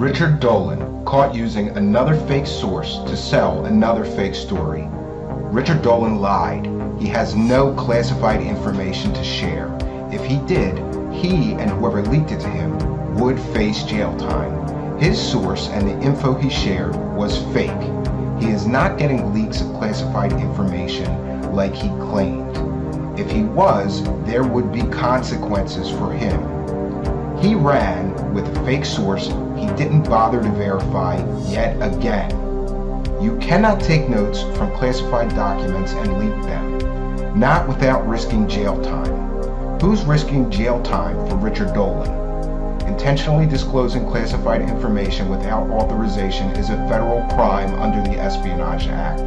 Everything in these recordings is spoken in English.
Richard Dolan, caught using another fake source to sell another fake story. Richard Dolan lied. He has no classified information to share. If he did, he and whoever leaked it to him would face jail time. His source and the info he shared was fake. He is not getting leaks of classified information like he claimed. If he was, there would be consequences for him. He ran with a fake source he didn't bother to verify yet again. You cannot take notes from classified documents and leak them, not without risking jail time. Who's risking jail time for Richard Dolan? Intentionally disclosing classified information without authorization is a federal crime under the Espionage Act.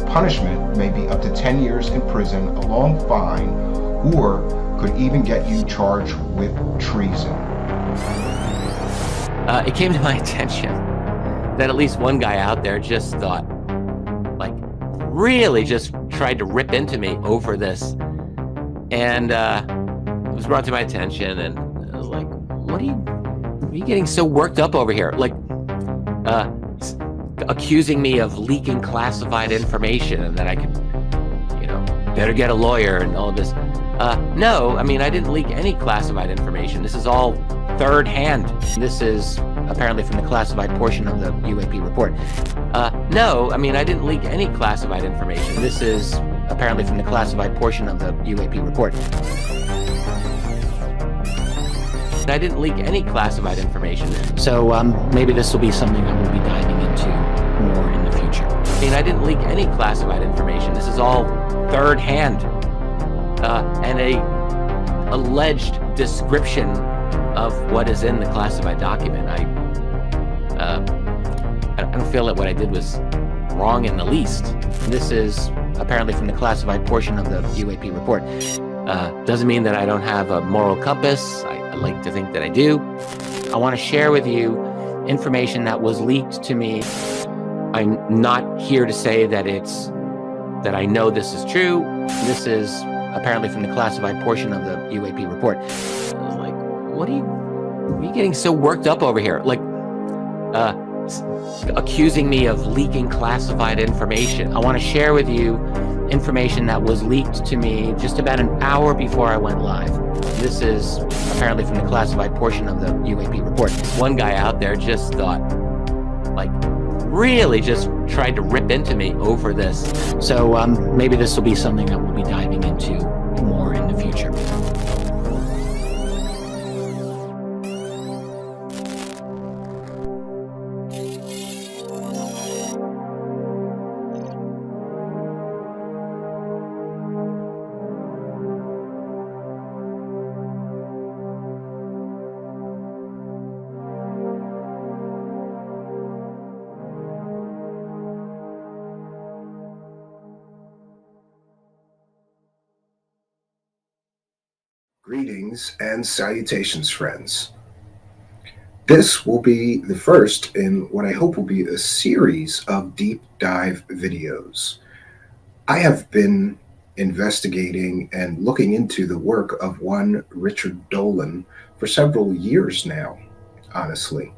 Punishment may be up to 10 years in prison, a long fine, or could even get you charged with treason. It came to my attention that at least one guy out there just thought, like, really just tried to rip into me over this. And it was brought to my attention, and I was like, what are you getting so worked up over here? Like, accusing me of leaking classified information and that I could, better get a lawyer and all of this. No, I mean, I didn't leak any classified information. This is all third hand. This is apparently from the classified portion of the UAP report. No, I mean, I didn't leak any classified information. This is apparently from the classified portion of the UAP report. I didn't leak any classified information. So maybe this will be something I will be diving into more in the future. I mean, I didn't leak any classified information. This is all third hand and a alleged description of what is in the classified document. I don't feel that what I did was wrong in the least. This is apparently from the classified portion of the UAP report. Doesn't mean that I don't have a moral compass. I like to think that I do. I want to share with you information that was leaked to me. I'm not here to say that that I know this is true. This is apparently from the classified portion of the UAP report. I was like, what are you getting so worked up over here? Like, accusing me of leaking classified information. I want to share with you information that was leaked to me just about an hour before I went live. This is apparently from the classified portion of the UAP report. One guy out there just thought, like, really just tried to rip into me over this. So maybe this will be something that we'll be diving into more in the future. Greetings and salutations, friends. This will be the first in what I hope will be a series of deep dive videos. I have been investigating and looking into the work of one Richard Dolan for several years now, honestly.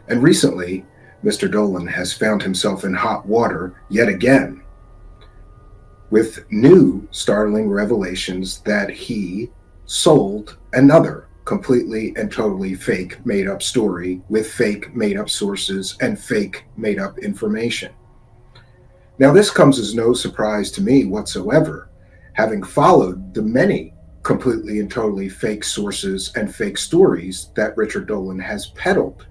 And recently, Mr. Dolan has found himself in hot water yet again, with new startling revelations that he sold another completely and totally fake made-up story with fake made-up sources and fake made-up information. Now, this comes as no surprise to me whatsoever, having followed the many completely and totally fake sources and fake stories that Richard Dolan has peddled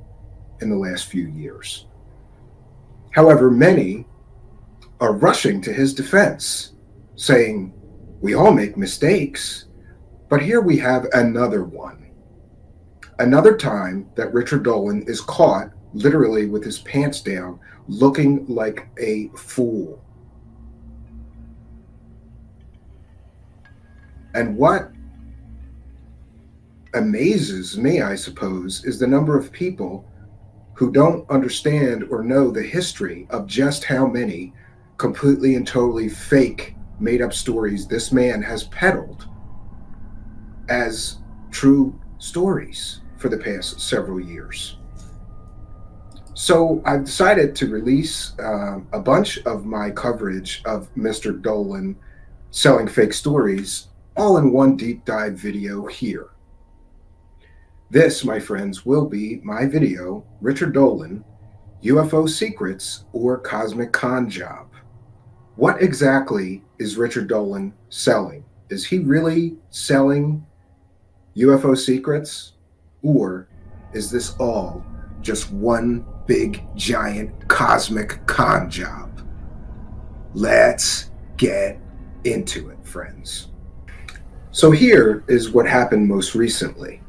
in the last few years. However, many are rushing to his defense, saying, we all make mistakes. But here we have another one. Another time that Richard Dolan is caught literally with his pants down, looking like a fool. And what amazes me, I suppose, is the number of people who don't understand or know the history of just how many completely and totally fake made-up stories this man has peddled as true stories for the past several years. So I've decided to release a bunch of my coverage of Mr. Dolan selling fake stories all in one deep dive video here. This, my friends, will be my video, Richard Dolan, UFO Secrets or Cosmic Con Job. What exactly is Richard Dolan selling? Is he really selling UFO secrets? Or is this all just one big giant cosmic con job? Let's get into it, friends. So here is what happened most recently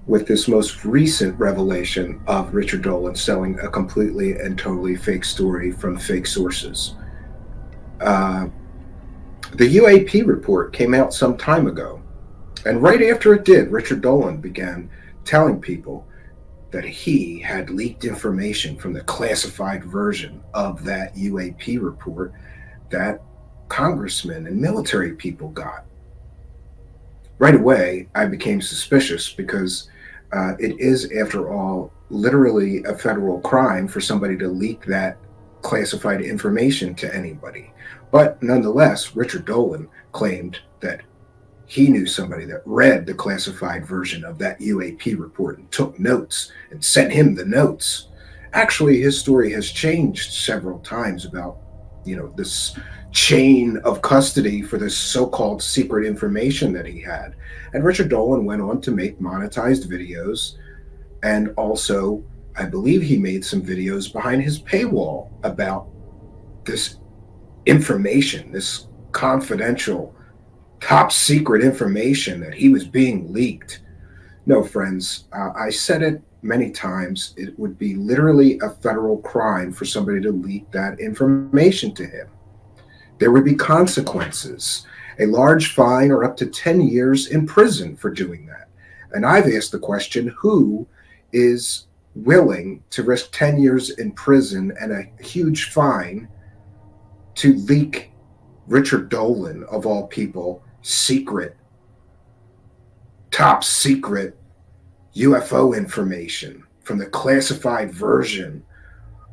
with this most recent revelation of Richard Dolan selling a completely and totally fake story from fake sources. The UAP report came out some time ago, and right after it did, Richard Dolan began telling people that he had leaked information from the classified version of that UAP report that congressmen and military people got. Right away, I became suspicious because it is, after all, literally a federal crime for somebody to leak that classified information to anybody. But nonetheless, Richard Dolan claimed that he knew somebody that read the classified version of that UAP report and took notes and sent him the notes. Actually, his story has changed several times about, this chain of custody for this so-called secret information that he had. And Richard Dolan went on to make monetized videos, and also, I believe he made some videos behind his paywall about this information, this confidential, top secret information that he was being leaked. No, friends, I said it many times. It would be literally a federal crime for somebody to leak that information to him. There would be consequences, a large fine or up to 10 years in prison for doing that. And I've asked the question, who is willing to risk 10 years in prison and a huge fine to leak Richard Dolan, of all people, secret, top secret UFO information from the classified version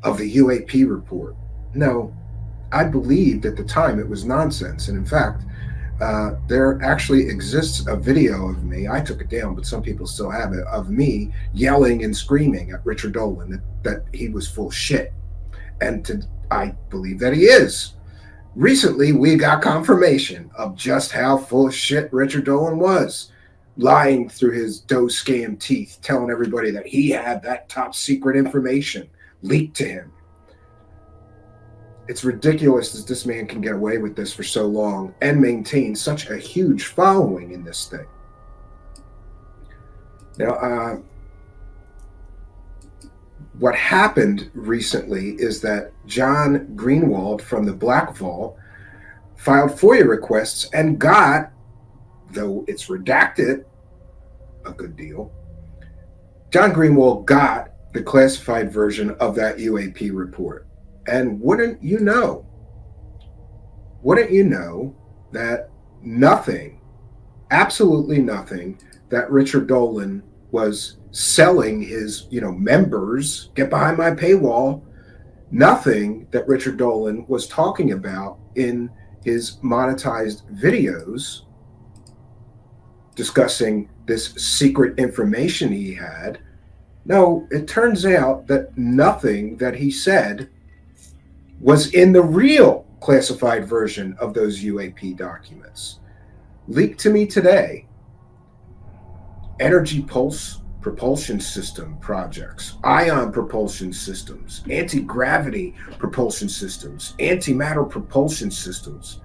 of the UAP report? No, I believed at the time it was nonsense. And in fact, there actually exists a video of me. I took it down, but some people still have it, of me yelling and screaming at Richard Dolan that he was full shit. And I believe that he is. Recently, we got confirmation of just how full of shit Richard Dolan was, lying through his dough scam teeth, telling everybody that he had that top secret information leaked to him. It's ridiculous that this man can get away with this for so long and maintain such a huge following in this thing. Now, what happened recently is that John Greenwald from the Black Vault filed FOIA requests and got, though it's redacted a good deal, John Greenwald got the classified version of that UAP report. And wouldn't you know that nothing, absolutely nothing, that Richard Dolan was selling his, members, get behind my paywall, nothing that Richard Dolan was talking about in his monetized videos discussing this secret information he had. No, it turns out that nothing that he said was in the real classified version of those UAP documents. Leaked to me today: energy pulse propulsion system projects, ion propulsion systems, anti-gravity propulsion systems, antimatter propulsion systems,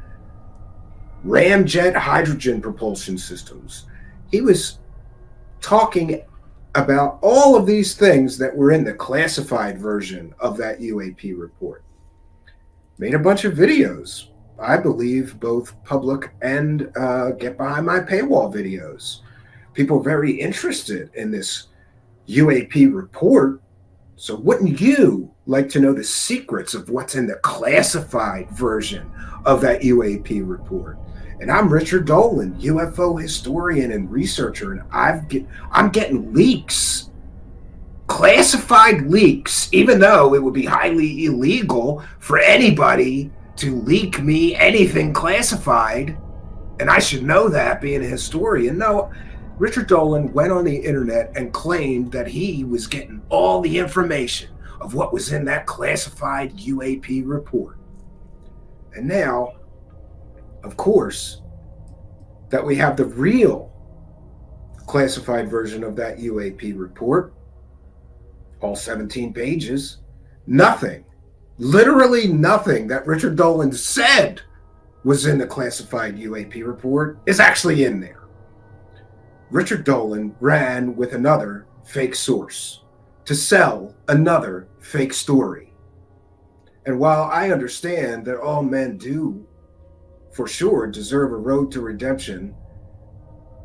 ramjet hydrogen propulsion systems. He was talking about all of these things that were in the classified version of that UAP report. Made a bunch of videos, I believe both public and get behind my paywall videos. People very interested in this UAP report. So wouldn't you like to know the secrets of what's in the classified version of that UAP report? And I'm Richard Dolan, UFO historian and researcher, and I'm getting leaks, classified leaks, even though it would be highly illegal for anybody to leak me anything classified, and I should know that being a historian. No, Richard Dolan went on the internet and claimed that he was getting all the information of what was in that classified UAP report. And now, of course, that we have the real classified version of that UAP report, all 17 pages, nothing, literally nothing that Richard Dolan said was in the classified UAP report is actually in there. Richard Dolan ran with another fake source to sell another fake story. And while I understand that all men do for sure deserve a road to redemption,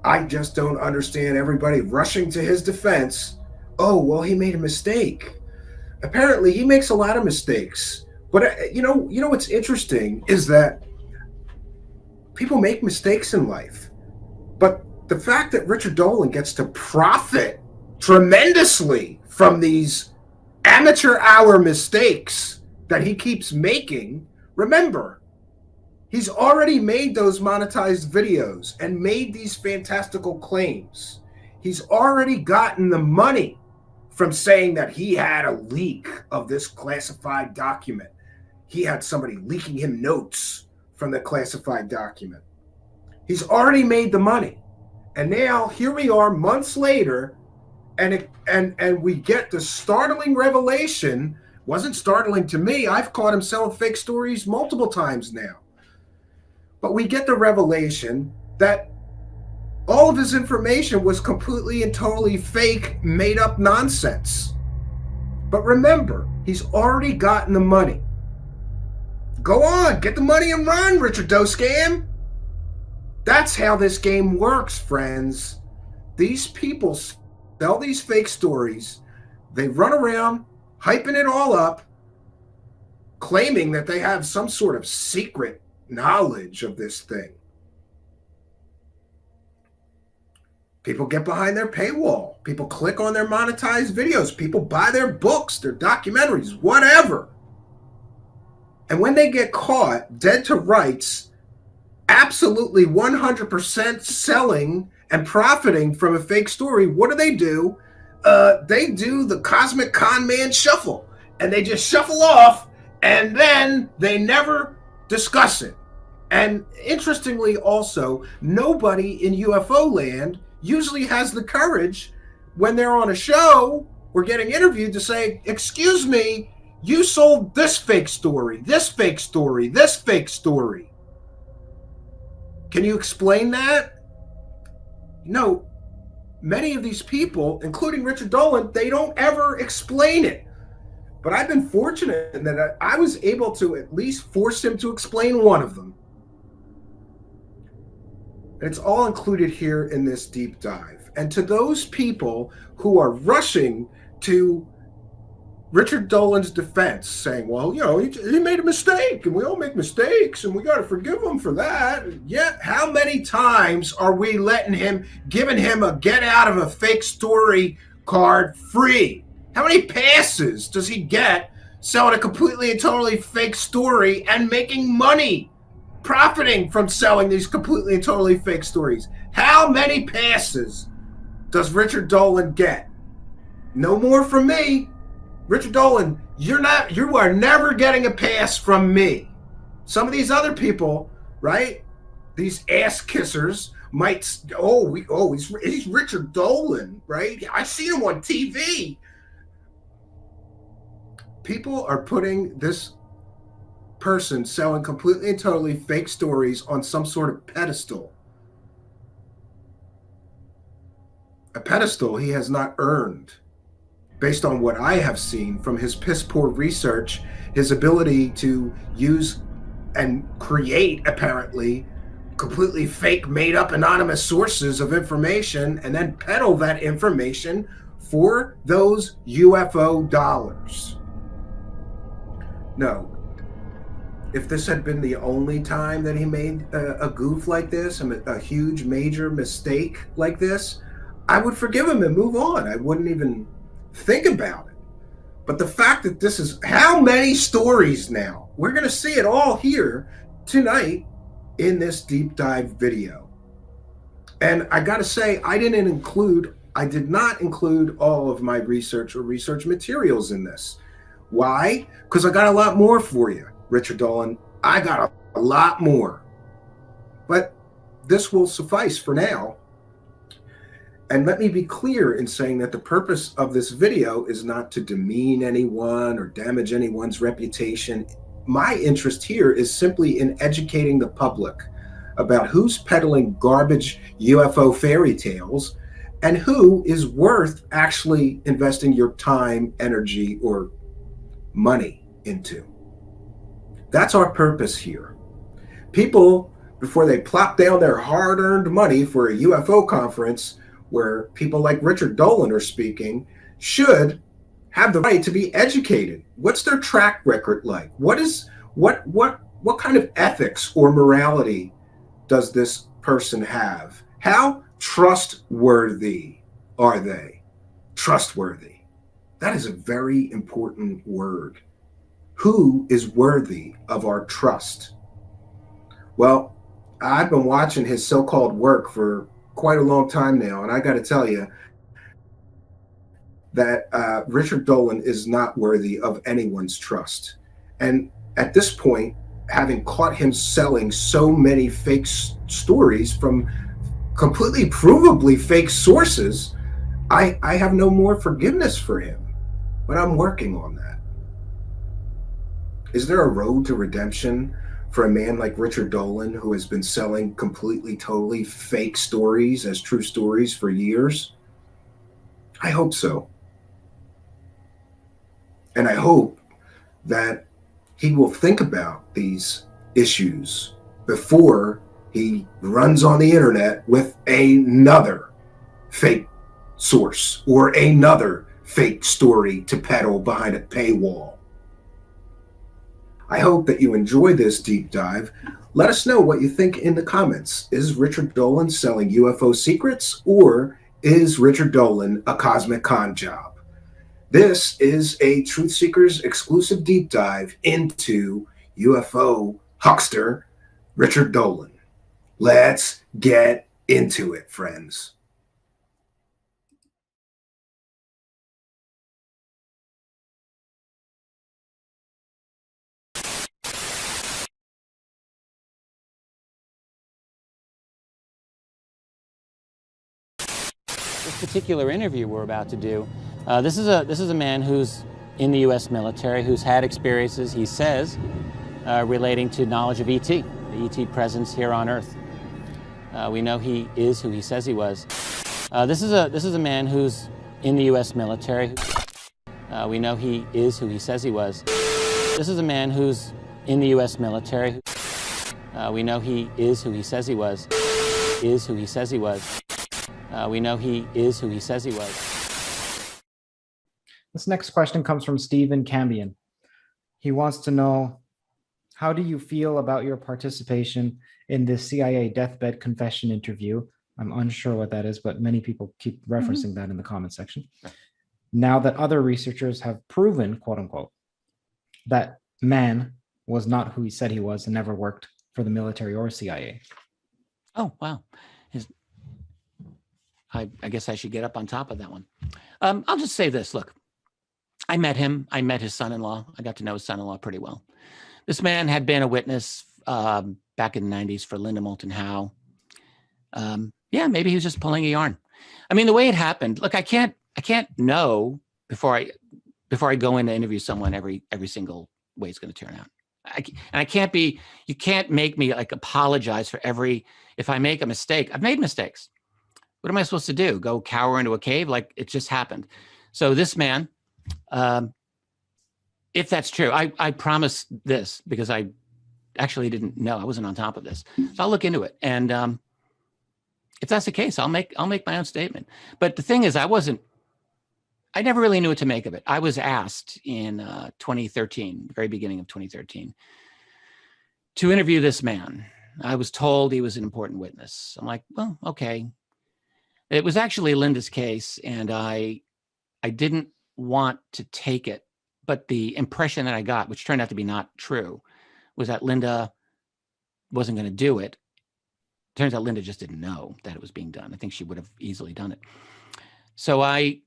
I just don't understand everybody rushing to his defense. Oh, well, he made a mistake. Apparently, he makes a lot of mistakes. But you know what's interesting is that people make mistakes in life. But the fact that Richard Dolan gets to profit tremendously from these amateur hour mistakes that he keeps making, remember, he's already made those monetized videos and made these fantastical claims. He's already gotten the money from saying that he had a leak of this classified document. He had somebody leaking him notes from the classified document. He's already made the money. And now here we are months later, and we get the startling revelation. Wasn't startling to me. I've caught him selling fake stories multiple times now. But we get the revelation that all of his information was completely and totally fake, made up nonsense. But remember, he's already gotten the money. Go on, get the money and run, Richard Doscam. That's how this game works, friends. These people sell these fake stories. They run around, hyping it all up, claiming that they have some sort of secret knowledge of this thing. People get behind their paywall. People click on their monetized videos. People buy their books, their documentaries, whatever. And when they get caught dead to rights, absolutely 100% selling and profiting from a fake story, what do? They do the cosmic con man shuffle. And they just shuffle off, and then they never discuss it. And interestingly also, nobody in UFO land usually has the courage when they're on a show or getting interviewed to say, excuse me, you sold this fake story, this fake story, this fake story. Can you explain that? No, many of these people, including Richard Dolan, they don't ever explain it. But I've been fortunate in that I was able to at least force him to explain one of them. And it's all included here in this deep dive. And to those people who are rushing to Richard Dolan's defense, saying, well, he made a mistake, and we all make mistakes, and we got to forgive him for that. Yet, how many times are we giving him a get out of a fake story card free? How many passes does he get selling a completely and totally fake story and making money, profiting from selling these completely and totally fake stories? How many passes does Richard Dolan get? No more from me. Richard Dolan, you are never getting a pass from me. Some of these other people, right? These ass kissers might, he's Richard Dolan, right? I see him on TV. People are putting this person selling completely and totally fake stories on some sort of pedestal. A pedestal he has not earned. Based on what I have seen from his piss poor research, his ability to use and create, apparently, completely fake, made up, anonymous sources of information and then peddle that information for those UFO dollars. No. If this had been the only time that he made a goof like this, a huge major mistake like this, I would forgive him and move on. I wouldn't even Think about it. But the fact that this is how many stories now? We're going to see it all here tonight in this deep dive video. And I got to say, I did not include all of my research or research materials in this. Why? Because I got a lot more for you, Richard Dolan. I got a lot more. But this will suffice for now. And let me be clear in saying that the purpose of this video is not to demean anyone or damage anyone's reputation. My interest here is simply in educating the public about who's peddling garbage UFO fairy tales and who is worth actually investing your time, energy, or money into. That's our purpose here. People, before they plop down their hard-earned money for a UFO conference where people like Richard Dolan are speaking, should have the right to be educated. What's their track record like? What kind of ethics or morality does this person have? How trustworthy are they? Trustworthy. That is a very important word. Who is worthy of our trust? Well, I've been watching his so-called work for quite a long time now, and I got to tell you that Richard Dolan is not worthy of anyone's trust. And at this point, having caught him selling so many fake stories from completely provably fake sources, I have no more forgiveness for him. But I'm working on that. Is there a road to redemption for a man like Richard Dolan, who has been selling completely, totally fake stories as true stories for years? I hope so. And I hope that he will think about these issues before he runs on the internet with another fake source or another fake story to peddle behind a paywall. I hope that you enjoy this deep dive. Let us know what you think in the comments. Is Richard Dolan selling UFO secrets, or is Richard Dolan a cosmic con job? This is a Truth Seekers exclusive deep dive into UFO huckster Richard Dolan. Let's get into it, friends. This particular interview we're about to do, this is a man who's in the U.S. military, who's had experiences, he says, relating to knowledge of ET, the ET presence here on Earth. We know he is who he says he was. This is a man who's in the U.S. military. We know he is who he says he was. This is a man who's in the U.S. military. We know he is who he says he was. Is who he says he was. We know he is who he says he was. This next question comes from Stephen Cambion. He wants to know, how do you feel about your participation in this CIA deathbed confession interview? I'm unsure what that is, but many people keep referencing that in the comment section. Now that other researchers have proven, quote unquote, that man was not who he said he was and never worked for the military or CIA. Oh, wow. I guess I should get up on top of that one. I'll just say this. Look, I met him. I met his son-in-law. I got to know his son-in-law pretty well. This man had been a witness back in the 90s for Linda Moulton Howe. Yeah, maybe he was just pulling a yarn. I mean, the way it happened, look, I can't know before I go in to interview someone every single way it's going to turn out. You can't make me like apologize for if I make a mistake. I've made mistakes. What am I supposed to do? Go cower into a cave? Like it just happened. So this man, if that's true, I promise this because I actually didn't know. I wasn't on top of this. So I'll look into it. And if that's the case, I'll make my own statement. But the thing is, I never really knew what to make of it. I was asked in 2013, the very beginning of 2013, to interview this man. I was told he was an important witness. I'm like, well, okay. It was actually Linda's case, and I didn't want to take it, but the impression that I got, which turned out to be not true, was that Linda wasn't going to do it. Turns out Linda just didn't know that it was being done. I think she would have easily done it. So I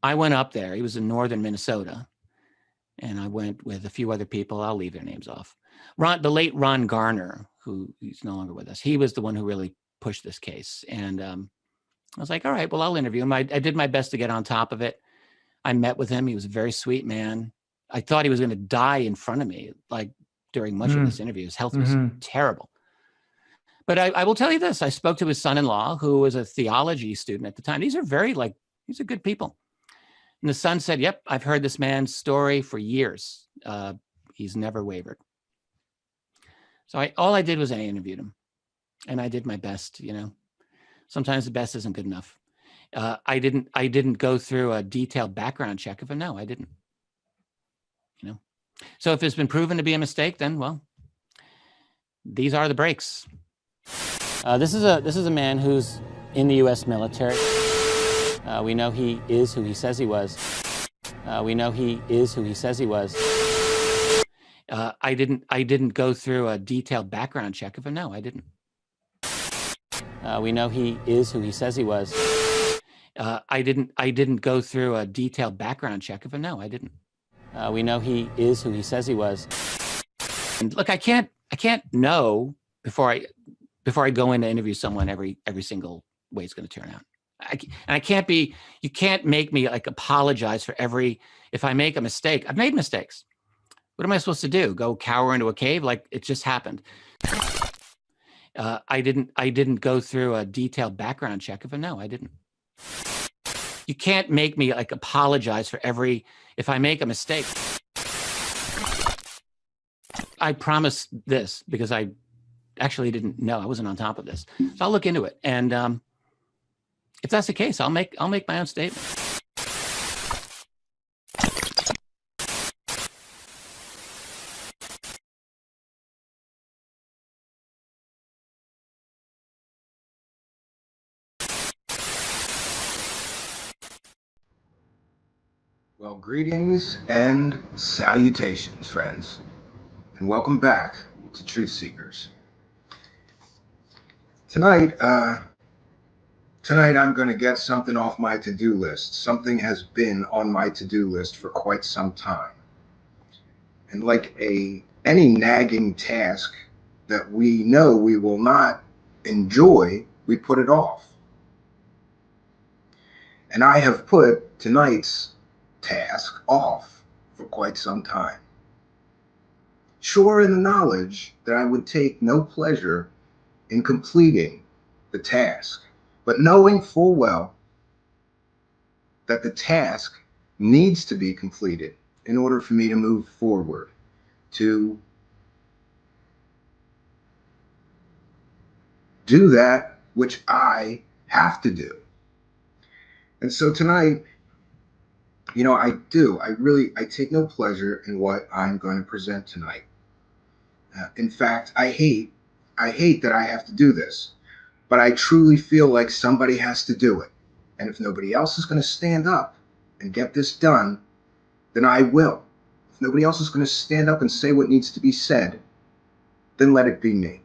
went up there. He was in northern Minnesota, and I went with a few other people. I'll leave their names off. The late Ron Garner, who he's no longer with us, he was the one who really pushed this case. And I was like, all right, well, I'll interview him. I did my best to get on top of it. I met with him. He was a very sweet man. I thought he was going to die in front of me, like during much of this interview. His health was terrible. But I will tell you this. I spoke to his son-in-law, who was a theology student at the time. These are these are good people. And the son said, yep, I've heard this man's story for years. He's never wavered. So all I did was I interviewed him, and I did my best. Sometimes the best isn't good enough. I didn't go through a detailed background check of him. No, I didn't. So if it's been proven to be a mistake, then, well, these are the breaks. This is a man who's in the U.S. military. We know he is who he says he was. We know he is who he says he was. I didn't go through a detailed background check of him. No, I didn't. We know he is who he says he was. I didn't go through a detailed background check of him. No, I didn't. We know he is who he says he was. And look, I can't know before I go in to interview someone every single way it's going to turn out. You can't make me like apologize for if I make a mistake. I've made mistakes. What am I supposed to do? Go cower into a cave? Like it just happened. I didn't go through a detailed background check of him. No, I didn't. You can't make me like apologize for if I make a mistake. I promise this because I actually didn't know. I wasn't on top of this. So I'll look into it. And if that's the case, I'll make my own statement. Well, greetings and salutations, friends, and welcome back to Truth Seekers. Tonight I'm going to get something off my to-do list. Something has been on my to-do list for quite some time. And like any nagging task that we know we will not enjoy, we put it off. And I have put tonight's task off for quite some time. Sure in the knowledge that I would take no pleasure in completing the task, but knowing full well that the task needs to be completed in order for me to move forward, to do that which I have to do. And so tonight, I take no pleasure in what I'm going to present tonight. In fact, I hate that I have to do this, but I truly feel like somebody has to do it. And if nobody else is going to stand up and get this done, then I will. If nobody else is going to stand up and say what needs to be said, then let it be me.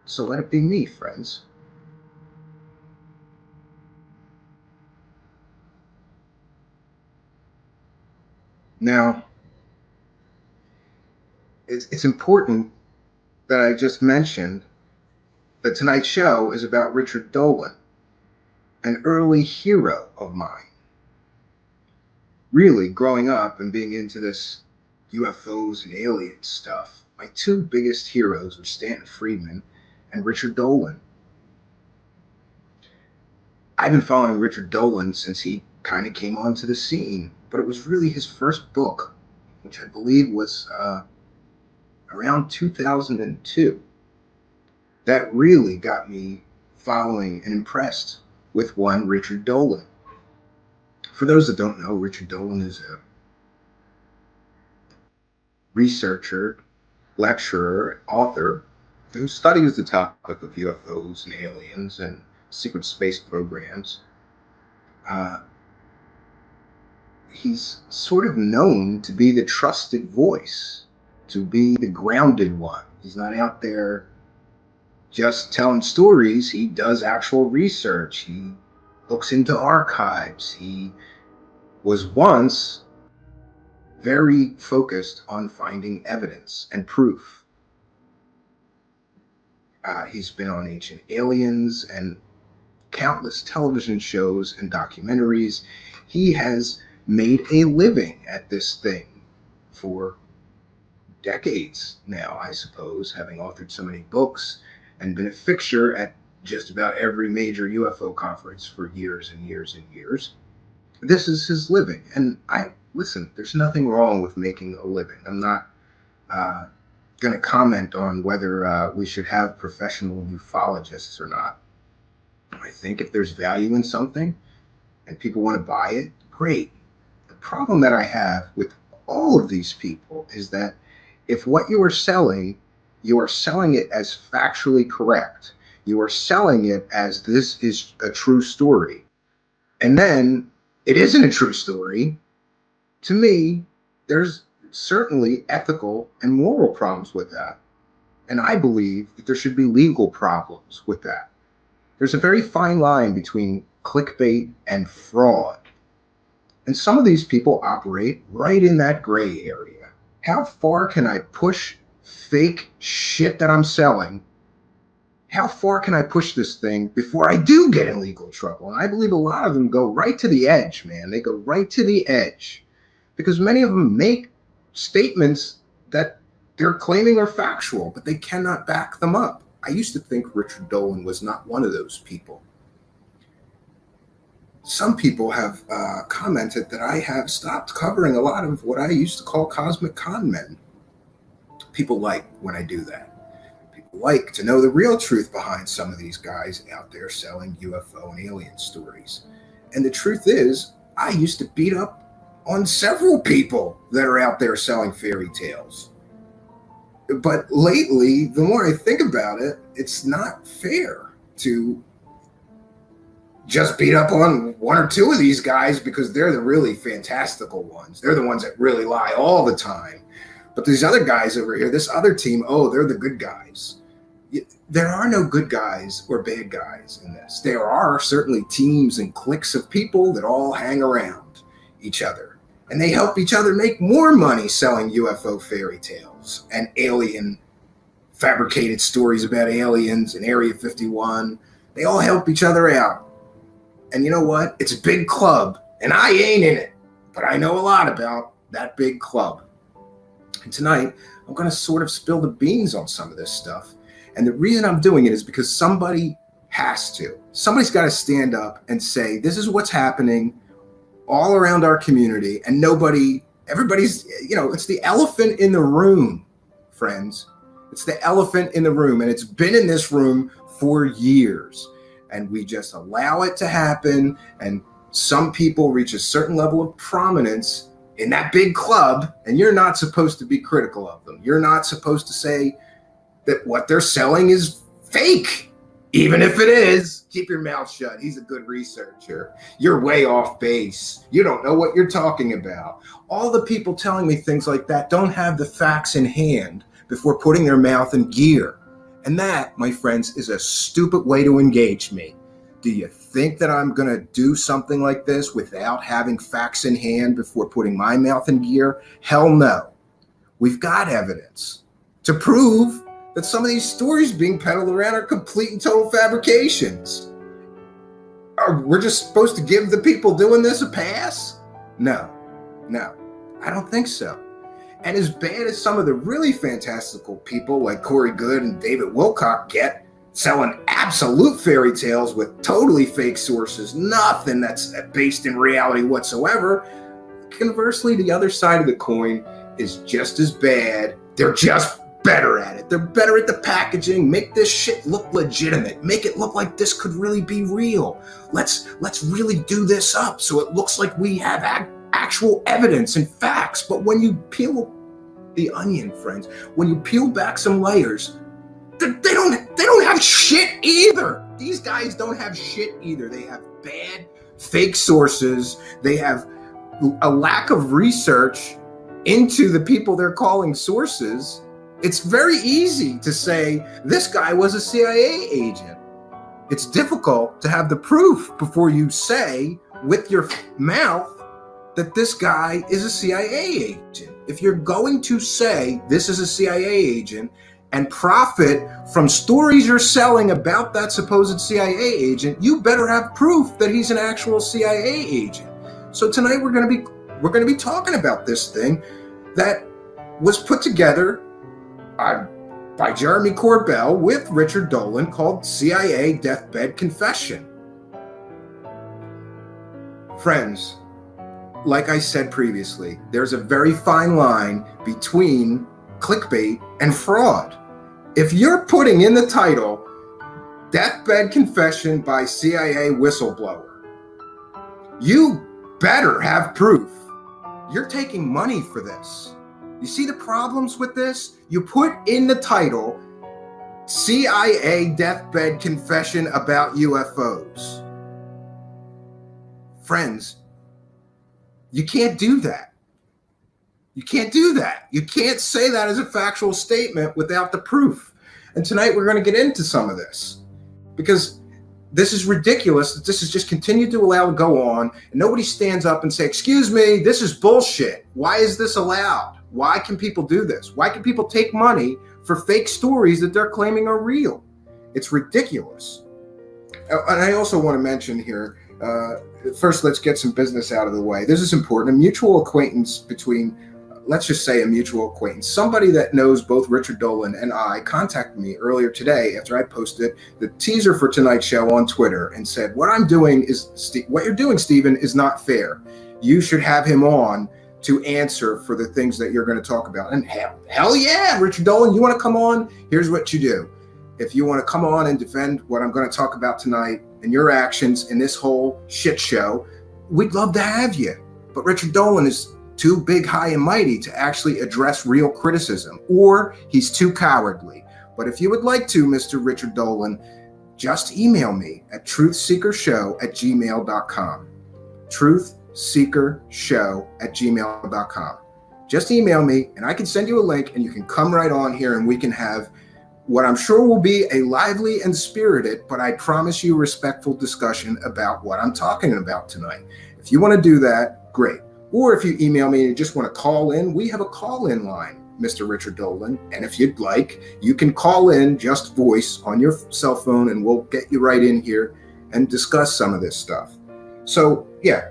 So let it be me, friends. Now, it's important that I just mentioned that tonight's show is about Richard Dolan, an early hero of mine. Really, growing up and being into this UFOs and alien stuff, my two biggest heroes were Stanton Friedman and Richard Dolan. I've been following Richard Dolan since he kind of came onto the scene, but it was really his first book, which I believe was around 2002, that really got me following and impressed with one Richard Dolan. For those that don't know, Richard Dolan is a researcher, lecturer, author who studies the topic of UFOs and aliens and secret space programs. he's sort of known to be the trusted voice, to be the grounded one. He's not out there just telling stories. He does actual research. He looks into archives. He was once very focused on finding evidence and proof. He's been on Ancient Aliens and countless television shows and documentaries. He has made a living at this thing for decades now, I suppose, having authored so many books and been a fixture at just about every major UFO conference for years and years and years. This is his living. And listen, there's nothing wrong with making a living. I'm not going to comment on whether we should have professional ufologists or not. I think if there's value in something and people want to buy it, great. The problem that I have with all of these people is that if what you are selling it as factually correct. You are selling it as this is a true story. And then it isn't a true story. To me, there's certainly ethical and moral problems with that. And I believe that there should be legal problems with that. There's a very fine line between clickbait and fraud. And some of these people operate right in that gray area. How far can I push fake shit that I'm selling? How far can I push this thing before I do get in legal trouble? And I believe a lot of them go right to the edge, man. They go right to the edge because many of them make statements that they're claiming are factual, but they cannot back them up. I used to think Richard Dolan was not one of those people. Some people have commented that I have stopped covering a lot of what I used to call cosmic con men. People like when I do that. People like to know the real truth behind some of these guys out there selling UFO and alien stories. And the truth is, I used to beat up on several people that are out there selling fairy tales. But lately, the more I think about it, it's not fair to just beat up on one or two of these guys because they're the really fantastical ones. They're the ones that really lie all the time. But these other guys over here, this other team, oh, they're the good guys. There are no good guys or bad guys in this. There are certainly teams and cliques of people that all hang around each other. And they help each other make more money selling UFO fairy tales and alien fabricated stories about aliens and Area 51. They all help each other out. And you know what? It's a big club, and I ain't in it, but I know a lot about that big club. And tonight, I'm going to sort of spill the beans on some of this stuff. And the reason I'm doing it is because somebody has to. Somebody's got to stand up and say, this is what's happening all around our community, and everybody's, it's the elephant in the room, friends. It's the elephant in the room, and it's been in this room for years. And we just allow it to happen. And some people reach a certain level of prominence in that big club, and you're not supposed to be critical of them. You're not supposed to say that what they're selling is fake. Even if it is, keep your mouth shut. He's a good researcher. You're way off base. You don't know what you're talking about. All the people telling me things like that don't have the facts in hand before putting their mouth in gear. And that, my friends, is a stupid way to engage me. Do you think that I'm going to do something like this without having facts in hand before putting my mouth in gear? Hell no. We've got evidence to prove that some of these stories being peddled around are complete and total fabrications. We're just supposed to give the people doing this a pass? No, I don't think so. And as bad as some of the really fantastical people like Corey Good and David Wilcock get, selling absolute fairy tales with totally fake sources, nothing that's based in reality whatsoever, conversely, the other side of the coin is just as bad. They're just better at it. They're better at the packaging. Make this shit look legitimate. Make it look like this could really be real. Let's really do this up so it looks like we have actual evidence and facts. But when you peel the onion, friends, when you peel back some layers, they don't have shit either. These guys don't have shit either. They have bad fake sources. They have a lack of research into the people they're calling sources, it's very easy to say this guy was a CIA agent. It's difficult to have the proof before you say with your mouth that this guy is a CIA agent. If you're going to say this is a CIA agent and profit from stories you're selling about that supposed CIA agent, you better have proof that he's an actual CIA agent. So tonight we're going to be talking about this thing that was put together by Jeremy Corbell with Richard Dolan called CIA Deathbed Confession. Friends, like I said previously, there's a very fine line between clickbait and fraud. If you're putting in the title, Deathbed Confession by CIA Whistleblower, you better have proof. You're taking money for this. You see the problems with this? You put in the title, CIA Deathbed Confession about UFOs. Friends, you can't do that. You can't do that. You can't say that as a factual statement without the proof. And tonight we're going to get into some of this because this is ridiculous that this has just continued to allow to go on and nobody stands up and say, excuse me, this is bullshit. Why is this allowed? Why can people do this? Why can people take money for fake stories that they're claiming are real? It's ridiculous. And I also want to mention here, first, let's get some business out of the way. This is important. A mutual acquaintance between, let's just say a mutual acquaintance, somebody that knows both Richard Dolan and I contacted me earlier today after I posted the teaser for tonight's show on Twitter and said, what I'm doing is, what you're doing, Stephen, is not fair. You should have him on to answer for the things that you're going to talk about. And hell yeah, Richard Dolan, you want to come on? Here's what you do. If you want to come on and defend what I'm going to talk about tonight and your actions in this whole shit show, we'd love to have you. But Richard Dolan is too big, high, and mighty to actually address real criticism, or he's too cowardly. But if you would like to, Mr. Richard Dolan, just email me at truthseekershow@gmail.com. truthseekershow@gmail.com. Just email me and I can send you a link and you can come right on here and we can have what I'm sure will be a lively and spirited, but I promise you respectful discussion about what I'm talking about tonight. If you want to do that, great. Or if you email me and you just want to call in, we have a call-in line, Mr. Richard Dolan. And if you'd like, you can call in, just voice on your cell phone, and we'll get you right in here and discuss some of this stuff. So yeah,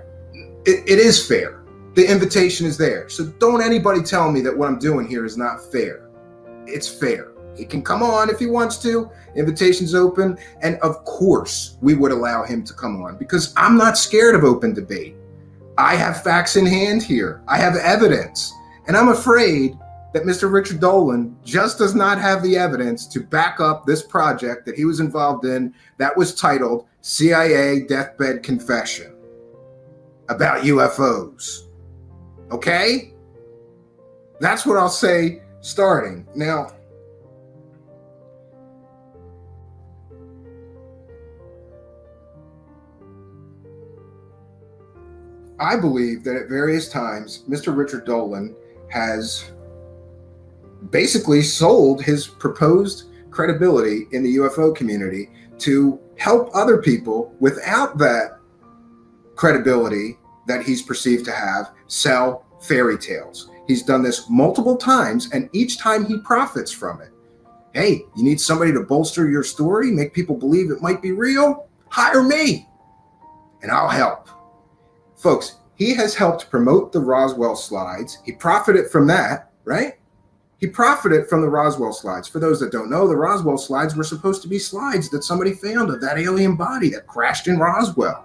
it is fair. The invitation is there. So don't anybody tell me that what I'm doing here is not fair. It's fair. He can come on if he wants to. Invitation's open. And of course, we would allow him to come on because I'm not scared of open debate. I have facts in hand here. I have evidence. And I'm afraid that Mr. Richard Dolan just does not have the evidence to back up this project that he was involved in that was titled CIA Deathbed Confession about UFOs. Okay? That's what I'll say starting. Now, I believe that at various times, Mr. Richard Dolan has basically sold his proposed credibility in the UFO community to help other people without that credibility that he's perceived to have sell fairy tales. He's done this multiple times, and each time he profits from it. Hey, you need somebody to bolster your story, make people believe it might be real? Hire me, and I'll help. Folks, he has helped promote the Roswell slides. He profited from that, right? He profited from the Roswell slides. For those that don't know, the Roswell slides were supposed to be slides that somebody found of that alien body that crashed in Roswell.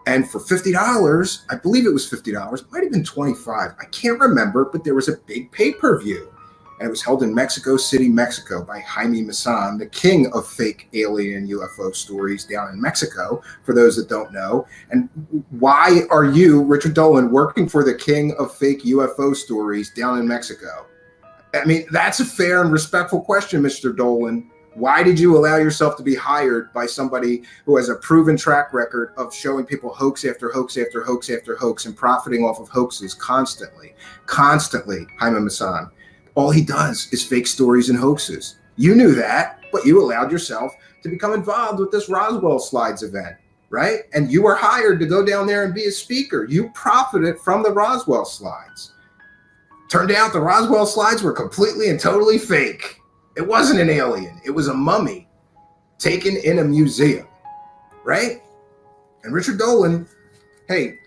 And for $50, I believe it was $50, it might have been $25, I can't remember, but there was a big pay-per-view. And it was held in Mexico City, Mexico by Jaime Maussan, the king of fake alien UFO stories down in Mexico, for those that don't know. And why are you, Richard Dolan, working for the king of fake UFO stories down in Mexico? I mean, that's a fair and respectful question, Mr. Dolan. Why did you allow yourself to be hired by somebody who has a proven track record of showing people hoax after hoax after hoax after hoax and profiting off of hoaxes constantly? Constantly, Jaime Maussan. All he does is fake stories and hoaxes. You knew that, but you allowed yourself to become involved with this Roswell Slides event, right? And you were hired to go down there and be a speaker. You profited from the Roswell Slides. Turned out the Roswell Slides were completely and totally fake. It wasn't an alien. It was a mummy taken in a museum, right? And Richard Dolan, hey,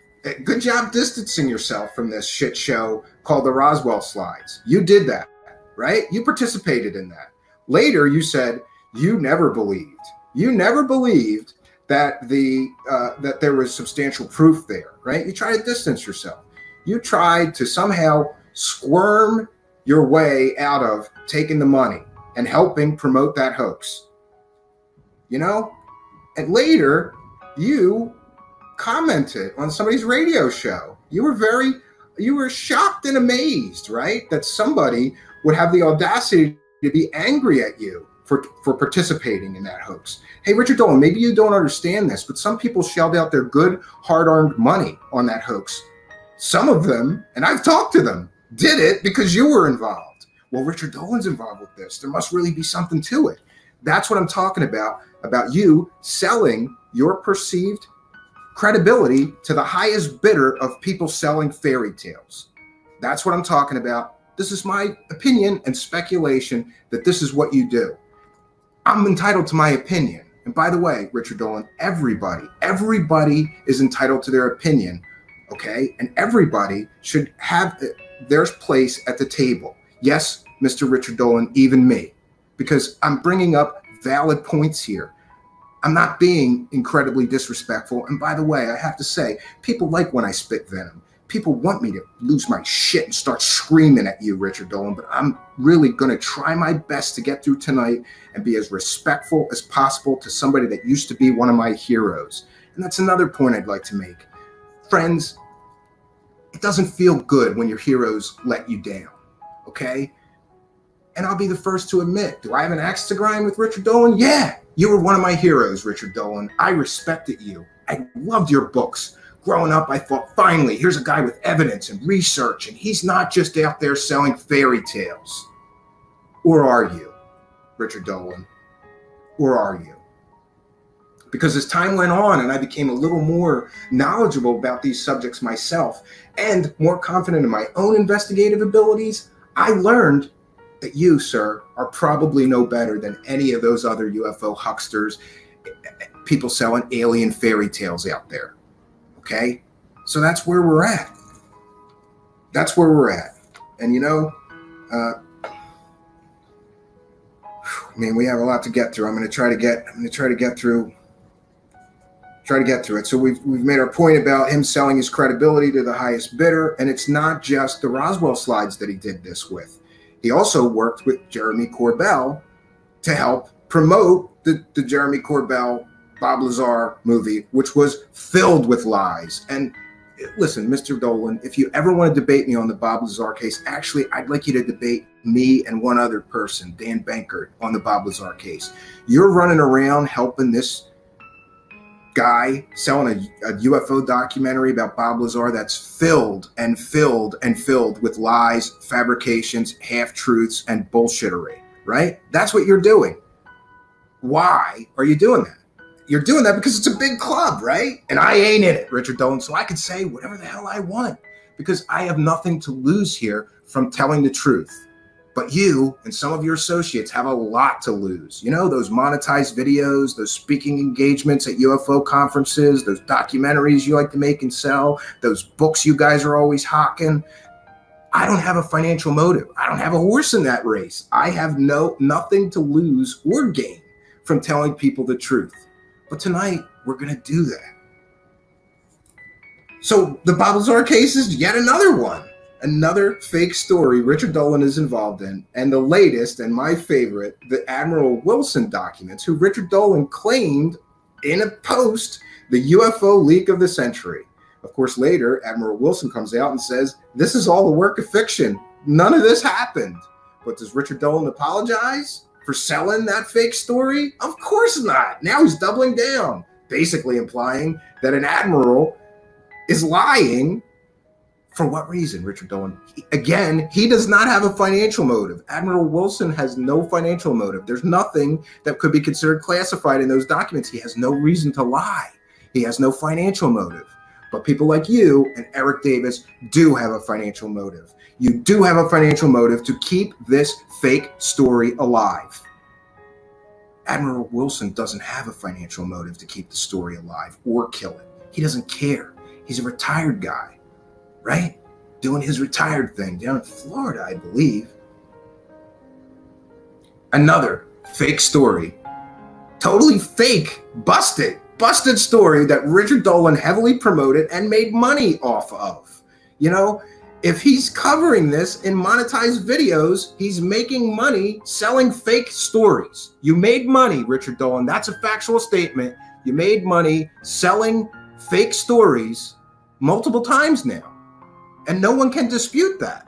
good job distancing yourself from this shit show called the Roswell Slides. You did that, right? You participated in that. Later, you said you never believed. You never believed that that there was substantial proof there, right? You tried to distance yourself. You tried to somehow squirm your way out of taking the money and helping promote that hoax. You know? And later, you commented on somebody's radio show. You were shocked and amazed, right? That somebody would have the audacity to be angry at you for participating in that hoax. Hey, Richard Dolan, maybe you don't understand this, but some people shelled out their good, hard-earned money on that hoax. Some of them, and I've talked to them, did it because you were involved. Well, Richard Dolan's involved with this. There must really be something to it. That's what I'm talking about you selling your perceived credibility to the highest bidder of people selling fairy tales. That's what I'm talking about. This is my opinion and speculation that this is what you do. I'm entitled to my opinion. And by the way, Richard Dolan, everybody is entitled to their opinion, okay? And everybody should have their place at the table. Yes, Mr. Richard Dolan, even me, because I'm bringing up valid points here. I'm not being incredibly disrespectful. And by the way, I have to say, people like when I spit venom. People want me to lose my shit and start screaming at you, Richard Dolan, but I'm really going to try my best to get through tonight and be as respectful as possible to somebody that used to be one of my heroes. And that's another point I'd like to make. Friends, it doesn't feel good when your heroes let you down, okay? And I'll be the first to admit, do I have an axe to grind with Richard Dolan? Yeah, you were one of my heroes, Richard Dolan. I respected you. I loved your books. Growing up, I thought, finally, here's a guy with evidence and research, and he's not just out there selling fairy tales. Or are you, Richard Dolan? Or are you? Because as time went on and I became a little more knowledgeable about these subjects myself and more confident in my own investigative abilities, I learned that you, sir, are probably no better than any of those other UFO hucksters, people selling alien fairy tales out there. Okay? So that's where we're at. That's where we're at. And you know, we have a lot to get through. I'm going to try to get through it. So we've made our point about him selling his credibility to the highest bidder, and it's not just the Roswell Slides that he did this with. He also worked with Jeremy Corbell to help promote the Jeremy Corbell Bob Lazar movie, which was filled with lies. And listen, Mr. Dolan, if you ever want to debate me on the Bob Lazar case, actually, I'd like you to debate me and one other person, Dan Bankert, on the Bob Lazar case. You're running around helping this guy selling a UFO documentary about Bob Lazar that's filled and filled and filled with lies, fabrications, half-truths, and bullshittery, right? That's what you're doing. Why are you doing that? You're doing that because it's a big club, right? And I ain't in it, Richard Dolan, so I can say whatever the hell I want because I have nothing to lose here from telling the truth. But you and some of your associates have a lot to lose. You know, those monetized videos, those speaking engagements at UFO conferences, those documentaries you like to make and sell, those books you guys are always hawking. I don't have a financial motive. I don't have a horse in that race. I have nothing to lose or gain from telling people the truth. But tonight, we're going to do that. So the Bob Lazar case is yet another one. Another fake story Richard Dolan is involved in. And the latest and my favorite, the Admiral Wilson documents, who Richard Dolan claimed in a post the UFO leak of the century. Of course, later, Admiral Wilson comes out and says, this is all the work of fiction. None of this happened. But does Richard Dolan apologize? for selling that fake story? Of course not. Now he's doubling down, basically implying that an admiral is lying. For what reason, Richard Dolan? Again, he does not have a financial motive. Admiral Wilson has no financial motive. There's nothing that could be considered classified in those documents. He has no reason to lie. He has no financial motive. But people like you and Eric Davis do have a financial motive. You do have a financial motive to keep this fake story alive. Admiral Wilson doesn't have a financial motive to keep the story alive or kill it. He doesn't care. He's a retired guy, right? Doing his retired thing down in Florida, I believe. Another fake story. Totally fake, busted story that Richard Dolan heavily promoted and made money off of. You know, if he's covering this in monetized videos, he's making money selling fake stories. You made money, Richard Dolan. That's a factual statement. You made money selling fake stories multiple times now. And no one can dispute that.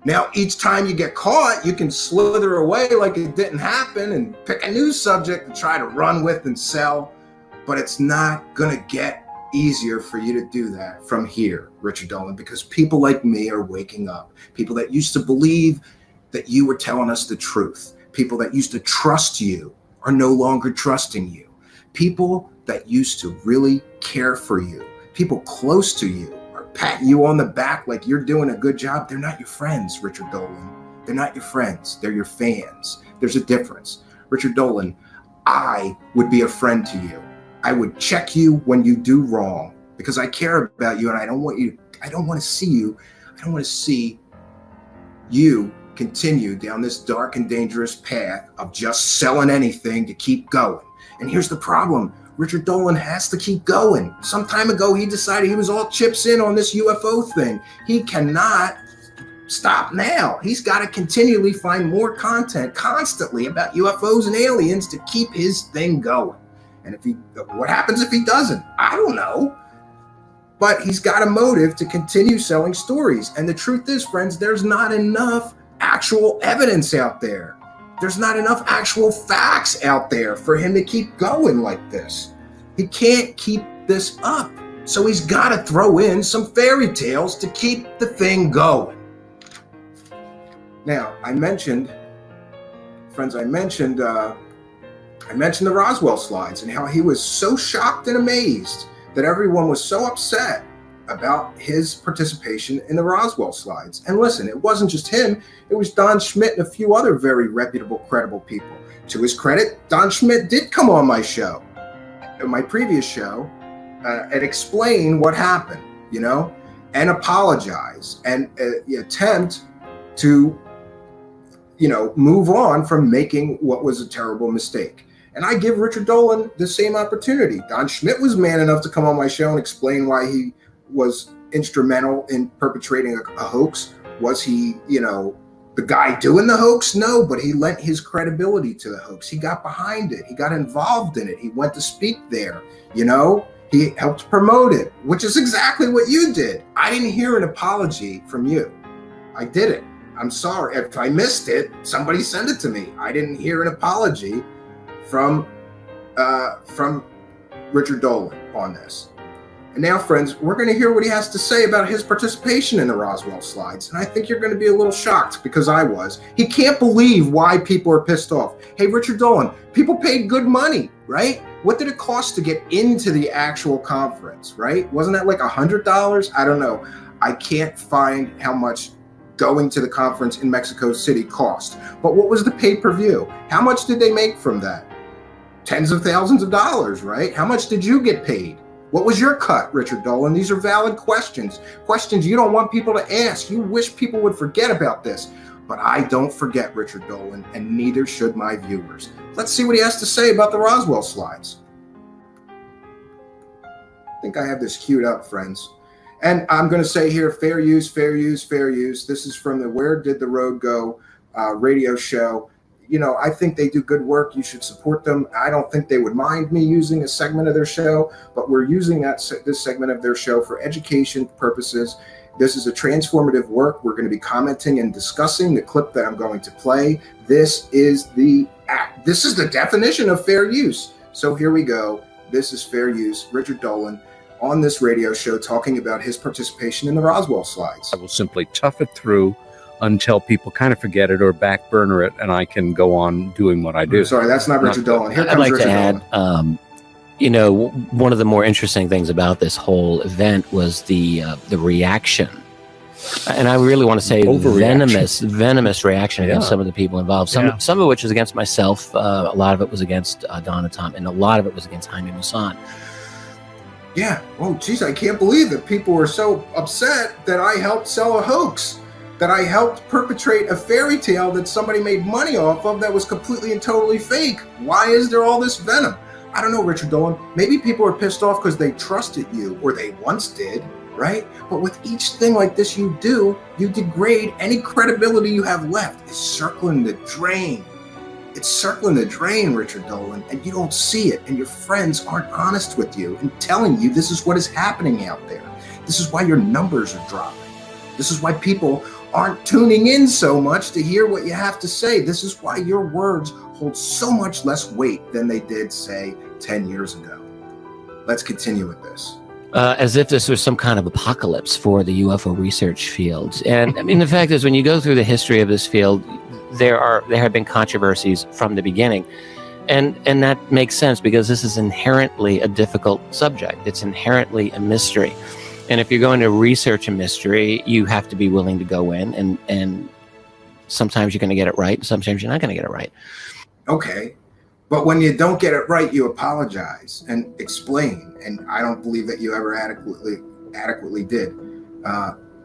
Now, each time you get caught, you can slither away like it didn't happen and pick a new subject to try to run with and sell. But it's not going to get easier for you to do that from here, Richard Dolan, because people like me are waking up. People that used to believe that you were telling us the truth. People that used to trust you are no longer trusting you. People that used to really care for you, people close to you, are patting you on the back like you're doing a good job. They're not your friends, Richard Dolan. They're not your friends. They're your fans. There's a difference. Richard Dolan, I would be a friend to you. I would check you when you do wrong because I care about you and I don't want to see you continue down this dark and dangerous path of just selling anything to keep going. And here's the problem. Richard Dolan has to keep going. Some time ago, he decided he was all chips in on this UFO thing. He cannot stop now. He's got to continually find more content constantly about UFOs and aliens to keep his thing going. And what happens if he doesn't? I don't know. But he's got a motive to continue selling stories. And the truth is, friends, there's not enough actual evidence out there. There's not enough actual facts out there for him to keep going like this. He can't keep this up. So he's got to throw in some fairy tales to keep the thing going. Now, I mentioned the Roswell slides and how he was so shocked and amazed that everyone was so upset about his participation in the Roswell slides. And listen, it wasn't just him. It was Don Schmitt and a few other very reputable, credible people. To his credit, Don Schmitt did come on my show, my previous show, and explain what happened, and apologize and attempt to, move on from making what was a terrible mistake. And I give Richard Dolan the same opportunity. Don Schmitt was man enough to come on my show and explain why he was instrumental in perpetrating a hoax. Was he, the guy doing the hoax? No, but he lent his credibility to the hoax. He got behind it. He got involved in it. He went to speak there, He helped promote it, which is exactly what you did. I didn't hear an apology from you. I didn't. I'm sorry. If I missed it, somebody send it to me. I didn't hear an apology from Richard Dolan on this. And now, friends, we're going to hear what he has to say about his participation in the Roswell slides. And I think you're going to be a little shocked, because I was. He can't believe why people are pissed off. Hey, Richard Dolan, people paid good money, right? What did it cost to get into the actual conference, right? Wasn't that like $100? I don't know. I can't find how much going to the conference in Mexico City cost. But what was the pay-per-view? How much did they make from that? Tens of thousands of dollars, right? How much did you get paid? What was your cut, Richard Dolan? These are valid questions. Questions you don't want people to ask. You wish people would forget about this. But I don't forget, Richard Dolan, and neither should my viewers. Let's see what he has to say about the Roswell slides. I think I have this queued up, friends. And I'm going to say here, fair use, fair use, fair use. This is from the Where Did the Road Go radio show. I think they do good work. You should support them. I don't think they would mind me using a segment of their show, but we're using this segment of their show for education purposes. This is a transformative work. We're going to be commenting and discussing the clip that I'm going to play. This is the definition of fair use. So here we go. This is fair use. Richard Dolan on this radio show talking about his participation in the Roswell slides. I will simply tough it through until people kind of forget it or back burner it, and I can go on doing what I do. Sorry, that's not Richard Dolan. Here I'd comes like Richard to add, Dolan. One of the more interesting things about this whole event was the reaction. And I really want to say venomous reaction against some of the people involved. Some of which was against myself. A lot of it was against Don and Tom, and a lot of it was against Jaime Maussan. Yeah. Oh, geez, I can't believe that people were so upset that I helped sell a hoax, that I helped perpetrate a fairy tale that somebody made money off of that was completely and totally fake. Why is there all this venom? I don't know, Richard Dolan. Maybe people are pissed off because they trusted you, or they once did, right? But with each thing like this you do, you degrade any credibility you have left. It's circling the drain. It's circling the drain, Richard Dolan, and you don't see it, and your friends aren't honest with you and telling you this is what is happening out there. This is why your numbers are dropping. This is why people aren't tuning in so much to hear what you have to say. This is why your words hold so much less weight than they did, say, 10 years ago. Let's continue with this. As if this was some kind of apocalypse for the UFO research field. And I mean, the fact is, when you go through the history of this field, there have been controversies from the beginning. And that makes sense because this is inherently a difficult subject. It's inherently a mystery. And if you're going to research a mystery, you have to be willing to go in, and sometimes you're going to get it right, and sometimes you're not going to get it right. Okay. But when you don't get it right, you apologize and explain. And I don't believe that you ever adequately did.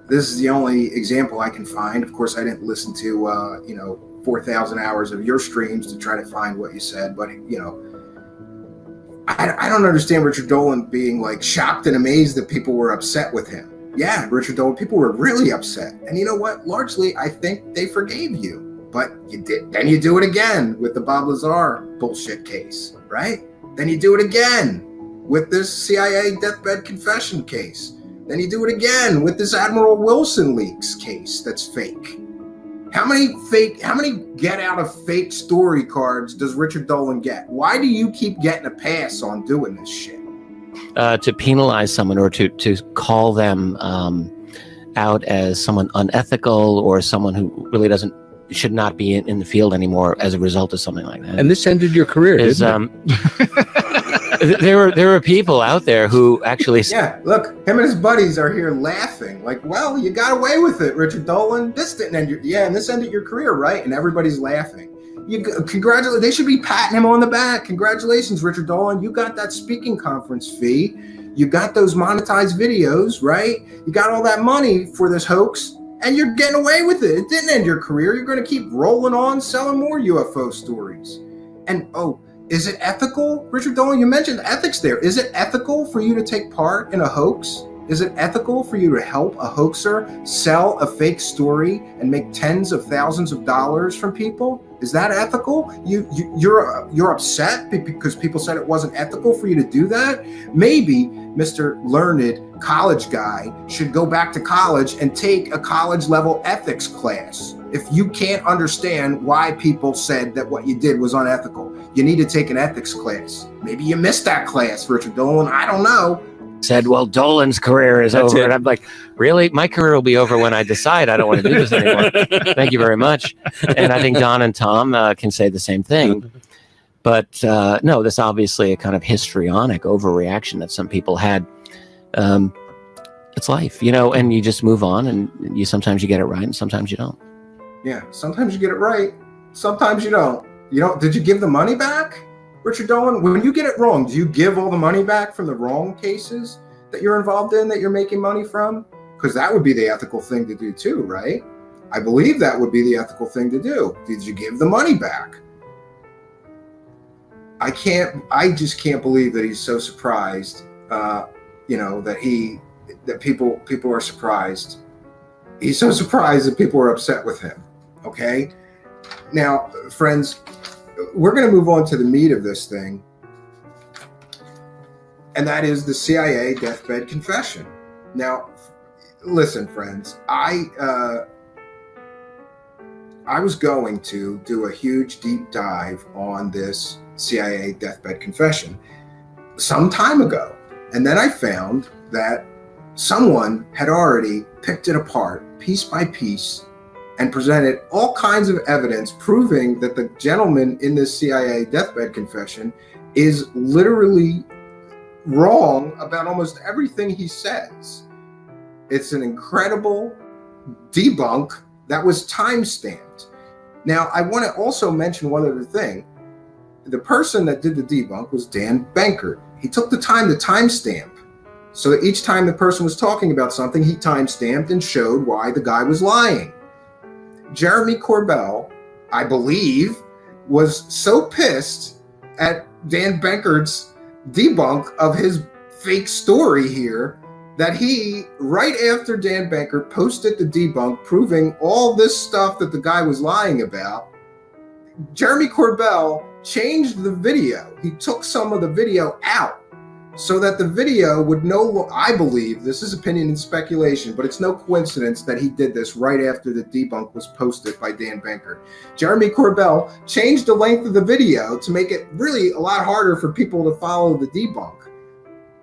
This is the only example I can find. Of course, I didn't listen to, 4,000 hours of your streams to try to find what you said. But, I don't understand Richard Dolan being like shocked and amazed that people were upset with him. Yeah, Richard Dolan, people were really upset. And you know what? Largely, I think they forgave you. But you did. Then you do it again with the Bob Lazar bullshit case, right? Then you do it again with this CIA deathbed confession case. Then you do it again with this Admiral Wilson leaks case that's fake. How many get out of fake story cards does Richard Dolan get? Why do you keep getting a pass on doing this shit? To penalize someone or to call them out as someone unethical or someone who really should not be in the field anymore as a result of something like that. And this ended your career, didn't it? There were people out there who actually... Yeah, look, him and his buddies are here laughing. Like, well, you got away with it, Richard Dolan. This didn't end and this ended your career, right? And everybody's laughing. Congratulate. They should be patting him on the back. Congratulations, Richard Dolan. You got that speaking conference fee. You got those monetized videos, right? You got all that money for this hoax. And you're getting away with it. It didn't end your career. You're going to keep rolling on, selling more UFO stories. And, is it ethical? Richard Dolan, you mentioned ethics there. Is it ethical for you to take part in a hoax? Is it ethical for you to help a hoaxer sell a fake story and make tens of thousands of dollars from people? Is that ethical? You're upset because people said it wasn't ethical for you to do that? Maybe Mr. Learned college guy should go back to college and take a college level ethics class. If you can't understand why people said that what you did was unethical, you need to take an ethics class. Maybe you missed that class, Richard Dolan. I don't know. Said, well, Dolan's career is over. And I'm like, really? My career will be over when I decide I don't want to do this anymore. Thank you very much. And I think Don and Tom can say the same thing. But no, this obviously a kind of histrionic overreaction that some people had. It's life, and you just move on, and sometimes you get it right and sometimes you don't. Yeah, sometimes you get it right. Sometimes you don't. Did you give the money back? Richard Dolan, when you get it wrong, do you give all the money back from the wrong cases that you're involved in, that you're making money from? Because that would be the ethical thing to do too, right? I believe that would be the ethical thing to do. Did you give the money back? I just can't believe that he's so surprised, that people are surprised. He's so surprised that people are upset with him, okay? Now, friends, we're going to move on to the meat of this thing, and that is the CIA deathbed confession. Now, listen, friends, I was going to do a huge deep dive on this CIA deathbed confession some time ago. And then I found that someone had already picked it apart piece by piece and presented all kinds of evidence proving that the gentleman in this CIA deathbed confession is literally wrong about almost everything he says. It's an incredible debunk that was time-stamped. Now, I want to also mention one other thing. The person that did the debunk was Dan Bankert. He took the time to timestamp, so that each time the person was talking about something, he timestamped and showed why the guy was lying. Jeremy Corbell, I believe, was so pissed at Dan Bankert's debunk of his fake story here that he, right after Dan Bankert posted the debunk proving all this stuff that the guy was lying about, Jeremy Corbell changed the video. He took some of the video out so that the video would I believe, this is opinion and speculation, but it's no coincidence that he did this right after the debunk was posted by Dan Bankert. Jeremy Corbell changed the length of the video to make it really a lot harder for people to follow the debunk.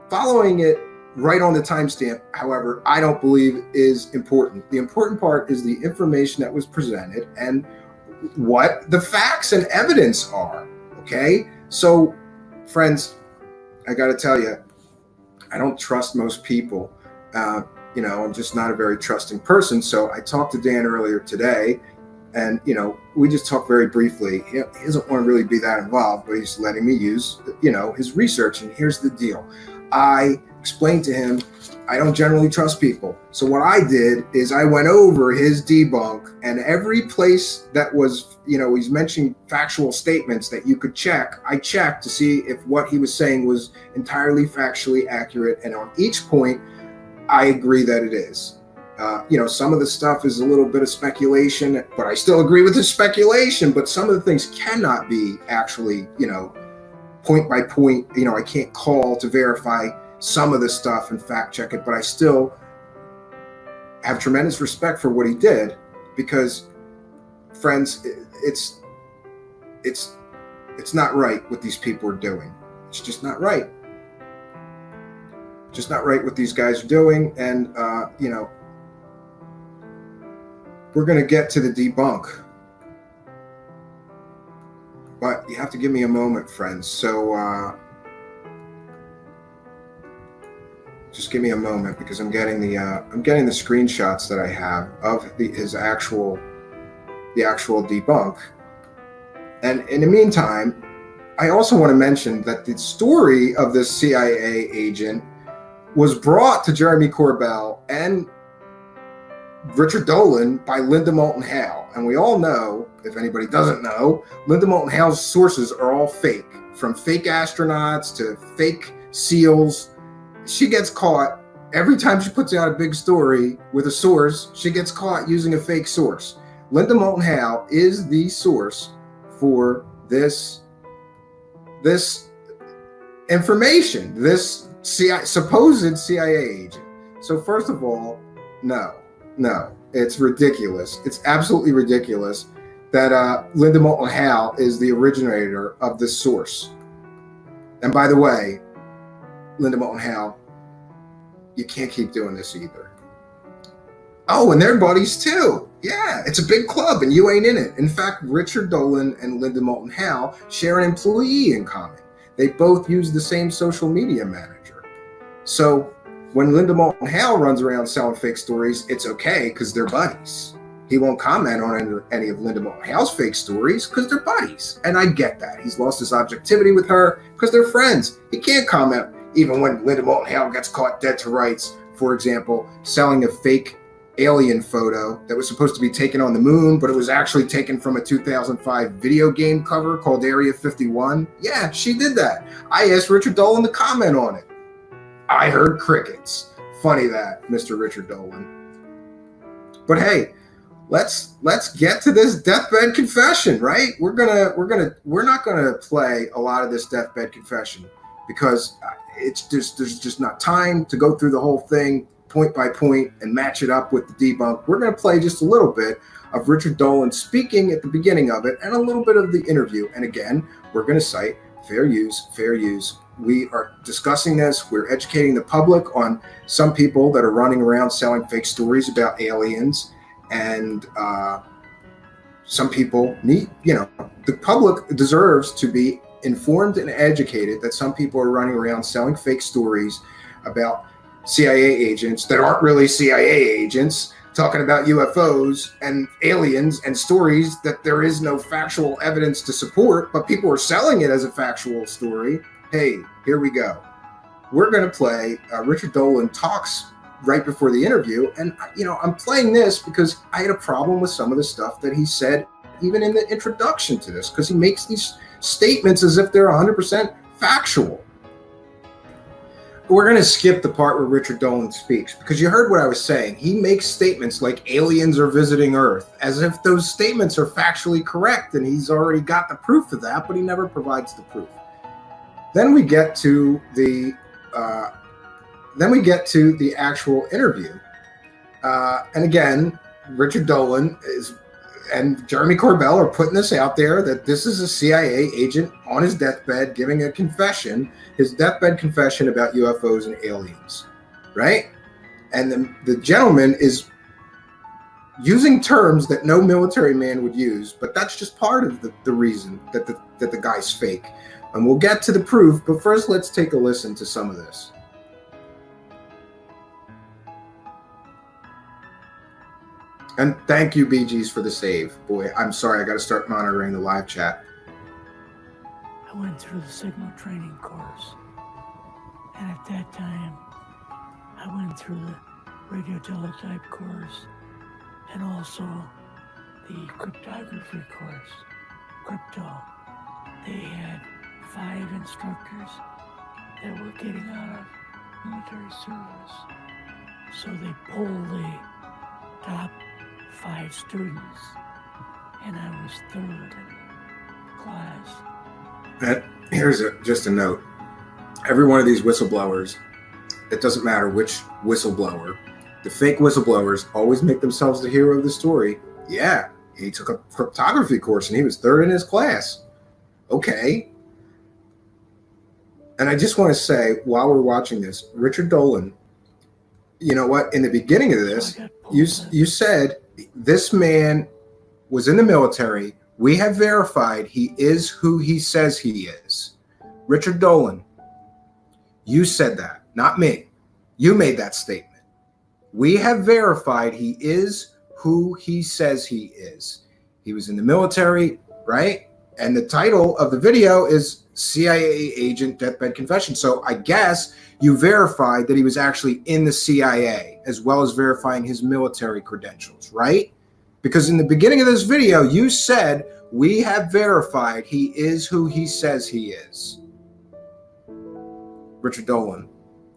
Following it right on the timestamp, however, I don't believe is important. The important part is the information that was presented and what the facts and evidence are, okay? So, friends, I got to tell you, I don't trust most people. I'm just not a very trusting person. So I talked to Dan earlier today, and, we just talked very briefly. He doesn't want to really be that involved, but he's letting me use, his research. And here's the deal. I explained to him, I don't generally trust people. So what I did is I went over his debunk, and every place that was, he's mentioning factual statements that you could check. I checked to see if what he was saying was entirely factually accurate. And on each point, I agree that it is. Some of the stuff is a little bit of speculation, but I still agree with his speculation. But some of the things cannot be actually, point by point. I can't call to verify some of the stuff and fact check it, but I still have tremendous respect for what he did, because, friends, it's not right what these people are doing. It's just not right. Just not right what these guys are doing. And we're going to get to the debunk, but you have to give me a moment, friends. So just give me a moment, because I'm getting the screenshots that I have of the actual debunk. And in the meantime, I also want to mention that the story of this CIA agent was brought to Jeremy Corbell and Richard Dolan by Linda Moulton Howe. And we all know, if anybody doesn't know, Linda Moulton Howe's sources are all fake, from fake astronauts to fake SEALs. She gets caught every time she puts out a big story with a source. She gets caught using a fake source. Linda Moulton Howe is the source for this information, this supposed CIA agent. So first of all, no, it's ridiculous. It's absolutely ridiculous that Linda Moulton Howe is the originator of this source. And by the way, Linda Moulton Howe, you can't keep doing this either. Oh, and they're buddies too. Yeah, it's a big club and you ain't in it. In fact, Richard Dolan and Linda Moulton Howe share an employee in common. They both use the same social media manager. So when Linda Moulton Howe runs around selling fake stories, it's okay because they're buddies. He won't comment on any of Linda Moulton Howe's fake stories because they're buddies. And I get that. He's lost his objectivity with her because they're friends. He can't comment even when Linda Moulton Howe gets caught dead to rights, for example, selling a fake alien photo that was supposed to be taken on the moon, but it was actually taken from a 2005 video game cover called Area 51. Yeah, she did that. I asked Richard Dolan to comment on it. I heard crickets. Funny that, Mr. Richard Dolan. But hey, let's get to this deathbed confession, right? We're not gonna play a lot of this deathbed confession because there's just not time to go through the whole thing. point by point and match it up with the debunk, we're going to play just a little bit of Richard Dolan speaking at the beginning of it and a little bit of the interview. And again, we're going to cite fair use, fair use. We are discussing this. We're educating the public on some people that are running around selling fake stories about aliens. And some people need, the public deserves to be informed and educated that some people are running around selling fake stories about CIA agents that aren't really CIA agents, talking about UFOs and aliens and stories that there is no factual evidence to support, but people are selling it as a factual story. Hey, here we go. We're going to play Richard Dolan talks right before the interview. And, I'm playing this because I had a problem with some of the stuff that he said, even in the introduction to this, because he makes these statements as if they're 100% factual. We're going to skip the part where Richard Dolan speaks, because you heard what I was saying. He makes statements like aliens are visiting Earth, as if those statements are factually correct, and he's already got the proof of that, but he never provides the proof. Then we get to the actual interview, and again, Richard Dolan and Jeremy Corbell are putting this out there that this is a CIA agent on his deathbed giving a confession, his deathbed confession about UFOs and aliens, right? And the gentleman is using terms that no military man would use, but that's just part of the reason that the guy's fake. And we'll get to the proof, but first let's take a listen to some of this. And thank you, BGs, for the save. Boy, I'm sorry, I got to start monitoring the live chat. I went through the signal training course, and at that time, I went through the radio teletype course, and also the cryptography course, crypto. They had 5 instructors that were getting out of military service, so they pulled the top 5 students, and I was 3rd in class. And here's just a note. Every one of these whistleblowers, it doesn't matter which whistleblower, the fake whistleblowers always make themselves the hero of the story. Yeah, he took a cryptography course and he was 3rd in his class. Okay. And I just want to say, while we're watching this, Richard Dolan, you know what? In the beginning of this, you said this man was in the military. We have verified he is who he says he is. Richard Dolan, you said that, not me. You made that statement. We have verified he is who he says he is. He was in the military, right? And the title of the video is CIA Agent Deathbed Confession. So I guess you verified that he was actually in the CIA, as well as verifying his military credentials, right? Because in the beginning of this video, you said, we have verified he is who he says he is. Richard Dolan,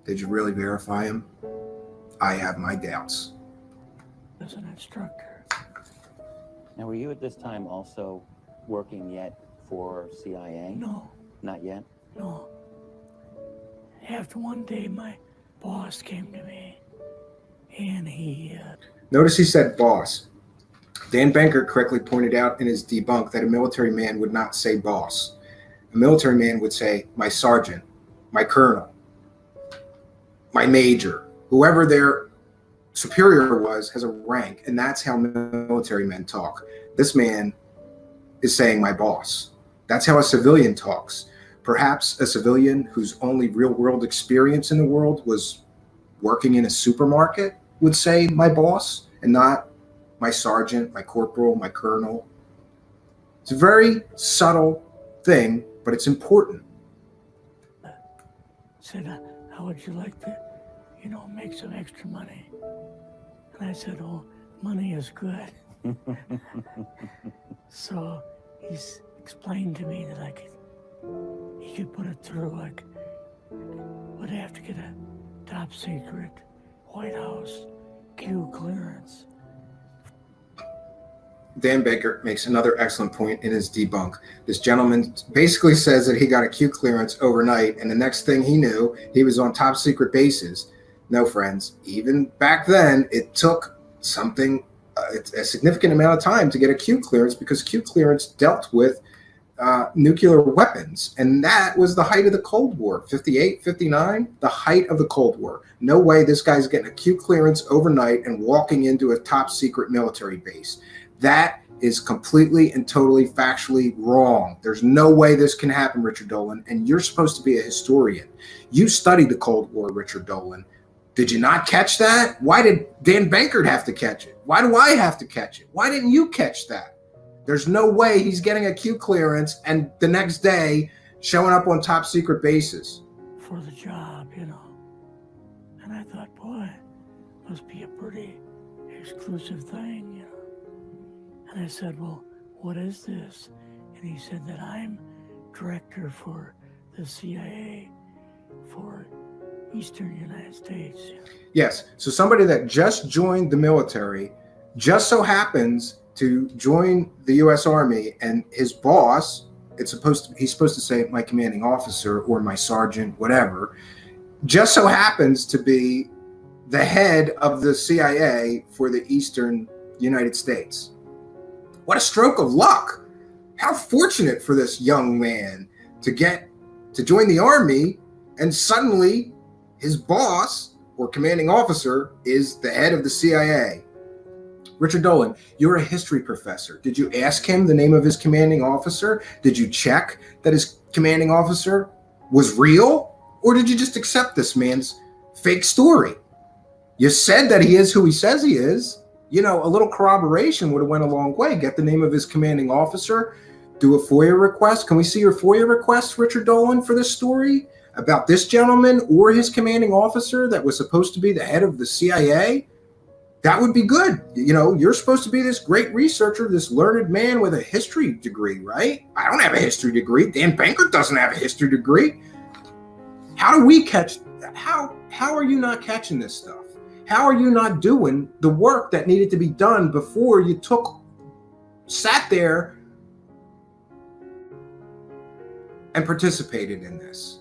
did you really verify him? I have my doubts. As an instructor. Now, were you at this time also working yet for CIA? No. Not yet? No. After one day, my boss came to me, and he... Notice he said boss. Dan Banker correctly pointed out in his debunk that a military man would not say boss. A military man would say, my sergeant, my colonel, my major, whoever their superior was has a rank, and that's how military men talk. This man is saying my boss. That's how a civilian talks. Perhaps a civilian whose only real world experience in the world was working in a supermarket would say my boss and not my sergeant, my corporal, my colonel. It's a very subtle thing, but it's important. Said, how would you like to, make some extra money? And I said, oh, money is good. So he's explained to me that he could put it through, would have to get a top secret White House Q clearance. Dan Baker makes another excellent point in his debunk. This gentleman basically says that he got a Q clearance overnight, and the next thing he knew, he was on top secret bases. No, friends, even back then, it took something, a significant amount of time to get a Q clearance, because Q clearance dealt with nuclear weapons. And that was the height of the Cold War, 58, 59, the height of the Cold War. No way this guy's getting a Q clearance overnight and walking into a top secret military base. That is completely and totally factually wrong. There's no way this can happen, Richard Dolan. And you're supposed to be a historian. You studied the Cold War, Richard Dolan. Did you not catch that? Why did Dan Bankert have to catch it? Why do I have to catch it? Why didn't you catch that? There's no way he's getting a Q clearance and the next day showing up on top secret bases. For the job, you know. And I thought, boy, must be a pretty exclusive thing, you know. And I said, well, what is this? And he said that I'm director for the CIA for Eastern United States. Yes. So somebody that just joined the military just so happens to join the U.S. Army, and his boss, he's supposed to say my commanding officer or my sergeant, whatever, just so happens to be the head of the CIA for the Eastern United States. What a stroke of luck. How fortunate for this young man to get to join the Army, and suddenly his boss or commanding officer is the head of the CIA. Richard Dolan, you're a history professor. Did you ask him the name of his commanding officer? Did you check that his commanding officer was real? Or did you just accept this man's fake story? You said that he is who he says he is. You know, a little corroboration would have went a long way. Get the name of his commanding officer, do a FOIA request. Can we see your FOIA request, Richard Dolan, for this story about this gentleman or his commanding officer that was supposed to be the head of the CIA? That would be good. You know, you're supposed to be this great researcher, this learned man with a history degree, right? I don't have a history degree. Dan Bankert doesn't have a history degree. How do we catch? How are you not catching this stuff? How are you not doing the work that needed to be done before you sat there and participated in this?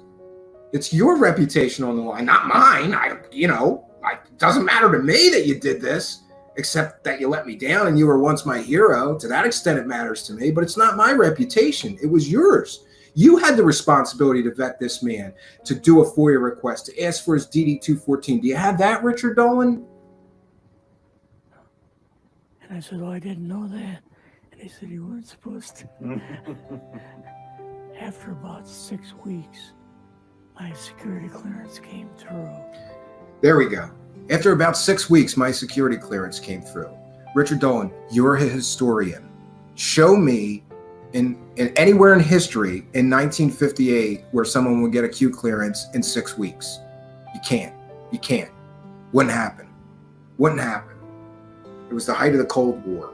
It's your reputation on the line, not mine. It doesn't matter to me that you did this, except that you let me down and you were once my hero. To that extent, it matters to me, but it's not my reputation. It was yours. You had the responsibility to vet this man, to do a FOIA request, to ask for his DD-214. Do you have that, Richard Dolan? And I said, oh, I didn't know that. And he said, you weren't supposed to. After about 6 weeks, my security clearance came through. There we go. After about 6 weeks, my security clearance came through. Richard Dolan, you're a historian. Show me in anywhere in history in 1958 where someone would get a Q clearance in 6 weeks. You can't. You can't. Wouldn't happen. Wouldn't happen. It was the height of the Cold War.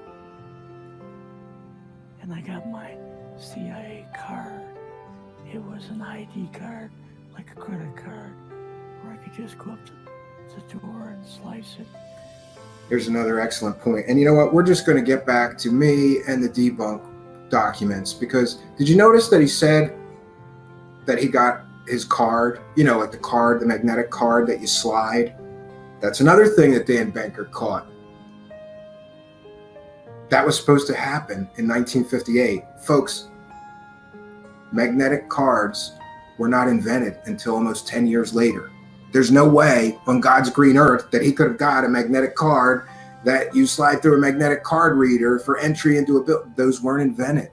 And I got my CIA card. It was an ID card, like a credit card, where I could just go up to the door and slice it. Here's another excellent point. And you know what? We're just going to get back to me and the debunk documents, because did you notice that he said that he got his card, like the card, the magnetic card that you slide? That's another thing that Dan Bankert caught. That was supposed to happen in 1958. Folks, magnetic cards were not invented until almost 10 years later. There's no way on God's green earth that he could have got a magnetic card that you slide through a magnetic card reader for entry into a building. Those weren't invented.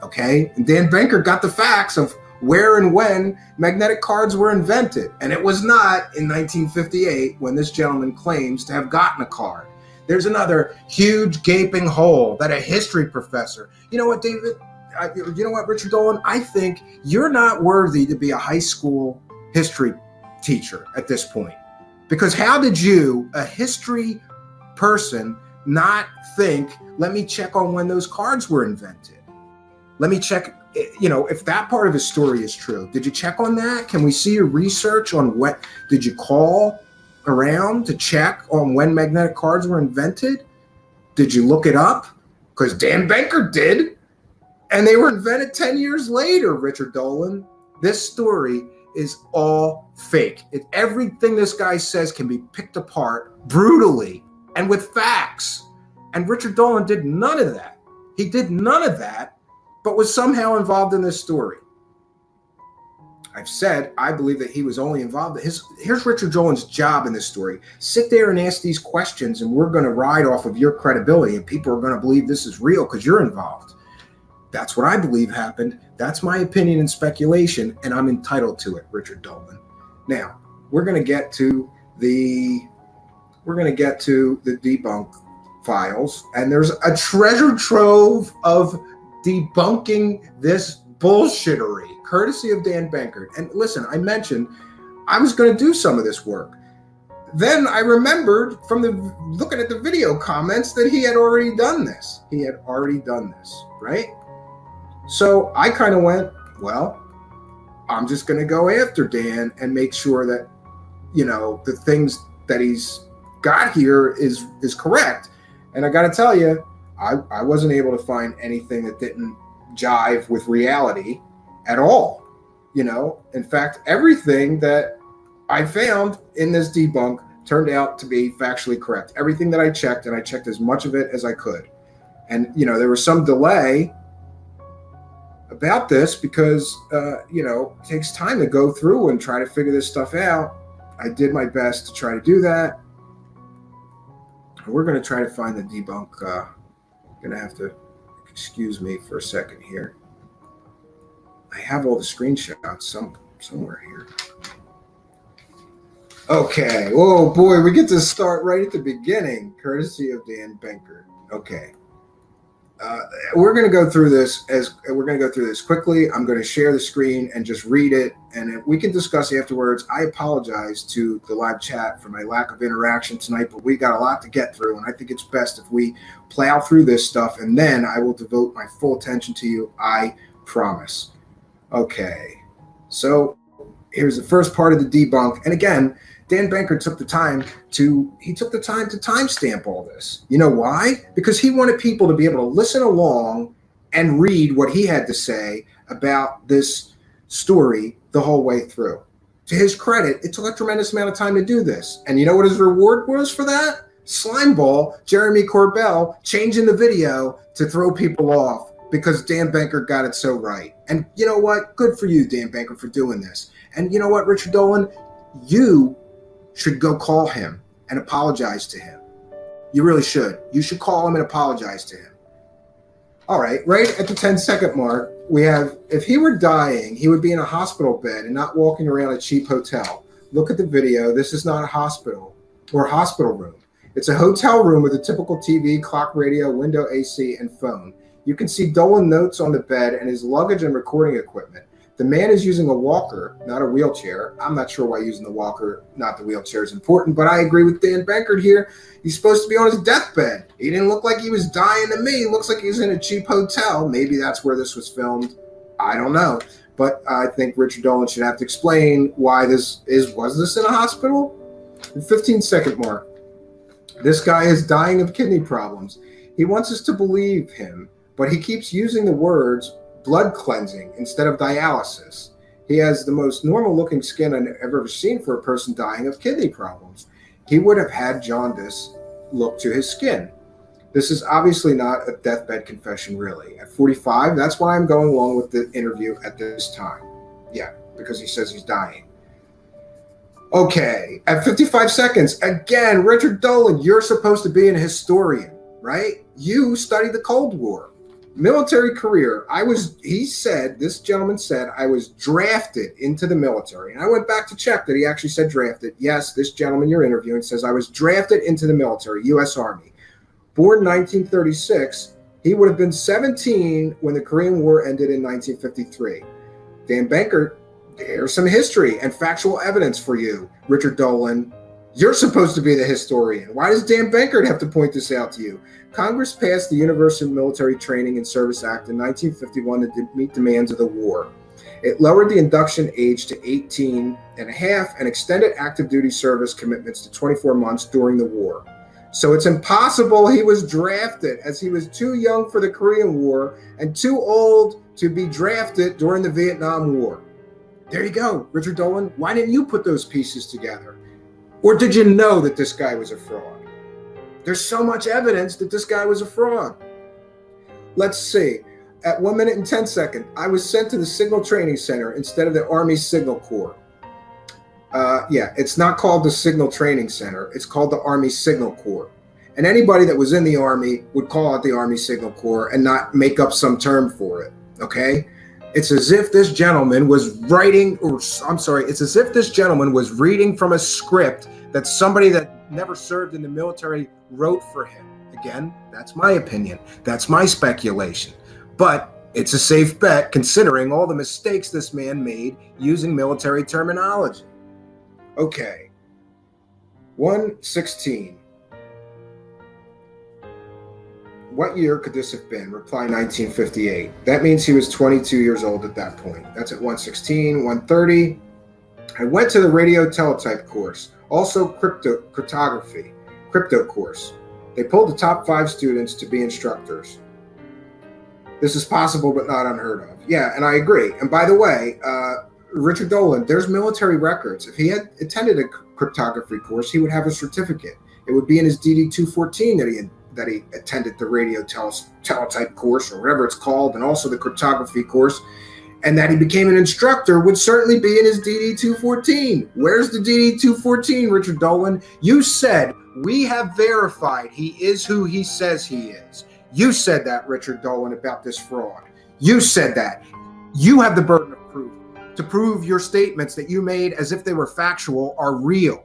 Okay? And Dan Bankert got the facts of where and when magnetic cards were invented. And it was not in 1958 when this gentleman claims to have gotten a card. There's another huge gaping hole that a history professor, you know what, David? You know what, Richard Dolan? I think you're not worthy to be a high school history teacher at this point. Because how did you, a history person, not think, let me check on when those cards were invented? Let me check, if that part of his story is true. Did you check on that? Can we see your research on what, did you call around to check on when magnetic cards were invented? Did you look it up? Because Dan Bankert did. And they were invented 10 years later, Richard Dolan. This story is all fake. Everything this guy says can be picked apart brutally and with facts. And Richard Dolan did none of that. He did none of that, but was somehow involved in this story. I've said I believe that he was only involved. Here's Richard Dolan's job in this story. Sit there and ask these questions, and we're going to ride off of your credibility, and people are going to believe this is real because you're involved. That's what I believe happened. That's my opinion and speculation, and I'm entitled to it, Richard Dolan. Now, we're going to get to the debunk files, and there's a treasure trove of debunking this bullshittery, courtesy of Dan Bankert. And listen, I mentioned I was going to do some of this work. Then I remembered from looking at the video comments that he had already done this. Right? So I kind of went, well, I'm just going to go after Dan and make sure that, the things that he's got here is correct. And I got to tell you, I wasn't able to find anything that didn't jive with reality at all. In fact, everything that I found in this debunk turned out to be factually correct. Everything that I checked, and I checked as much of it as I could. And, there was some delay about this because, it takes time to go through and try to figure this stuff out. I did my best to try to do that. We're going to try to find the debunk. Going to have to excuse me for a second here. I have all the screenshots somewhere here. Okay. Oh boy, we get to start right at the beginning, courtesy of Dan Bankert. Okay. We're going to go through this quickly. I'm going to share the screen and just read it, and we can discuss afterwards. I apologize to the live chat for my lack of interaction tonight, but we got a lot to get through, and I think it's best if we plow through this stuff, and then I will devote my full attention to you. I promise. Okay. So here's the first part of the debunk, and again, Dan Bankert took the time to timestamp all this. You know why? Because he wanted people to be able to listen along and read what he had to say about this story the whole way through. To his credit, it took a tremendous amount of time to do this. And you know what his reward was for that? Slimeball, Jeremy Corbell, changing the video to throw people off because Dan Bankert got it so right. And you know what? Good for you, Dan Bankert, for doing this. And you know what, Richard Dolan? You should go call him and apologize to him. You really should. You should call him and apologize to him. All right at the 10-second mark, we have, if he were dying, he would be in a hospital bed and not walking around a cheap hotel. Look at the video. This is not a hospital or a hospital room. It's a hotel room with a typical TV, clock, radio, window, AC, and phone. You can see Dolan notes on the bed and his luggage and recording equipment. The man is using a walker, not a wheelchair. I'm not sure why using the walker, not the wheelchair, is important, but I agree with Dan Bankert here. He's supposed to be on his deathbed. He didn't look like he was dying to me. He looks like he was in a cheap hotel. Maybe that's where this was filmed. I don't know. But I think Richard Dolan should have to explain why was this in a hospital? The 15-second mark. This guy is dying of kidney problems. He wants us to believe him, but he keeps using the words blood cleansing instead of dialysis. He has the most normal looking skin I've ever seen for a person dying of kidney problems. He would have had jaundice look to his skin. This is obviously not a deathbed confession, really. At 45, that's why I'm going along with the interview at this time. Yeah, because he says he's dying. Okay, at 55 seconds, again, Richard Dolan, you're supposed to be an historian, right? You studied the Cold War. Military career. This gentleman said, I was drafted into the military. And I went back to check that he actually said drafted. Yes, this gentleman you're interviewing says, I was drafted into the military, U.S. Army. Born 1936, he would have been 17 when the Korean War ended in 1953. Dan Bankert, there's some history and factual evidence for you, Richard Dolan. You're supposed to be the historian. Why does Dan Bankert have to point this out to you? Congress passed the Universal Military Training and Service Act in 1951 to meet demands of the war. It lowered the induction age to 18 and a half and extended active duty service commitments to 24 months during the war. So it's impossible he was drafted, as he was too young for the Korean War and too old to be drafted during the Vietnam War. There you go, Richard Dolan. Why didn't you put those pieces together? Or did you know that this guy was a fraud? There's so much evidence that this guy was a fraud. Let's see. At 1 minute and 10 seconds, I was sent to the Signal Training Center instead of the Army Signal Corps. Yeah, it's not called the Signal Training Center. It's called the Army Signal Corps. And anybody that was in the Army would call it the Army Signal Corps and not make up some term for it, okay? It's as if this gentleman was writing, or I'm sorry, it's as if this gentleman was reading from a script that somebody that never served in the military wrote for him. Again, that's my opinion. That's my speculation. But it's a safe bet considering all the mistakes this man made using military terminology. Okay. 116. What year could this have been? Reply 1958. That means he was 22 years old at that point. That's at 116. 130. I went to the radio teletype course, also cryptography, crypto course. They pulled the top 5 students to be instructors. This is possible, but not unheard of. Yeah, and I agree. And by the way, Richard Dolan, there's military records. If he had attended a cryptography course, he would have a certificate. It would be in his DD 214 that he attended the radio teletype course, or whatever it's called, and also the cryptography course, and that he became an instructor would certainly be in his DD 214. Where's the DD 214, Richard Dolan? You said, we have verified he is who he says he is. You said that, Richard Dolan, about this fraud. You said that. You have the burden of proof to prove your statements that you made as if they were factual are real.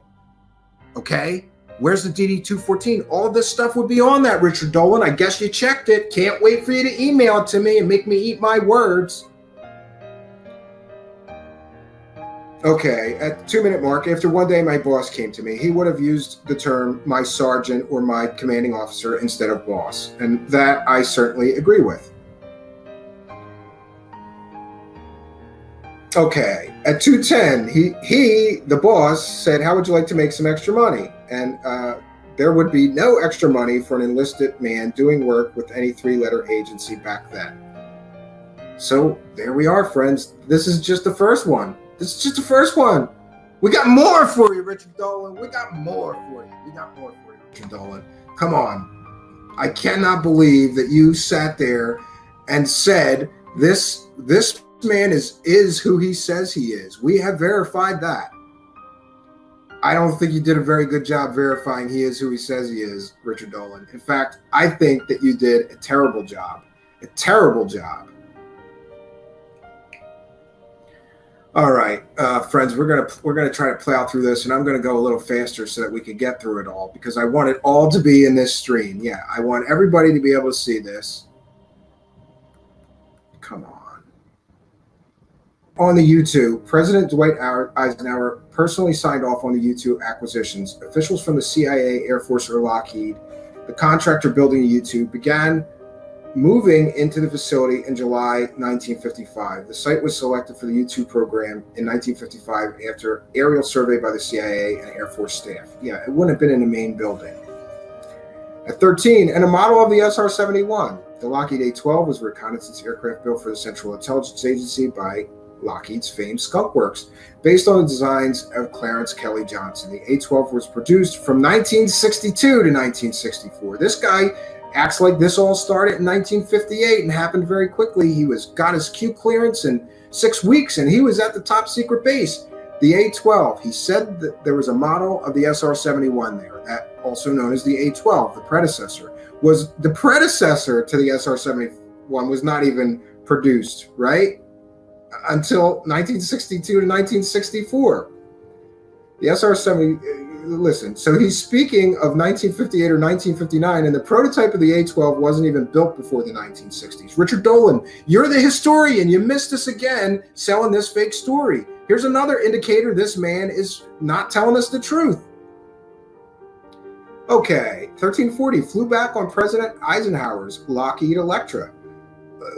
Okay? Where's the DD 214? All of this stuff would be on that, Richard Dolan. I guess you checked it. Can't wait for you to email it to me and make me eat my words. Okay, at the 2-minute mark, after one day my boss came to me, he would have used the term my sergeant or my commanding officer instead of boss. And that I certainly agree with. Okay, at 2:10, he, the boss, said, how would you like to make some extra money? And there would be no extra money for an enlisted man doing work with any 3-letter agency back then. So there we are, friends. This is just the first one. This is just the first one. We got more for you, Richard Dolan. We got more for you. We got more for you, Richard Dolan. Come on. I cannot believe that you sat there and said this man is who he says he is. We have verified that. I don't think you did a very good job verifying he is who he says he is, Richard Dolan. In fact, I think that you did a terrible job. A terrible job. All right, friends, we're gonna try to plow through this, and I'm gonna go a little faster so that we can get through it all, because I want it all to be in this stream. Yeah, I want everybody to be able to see this. Come on. On the U-2, President Dwight Eisenhower personally signed off on the U-2 acquisitions. Officials from the CIA, Air Force, or Lockheed, the contractor building the U-2, began moving into the facility in July 1955. The site was selected for the U-2 program in 1955 after aerial survey by the CIA and Air Force staff. Yeah, it wouldn't have been in the main building. At 13, and a model of the SR-71. The Lockheed A-12 was a reconnaissance aircraft built for the Central Intelligence Agency by Lockheed's famed Skunk Works, based on the designs of Clarence Kelly Johnson. The A-12 was produced from 1962 to 1964. This guy acts like this all started in 1958 and happened very quickly. He got his Q clearance in 6 weeks, and he was at the top secret base. The A-12, he said that there was a model of the SR-71 there, that also known as the A-12, the predecessor. Was the predecessor to the SR-71 was not even produced, right? Until 1962 to 1964. The SR-70, listen, so he's speaking of 1958 or 1959, and the prototype of the A-12 wasn't even built before the 1960s. Richard Dolan, you're the historian. You missed us again selling this fake story. Here's another indicator this man is not telling us the truth. Okay, 1340, flew back on President Eisenhower's Lockheed Electra.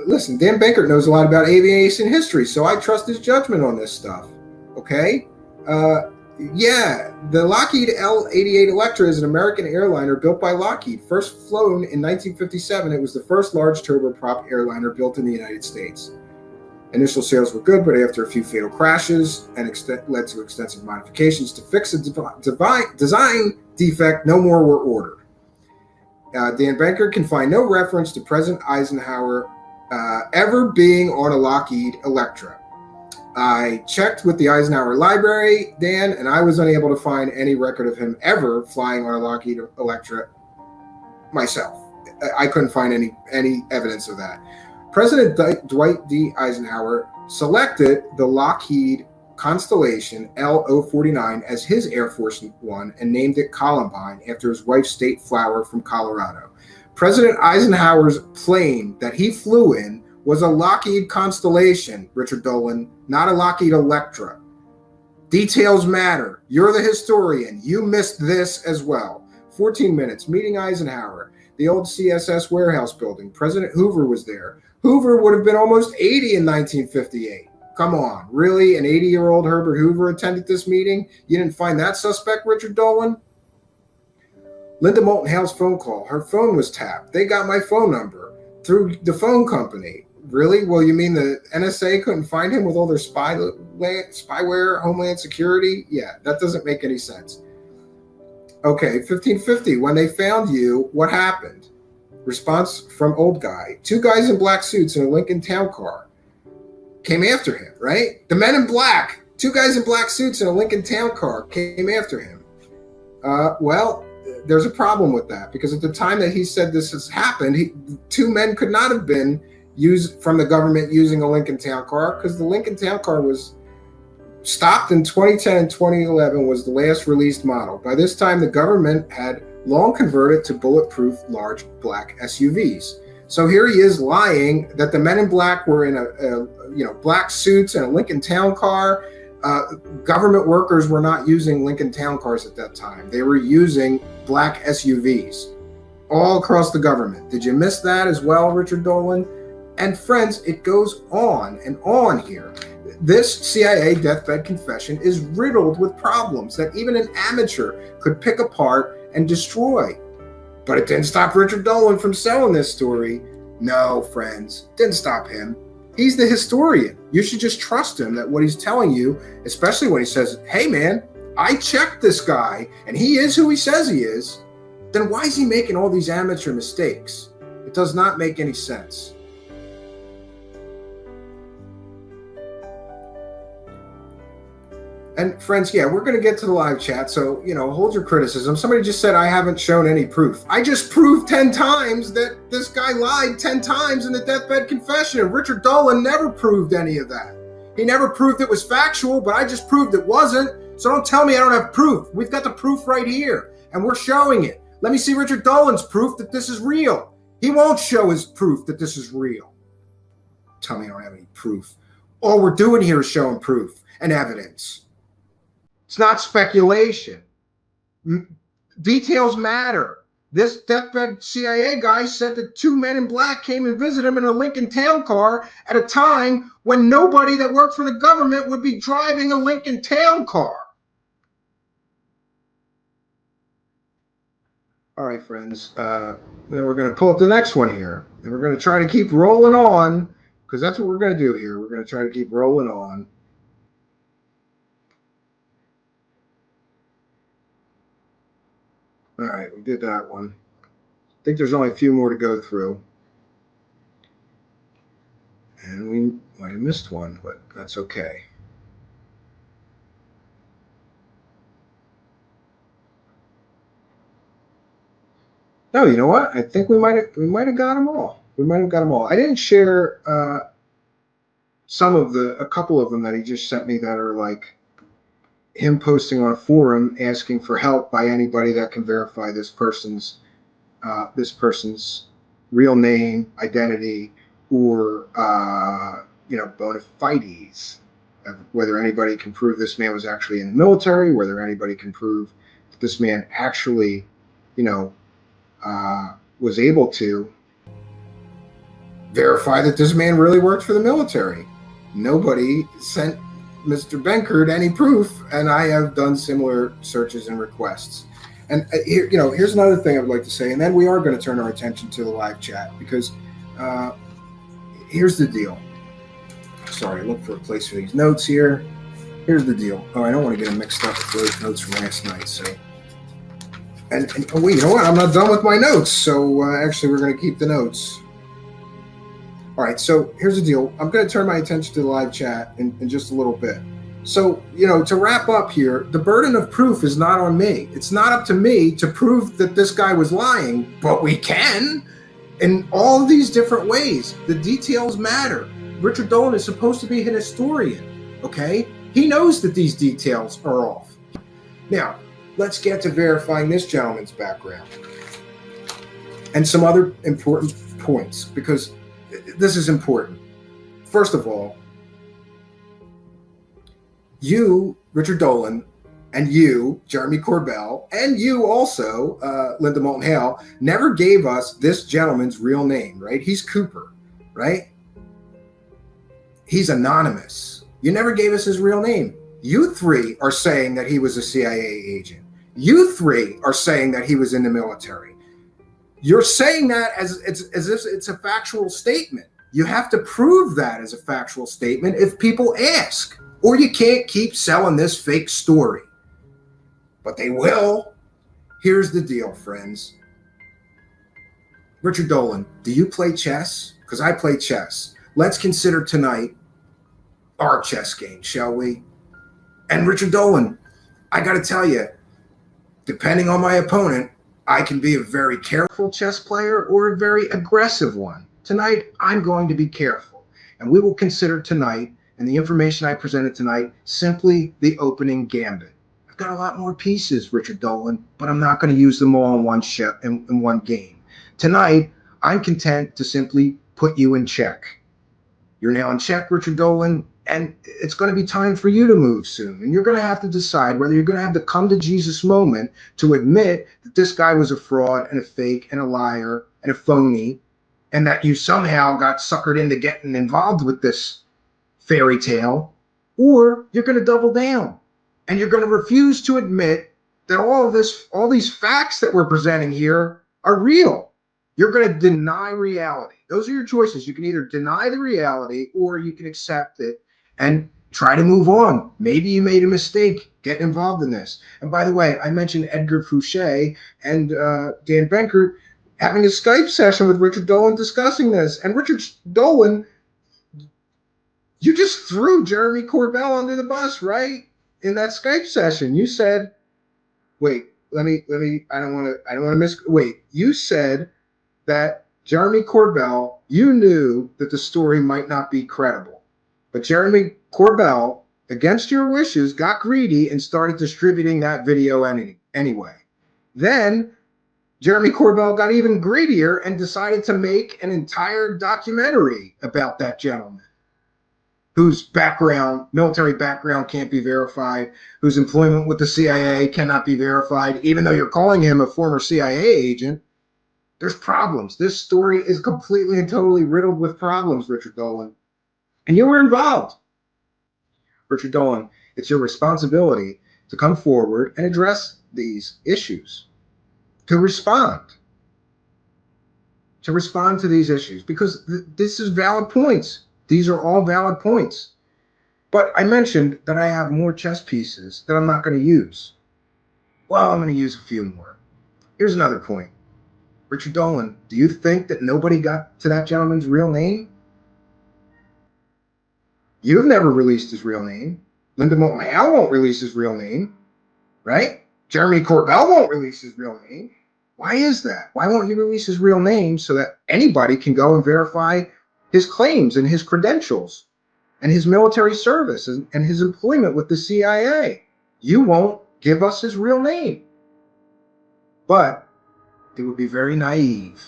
Listen, Dan Bankert knows a lot about aviation history, so I trust his judgment on this stuff. Okay? Yeah, the Lockheed L-88 Electra is an American airliner built by Lockheed. First flown in 1957, it was the first large turboprop airliner built in the United States. Initial sales were good, but after a few fatal crashes and led to extensive modifications to fix a design defect, no more were ordered. Dan Benker can find no reference to President Eisenhower ever being on a Lockheed Electra. I checked with the Eisenhower Library, Dan, and I was unable to find any record of him ever flying on a Lockheed Electra myself. I couldn't find any evidence of that. President Dwight D. Eisenhower selected the Lockheed Constellation L-049 as his Air Force One and named it Columbine after his wife's state flower from Colorado. President Eisenhower's plane that he flew in was a Lockheed Constellation, Richard Dolan, not a Lockheed Electra. Details matter. You're the historian. You missed this as well. 14 minutes, meeting Eisenhower, the old CSS warehouse building. President Hoover was there. Hoover would have been almost 80 in 1958. Come on, really? An 80-year-old Herbert Hoover attended this meeting? You didn't find that suspect, Richard Dolan? Linda Moulton Hale's phone call. Her phone was tapped. They got my phone number through the phone company. Really? Well, you mean the NSA couldn't find him with all their spyware, Homeland Security? Yeah, that doesn't make any sense. Okay, 1550. When they found you, what happened? Response from old guy. 2 guys in black suits in a Lincoln Town Car came after him, right? The men in black. 2 guys in black suits in a Lincoln Town Car came after him. Well, there's a problem with that because at the time that he said this has happened, 2 men could not have been used from the government using a Lincoln Town Car because the Lincoln Town Car was stopped in 2010 and 2011 was the last released model. By this time, the government had long converted to bulletproof large black SUVs. So here he is lying that the men in black were in black suits and a Lincoln Town Car. Government workers were not using Lincoln Town Cars at that time. They were using black SUVs all across the government. Did you miss that as well, Richard Dolan? And friends, it goes on and on here. This CIA deathbed confession is riddled with problems that even an amateur could pick apart and destroy. But it didn't stop Richard Dolan from selling this story. No, friends, didn't stop him. He's the historian. You should just trust him that what he's telling you, especially when he says, hey man, I checked this guy and he is who he says he is, then why is he making all these amateur mistakes? It does not make any sense. And friends, yeah, we're going to get to the live chat, so, hold your criticism. Somebody just said I haven't shown any proof. I just proved 10 times that this guy lied 10 times in the deathbed confession, and Richard Dolan never proved any of that. He never proved it was factual, but I just proved it wasn't, so don't tell me I don't have proof. We've got the proof right here, and we're showing it. Let me see Richard Dolan's proof that this is real. He won't show his proof that this is real. Tell me I don't have any proof. All we're doing here is showing proof and evidence. It's not speculation. Details matter. This deathbed CIA guy said that 2 men in black came and visited him in a Lincoln Town Car at a time when nobody that worked for the government would be driving a Lincoln Town Car. All right, friends. Then we're going to pull up the next one here. And we're going to try to keep rolling on because that's what we're going to do here. We're going to try to keep rolling on. All right, we did that one. I think there's only a few more to go through. And we might have missed one, but that's okay. No, you know what? I think we might have got them all. We might have got them all. I didn't share a couple of them that he just sent me that are like him posting on a forum asking for help by anybody that can verify this person's real name, identity, or bona fides. Whether anybody can prove this man was actually in the military, whether anybody can prove that this man actually, was able to verify that this man really worked for the military. Nobody sent Mr. Benkert any proof, and I have done similar searches and requests. And here, here's another thing I would like to say, and then we are going to turn our attention to the live chat because here's the deal. Sorry, I look for a place for these notes here. Here's the deal. Oh, I don't want to get them mixed up with those notes from last night. So, and oh, wait, you know what? I'm not done with my notes. So actually, we're going to keep the notes. All right. So here's the deal. I'm going to turn my attention to the live chat in just a little bit. So, to wrap up here, the burden of proof is not on me. It's not up to me to prove that this guy was lying, but we can in all of these different ways. The details matter. Richard Dolan is supposed to be an historian, okay? He knows that these details are off. Now, let's get to verifying this gentleman's background and some other important points, because this is important. First of all, you, Richard Dolan, and you, Jeremy Corbell, and you also, Linda Moulton Hale, never gave us this gentleman's real name, right? He's Cooper, right? He's anonymous. You never gave us his real name. You three are saying that he was a CIA agent. You three are saying that he was in the military. You're saying that as if it's a factual statement. You have to prove that as a factual statement if people ask, or you can't keep selling this fake story. But they will. Here's the deal, friends. Richard Dolan, do you play chess? Because I play chess. Let's consider tonight our chess game, shall we? And Richard Dolan, I got to tell you, depending on my opponent, I can be a very careful chess player or a very aggressive one. Tonight, I'm going to be careful. And we will consider tonight, and the information I presented tonight, simply the opening gambit. I've got a lot more pieces, Richard Dolan, but I'm not going to use them all in one game. Tonight, I'm content to simply put you in check. You're now in check, Richard Dolan, and it's going to be time for you to move soon. And you're going to have to decide whether you're going to have the come to Jesus moment to admit that this guy was a fraud and a fake and a liar and a phony, and that you somehow got suckered into getting involved with this fairy tale, or you're going to double down and you're going to refuse to admit that all these facts that we're presenting here are real. You're going to deny reality. Those are your choices. You can either deny the reality or you can accept it and try to move on. Maybe you made a mistake getting involved in this. And by the way, I mentioned Edgar Fouché and Dan Benkert having a Skype session with Richard Dolan discussing this. And Richard Dolan, you just threw Jeremy Corbell under the bus, right? In that Skype session. You said, wait, I don't want to wait. You said that Jeremy Corbell, you knew that the story might not be credible. But Jeremy Corbell, against your wishes, got greedy and started distributing that video anyway. Then Jeremy Corbell got even greedier and decided to make an entire documentary about that gentleman, whose military background can't be verified, whose employment with the CIA cannot be verified, even though you're calling him a former CIA agent. There's problems. This story is completely and totally riddled with problems, Richard Dolan. And you were involved. Richard Dolan, it's your responsibility to come forward and address these issues, to respond to these issues, because this is valid points. These are all valid points. But I mentioned that I have more chess pieces that I'm not going to use. Well, I'm going to use a few more. Here's another point. Richard Dolan, do you think that nobody got to that gentleman's real name? You've never released his real name. Linda Moulton Hale won't release his real name, right? Jeremy Corbell won't release his real name. Why is that? Why won't he release his real name so that anybody can go and verify his claims and his credentials and his military service and his employment with the CIA? You won't give us his real name. But it would be very naive,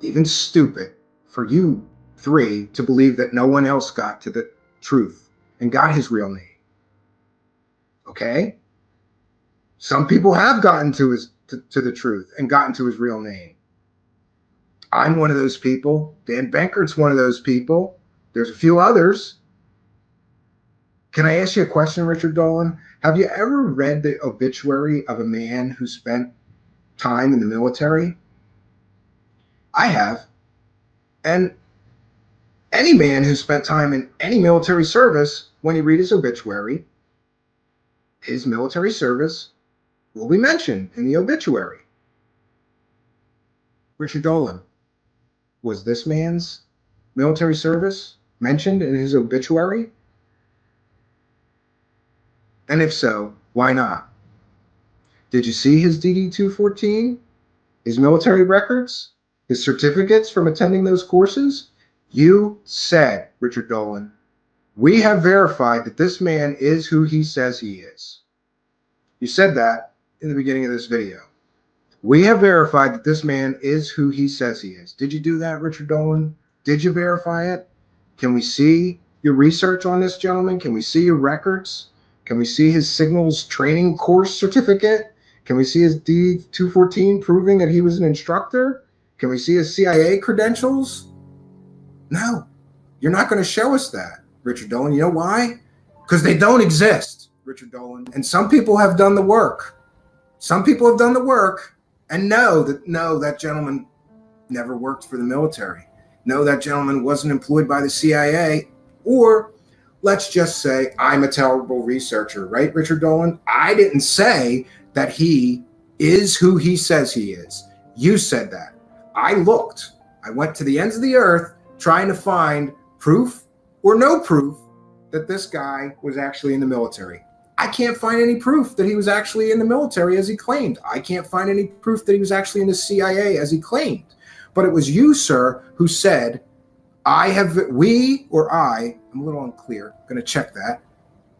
even stupid, for you three to believe that no one else got to the truth and got his real name. Okay? Some people have gotten to the truth and gotten to his real name. I'm one of those people. Dan Benkert's one of those people. There's a few others. Can I ask you a question, Richard Dolan? Have you ever read the obituary of a man who spent time in the military? I have. And Any man who spent time in any military service, when you read his obituary, his military service will be mentioned in the obituary. Richard Dolan, was this man's military service mentioned in his obituary? And if so, why not? Did you see his DD 214? His military records? His certificates from attending those courses? You said, Richard Dolan, we have verified that this man is who he says he is. You said that in the beginning of this video. We have verified that this man is who he says he is. Did you do that, Richard Dolan? Did you verify it? Can we see your research on this gentleman? Can we see your records? Can we see his signals training course certificate? Can we see his D214 proving that he was an instructor? Can we see his CIA credentials? No, you're not going to show us that, Richard Dolan. You know why? Because they don't exist, Richard Dolan. And some people have done the work. Some people have done the work and know that, no, that gentleman never worked for the military. No, that gentleman wasn't employed by the CIA. Or let's just say I'm a terrible researcher, right, Richard Dolan? I didn't say that he is who he says he is. You said that. I looked. I went to the ends of the earth trying to find proof or no proof that this guy was actually in the military. I can't find any proof that he was actually in the military as he claimed. I can't find any proof that he was actually in the CIA as he claimed. But it was you, sir, who said, I'm a little unclear, I'm going to check that,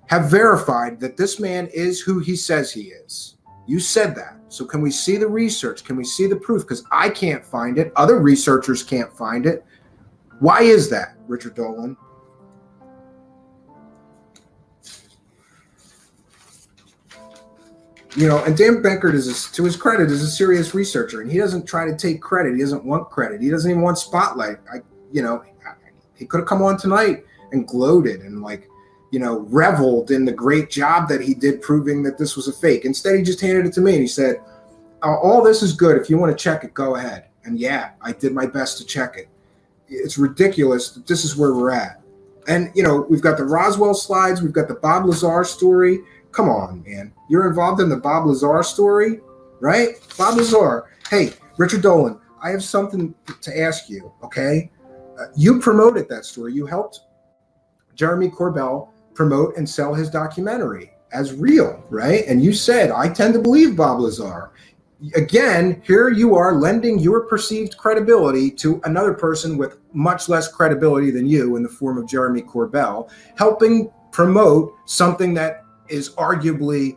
have verified that this man is who he says he is. You said that. So can we see the research? Can we see the proof? Because I can't find it. Other researchers can't find it. Why is that, Richard Dolan? You know, and Dan Benkert to his credit, is a serious researcher, and he doesn't try to take credit. He doesn't want credit. He doesn't even want spotlight. He could have come on tonight and gloated and reveled in the great job that he did proving that this was a fake. Instead, he just handed it to me and he said, all this is good. If you want to check it, go ahead. And yeah, I did my best to check it. It's ridiculous that this is where we're at. And, we've got the Roswell slides. We've got the Bob Lazar story. Come on, man. You're involved in the Bob Lazar story, right? Bob Lazar. Hey, Richard Dolan, I have something to ask you, okay? You promoted that story. You helped Jeremy Corbell promote and sell his documentary as real, right? And you said, I tend to believe Bob Lazar. Again, here you are lending your perceived credibility to another person with much less credibility than you in the form of Jeremy Corbell, helping promote something that is arguably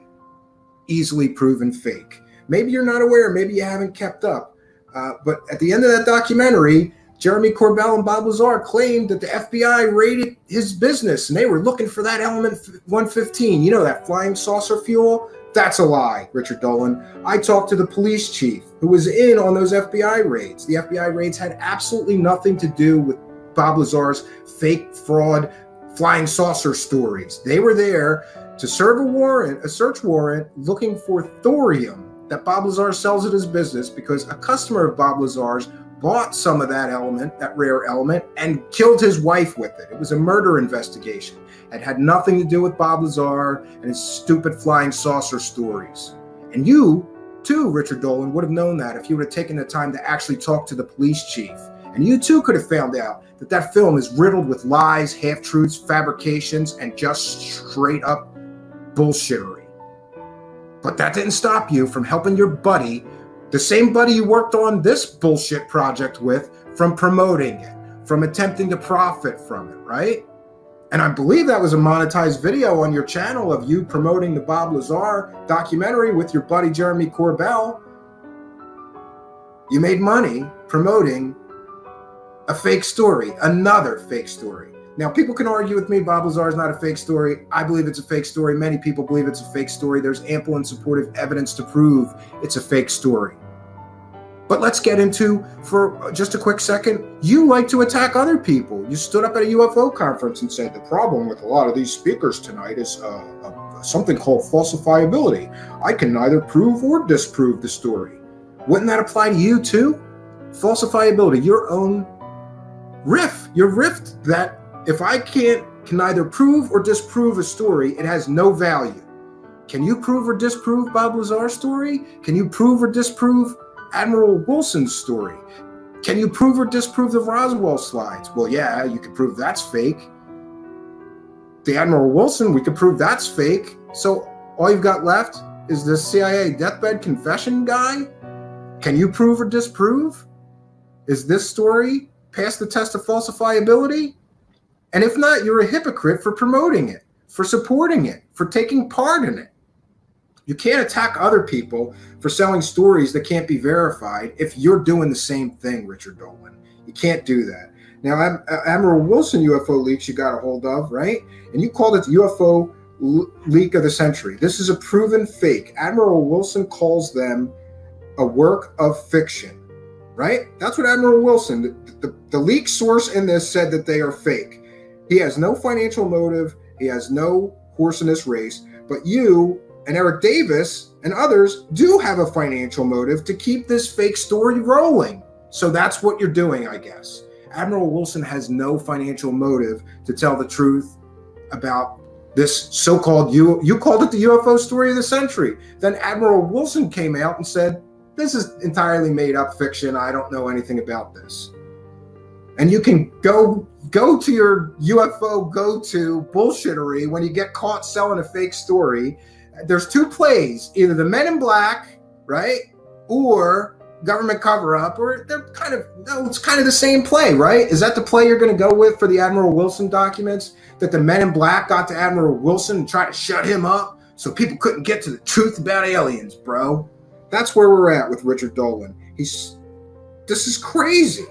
easily proven fake. Maybe you're not aware, maybe you haven't kept up. But at the end of that documentary, Jeremy Corbell and Bob Lazar claimed that the FBI raided his business and they were looking for that element 115, that flying saucer fuel. That's a lie, Richard Dolan. I talked to the police chief who was in on those FBI raids. The FBI raids had absolutely nothing to do with Bob Lazar's fake fraud flying saucer stories. They were there to serve a search warrant looking for thorium that Bob Lazar sells at his business because a customer of Bob Lazar's bought some of that element, that rare element, and killed his wife with it. It was a murder investigation. It had nothing to do with Bob Lazar and his stupid flying saucer stories. And you, too, Richard Dolan, would have known that if you would have taken the time to actually talk to the police chief. And you, too, could have found out that that film is riddled with lies, half-truths, fabrications, and just straight-up bullshittery. But that didn't stop you from helping your buddy, the same buddy you worked on this bullshit project with, from promoting it, from attempting to profit from it, right? And I believe that was a monetized video on your channel of you promoting the Bob Lazar documentary with your buddy Jeremy Corbell. You made money promoting a fake story, another fake story. Now, people can argue with me, Bob Lazar is not a fake story. I believe it's a fake story. Many people believe it's a fake story. There's ample and supportive evidence to prove it's a fake story. But let's get into, for just a quick second, you like to attack other people. You stood up at a UFO conference and said, the problem with a lot of these speakers tonight is something called falsifiability. I can neither prove or disprove the story. Wouldn't that apply to you too? Falsifiability, your own riff. You're riffed that if I can neither prove or disprove a story, it has no value. Can you prove or disprove Bob Lazar's story? Can you prove or disprove Admiral Wilson's story? Can you prove or disprove the Roswell slides? Well, yeah, you could prove that's fake. The Admiral Wilson, we could prove that's fake. So all you've got left is this CIA deathbed confession guy. Can you prove or disprove? Is this story past the test of falsifiability? And if not, you're a hypocrite for promoting it, for supporting it, for taking part in it. You can't attack other people for selling stories that can't be verified if you're doing the same thing, Richard Dolan. You can't do that. Now, Admiral Wilson UFO leaks you got a hold of, right? And you called it the UFO leak of the century. This is a proven fake. Admiral Wilson calls them a work of fiction, right? That's what Admiral Wilson, the leak source in this, said that they are fake. He has no financial motive. He has no horse in this race. But you and Eric Davis and others do have a financial motive to keep this fake story rolling. So that's what you're doing, I guess. Admiral Wilson has no financial motive to tell the truth about this so-called, you called it the UFO story of the century. Then Admiral Wilson came out and said, this is entirely made up fiction. I don't know anything about this. And you can go to your UFO go-to bullshittery when you get caught selling a fake story. There's two plays, either the Men in Black, right, or government cover-up, or they're it's kind of the same play, right? Is that the play you're going to go with for the Admiral Wilson documents, that the Men in Black got to Admiral Wilson and tried to shut him up so people couldn't get to the truth about aliens, bro? That's where we're at with Richard Dolan. This is crazy.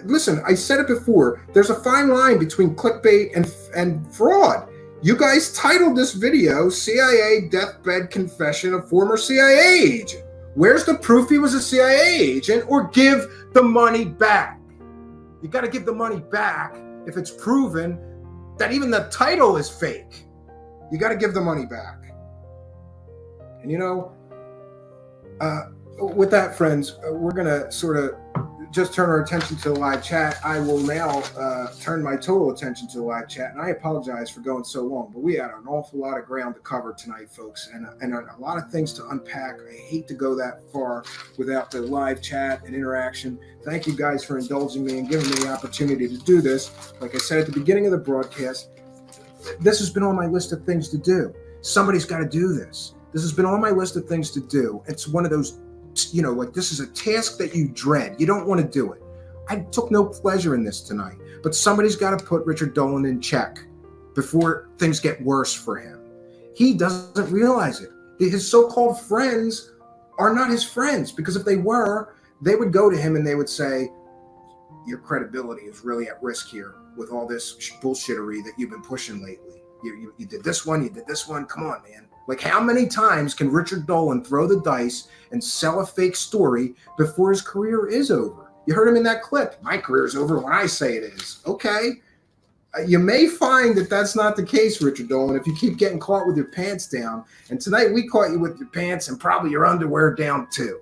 Listen, I said it before, there's a fine line between clickbait and fraud. You guys titled this video CIA Deathbed Confession of Former CIA Agent. Where's the proof he was a CIA agent? Or give the money back. You got to give the money back if it's proven that even the title is fake. You got to give the money back. And with that, friends, we're going to sort of just turn our attention to the live chat. I will now turn my total attention to the live chat, and I apologize for going so long, but we had an awful lot of ground to cover tonight, folks, and a lot of things to unpack. I hate to go that far without the live chat and interaction. Thank you guys for indulging me and giving me the opportunity to do this. Like I said at the beginning of the broadcast, this has been on my list of things to do. Somebody's got to do this. This has been on my list of things to do. It's one of those, this is a task that you dread. You don't want to do it. I took no pleasure in this tonight, but somebody's got to put Richard Dolan in check before things get worse for him. He doesn't realize it. His so-called friends are not his friends, because if they were, they would go to him and they would say, your credibility is really at risk here with all this bullshittery that you've been pushing lately. You did this one, you did this one. Come on, man. Like, how many times can Richard Dolan throw the dice and sell a fake story before his career is over? You heard him in that clip. My career is over when I say it is. Okay. You may find that that's not the case, Richard Dolan, if you keep getting caught with your pants down. And tonight we caught you with your pants and probably your underwear down too.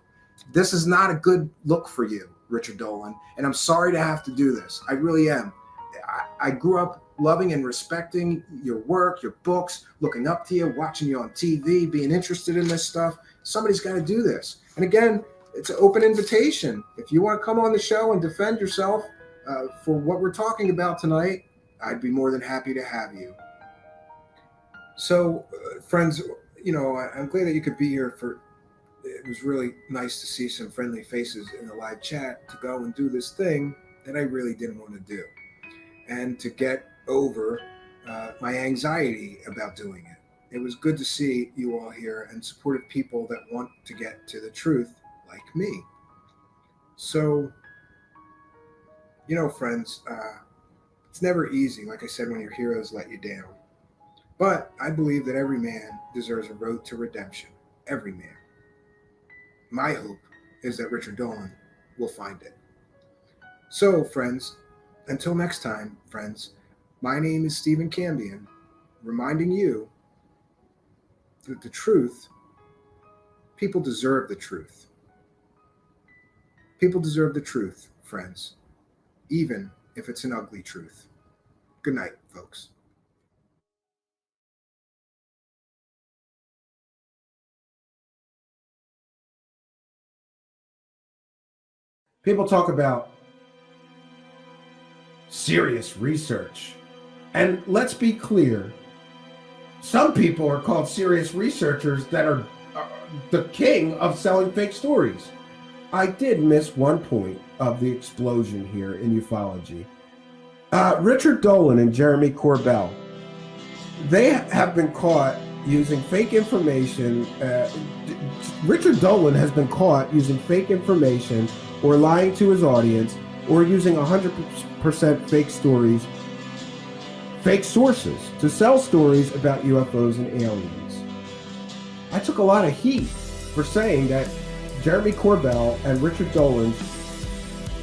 This is not a good look for you, Richard Dolan. And I'm sorry to have to do this. I really am. I grew up loving and respecting your work, your books, looking up to you, watching you on TV, being interested in this stuff. Somebody's got to do this. And again, it's an open invitation. If you want to come on the show and defend yourself for what we're talking about tonight, I'd be more than happy to have you. So, friends, I'm glad that you could be here. It was really nice to see some friendly faces in the live chat to go and do this thing that I really didn't want to do, and to get over my anxiety about doing it. It was good to see you all here and supportive people that want to get to the truth like me. So, friends, it's never easy, like I said, when your heroes let you down. But I believe that every man deserves a road to redemption. Every man. My hope is that Richard Dolan will find it. So, friends, until next time, friends, my name is Stephen Cambion, reminding you that the truth, people deserve the truth. People deserve the truth, friends, even if it's an ugly truth. Good night, folks. People talk about serious research. And let's be clear, some people are called serious researchers that are the king of selling fake stories. I did miss one point of the explosion here in ufology. Richard Dolan and Jeremy Corbell, they have been caught using fake information. Richard Dolan has been caught using fake information or lying to his audience or using 100% fake stories, fake sources to sell stories about UFOs and aliens. I took a lot of heat for saying that Jeremy Corbell and Richard Dolan's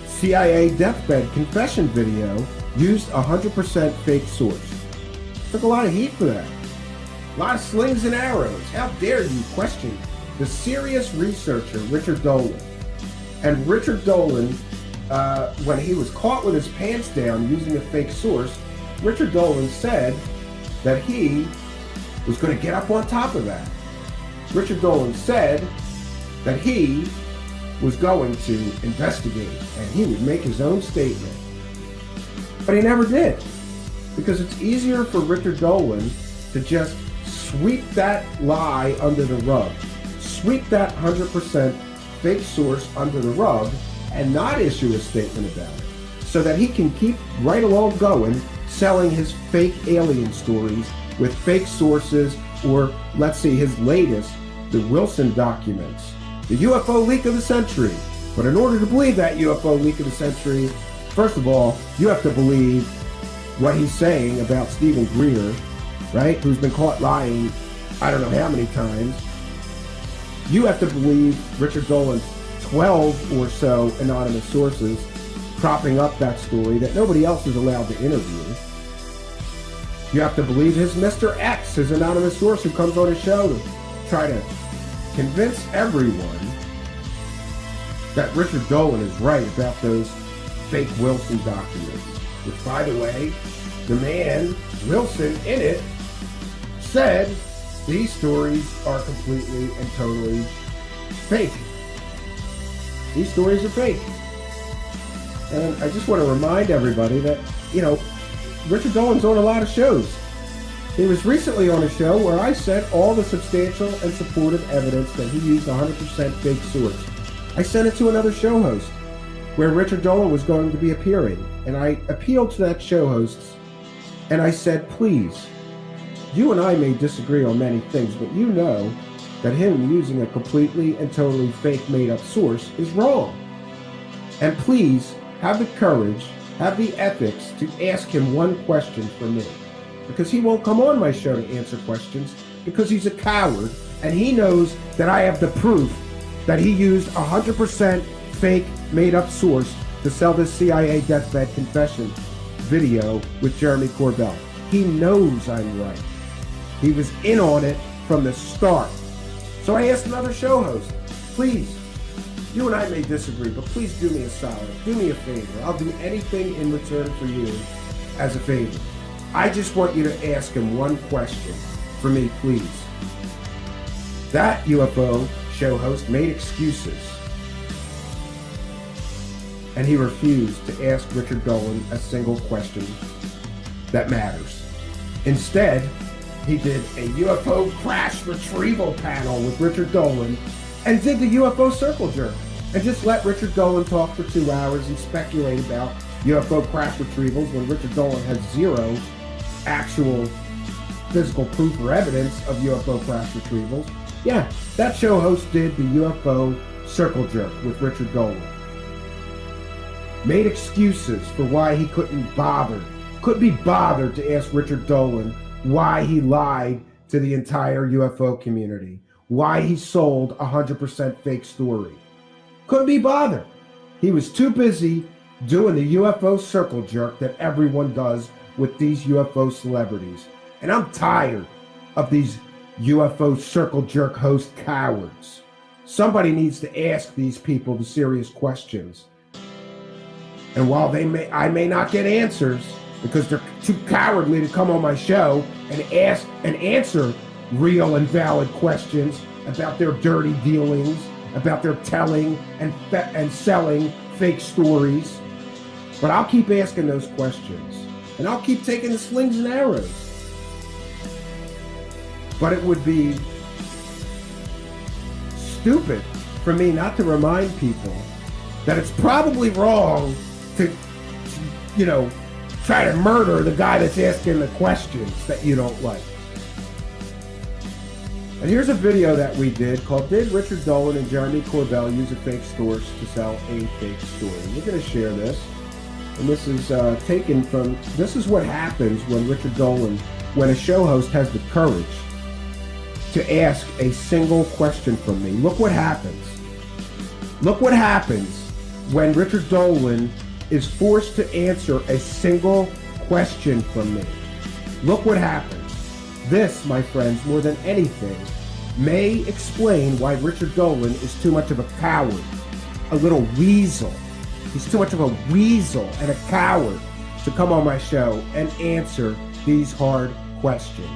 CIA deathbed confession video used 100% fake source. Took a lot of heat for that. A lot of slings and arrows. How dare you question the serious researcher, Richard Dolan? And Richard Dolan, when he was caught with his pants down using a fake source, Richard Dolan said that he was going to get up on top of that. Richard Dolan said that he was going to investigate and he would make his own statement. But he never did, because it's easier for Richard Dolan to just sweep that lie under the rug, sweep that 100% fake source under the rug and not issue a statement about it, so that he can keep right along going, selling his fake alien stories with fake sources, or let's see, his latest, the Wilson documents, the UFO leak of the century. But in order to believe that UFO leak of the century, first of all, you have to believe what he's saying about Stephen Greer, right? Who's been caught lying, I don't know how many times. You have to believe Richard Dolan's 12 or so anonymous sources propping up that story that nobody else is allowed to interview. You have to believe his Mr. X, his anonymous source who comes on his show to try to convince everyone that Richard Dolan is right about those fake Wilson documents. Which, by the way, the man, Wilson, in it, said these stories are completely and totally fake. These stories are fake. And I just want to remind everybody that, Richard Dolan's on a lot of shows. He was recently on a show where I sent all the substantial and supportive evidence that he used 100% fake source. I sent it to another show host where Richard Dolan was going to be appearing. And I appealed to that show host and I said, please, you and I may disagree on many things, but you know that him using a completely and totally fake made-up source is wrong. And please have the courage, have the ethics to ask him one question from me. Because he won't come on my show to answer questions because he's a coward and he knows that I have the proof that he used 100% fake made-up source to sell this CIA deathbed confession video with Jeremy Corbell. He knows I'm right. He was in on it from the start. So I asked another show host, please, you and I may disagree, but please do me a solid. Do me a favor. I'll do anything in return for you as a favor. I just want you to ask him one question for me, please. That UFO show host made excuses. And he refused to ask Richard Dolan a single question that matters. Instead, he did a UFO crash retrieval panel with Richard Dolan and did the UFO circle jerk and just let Richard Dolan talk for 2 hours and speculate about UFO crash retrievals when Richard Dolan has zero actual physical proof or evidence of UFO crash retrievals. Yeah, that show host did the UFO circle jerk with Richard Dolan. Made excuses for why he couldn't be bothered to ask Richard Dolan why he lied to the entire UFO community, why he sold 100% fake story. Couldn't be bothered. He was too busy doing the UFO circle jerk that everyone does with these UFO celebrities. And I'm tired of these UFO circle jerk host cowards. somebody needs to ask these people the serious questions. And while I may not get answers because they're too cowardly to come on my show and ask and answer real and valid questions about their dirty dealings, about their telling and selling fake stories. But I'll keep asking those questions, and I'll keep taking the slings and arrows. But it would be stupid for me not to remind people that it's probably wrong to try to murder the guy that's asking the questions that you don't like. And here's a video that we did called "Did Richard Dolan and Jeremy Corbell Use a Fake Source to Sell a Fake Story?" We're going to share this. And this is taken from, this is what happens when Richard Dolan, when a show host has the courage to ask a single question from me. Look what happens. Look what happens when Richard Dolan is forced to answer a single question from me. Look what happens. This, my friends, more than anything, may explain why Richard Dolan is too much of a coward, a little weasel. He's too much of a weasel and a coward to come on my show and answer these hard questions.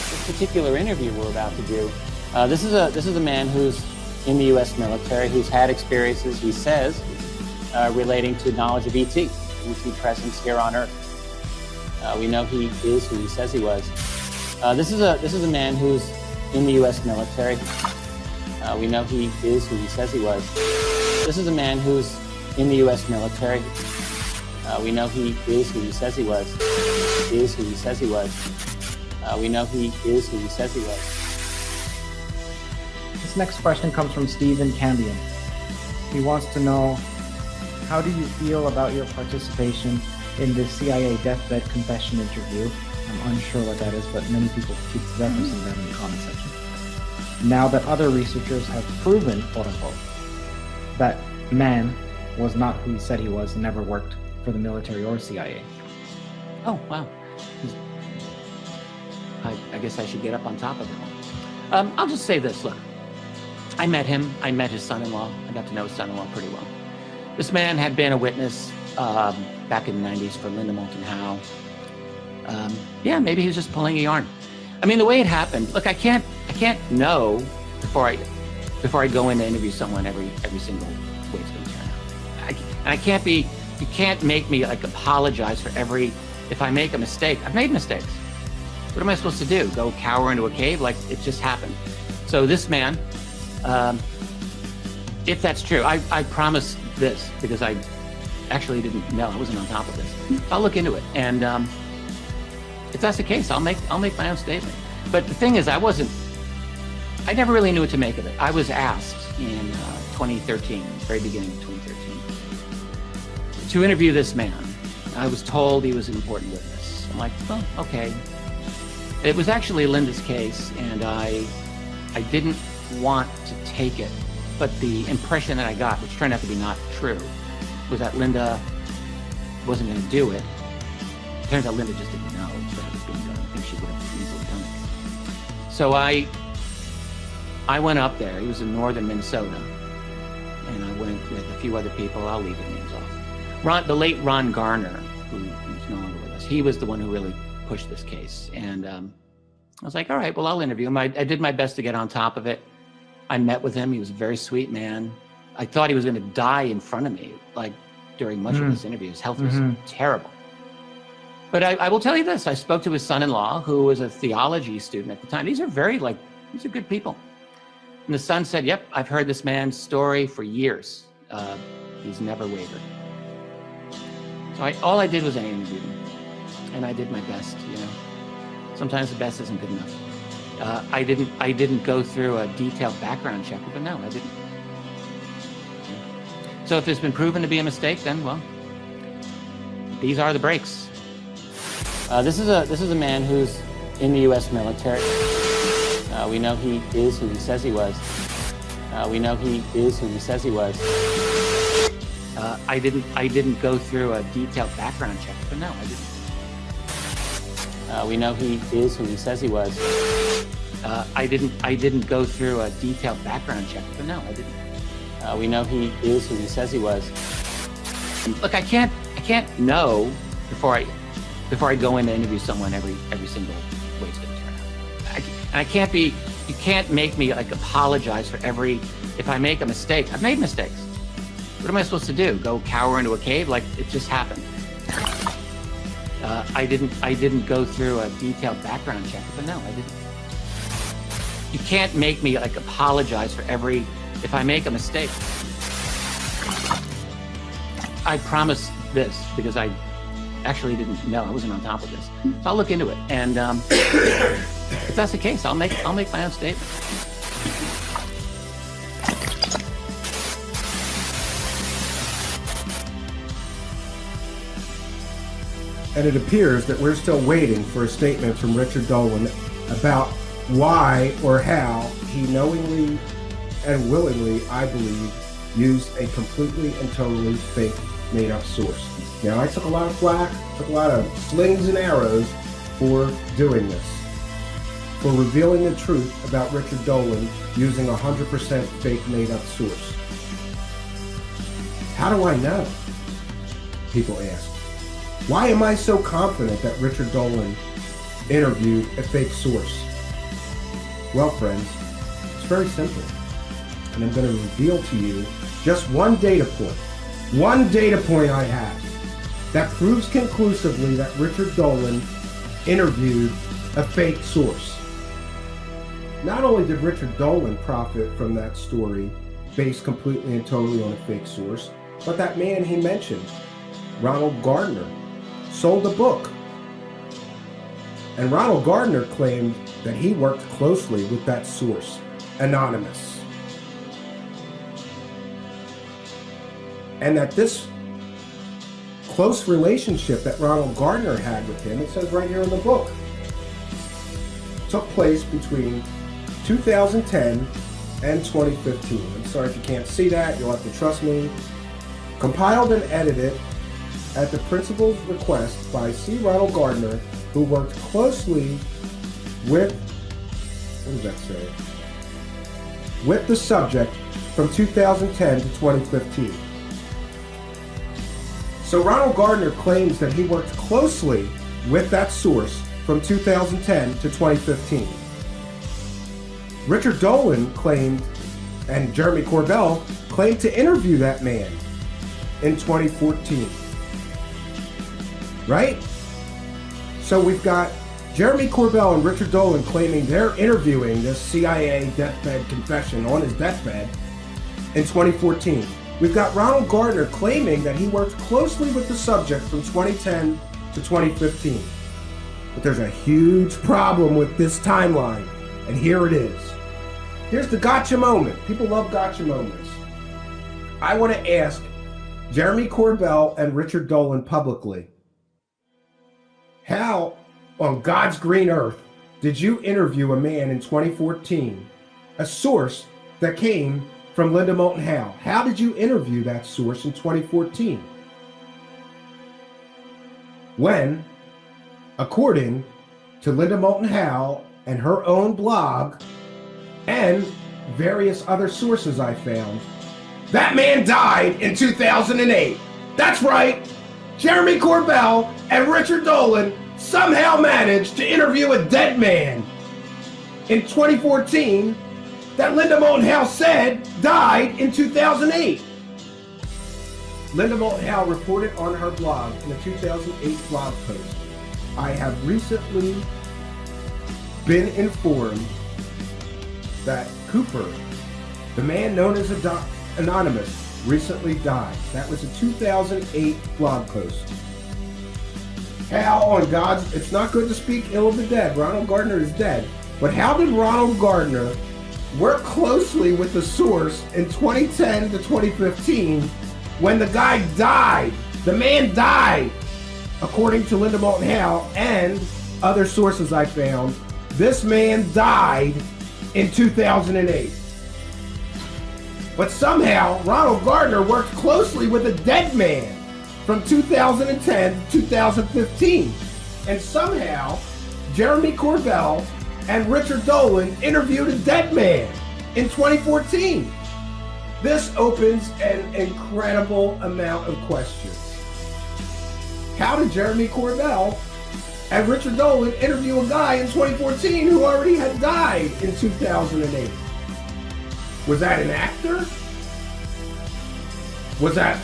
This particular interview we're about to do, this is a man who's in the U.S. military, who's had experiences, he says, relating to knowledge of ET presence here on Earth. We know he is who he says he was. This is a man who's in the U.S. military. We know he is who he says he was. This is a man who's in the U.S. military. We know he is who he says he was. Is who he says he was. We know he is who he says he was. This next question comes from Stephen Cambion. He wants to know, how do you feel about your participation in the CIA deathbed confession interview? I'm unsure what that is, but many people keep referencing that in the comment section. Now that other researchers have proven, quote unquote, that man was not who he said he was and never worked for the military or CIA. Oh, wow. I guess I should get up on top of it. I'll just say this, look. I met him. I met his son-in-law. I got to know his son-in-law pretty well. This man had been a witness back in the 90s for Linda Moulton Howe. Yeah, maybe he was just pulling a yarn. I mean, the way it happened, look, I can't know before I go in to interview someone every single way it's going to turn out. I can't be, you can't make me like apologize for if I make a mistake. I've made mistakes. What am I supposed to do? Go cower into a cave? Like, it just happened. So this man, if that's true, I promise this, because I actually didn't know, I wasn't on top of this. I'll look into it, and if that's the case, I'll make my own statement. But the thing is, I never really knew what to make of it. I was asked in 2013, very beginning of 2013, to interview this man. I was told he was an important witness. I'm like, well, okay. It was actually Linda's case, and I didn't want to take it, but the impression that I got, which turned out to be not true, was that Linda wasn't going to do it. Turns out Linda just didn't know that it was being done. I think she would have easily done it. So I went up there. He was in northern Minnesota, and I went with a few other people. I'll leave the names off. The late Ron Garner, who's no longer with us, he was the one who really pushed this case. And I was like, all right, well, I'll interview him. I did my best to get on top of it. I met with him. He was a very sweet man. I thought he was going to die in front of me, like during much of this interview. His health was terrible. But I will tell you this. I spoke to his son-in-law, who was a theology student at the time. These are good people. And the son said, yep, I've heard this man's story for years. He's never wavered. So all I did was I interviewed him. And I did my best, Sometimes the best isn't good enough. I didn't go through a detailed background check, but no, I didn't. So if it's been proven to be a mistake, then, well, these are the breaks. This is a man who's in the U.S. military. We know he is who he says he was. We know he is who he says he was. I didn't go through a detailed background check, but no, I didn't. We know he is who he says he was. I didn't go through a detailed background check, but no, I didn't. We know he is who he says he was. Look, I can't know before I go in to interview someone every single way it's going to turn out. I can't be. You can't make me like apologize for every. If I make a mistake, I've made mistakes. What am I supposed to do? Go cower into a cave? Like it just happened. I didn't go through a detailed background check, but no, I didn't. You can't make me like apologize for every. If I make a mistake, I promise this because I actually didn't know. I wasn't on top of this. So I'll look into it, and if that's the case, I'll make my own statement. And it appears that we're still waiting for a statement from Richard Dolan about why or how he knowingly and willingly, I believe, used a completely and totally fake, made-up source. Now, I took a lot of flack, took a lot of slings and arrows for doing this, for revealing the truth about Richard Dolan using a 100% fake, made-up source. How do I know? People ask. Why am I so confident that Richard Dolan interviewed a fake source? Well, friends, it's very simple. And I'm going to reveal to you just one data point I have that proves conclusively that Richard Dolan interviewed a fake source. Not only did Richard Dolan profit from that story based completely and totally on a fake source, but that man he mentioned, Ronald Gardner, sold a book. And Ronald Gardner claimed that he worked closely with that source, anonymous. And that this close relationship that Ronald Gardner had with him, it says right here in the book, took place between 2010 and 2015. I'm sorry if you can't see that, you'll have to trust me. Compiled and edited at the principal's request by C. Ronald Gardner, who worked closely with, what does that say? With the subject from 2010 to 2015. So Ronald Gardner claims that he worked closely with that source from 2010 to 2015. Richard Dolan claimed, and Jeremy Corbell claimed to interview that man in 2014. Right? So we've got Jeremy Corbell and Richard Dolan claiming they're interviewing this CIA deathbed confession on his deathbed in 2014. We've got Ronald Gardner claiming that he worked closely with the subject from 2010 to 2015. But there's a huge problem with this timeline, and here it is. Here's the gotcha moment. People love gotcha moments. I want to ask Jeremy Corbell and Richard Dolan publicly, how on God's green earth did you interview a man in 2014, a source that came from Linda Moulton Howe? How did you interview that source in 2014? When, according to Linda Moulton Howe and her own blog and various other sources I found, that man died in 2008. That's right. Jeremy Corbell and Richard Dolan somehow managed to interview a dead man in 2014 that Linda Moulton Howe said died in 2008. Linda Moulton Howe reported on her blog in a 2008 blog post, I have recently been informed that Cooper, the man known as Anonymous, recently died. That was a 2008 blog post. How on God's, it's not good to speak ill of the dead. Ronald Gardner is dead. But how did Ronald Gardner work closely with the source in 2010 to 2015 when the guy died? The man died, according to Linda Moulton Howe and other sources I found. This man died in 2008. But somehow, Ronald Gardner worked closely with a dead man from 2010 to 2015. And somehow, Jeremy Corbell and Richard Dolan interviewed a dead man in 2014. This opens an incredible amount of questions. How did Jeremy Corbell and Richard Dolan interview a guy in 2014 who already had died in 2008? Was that an actor? Was that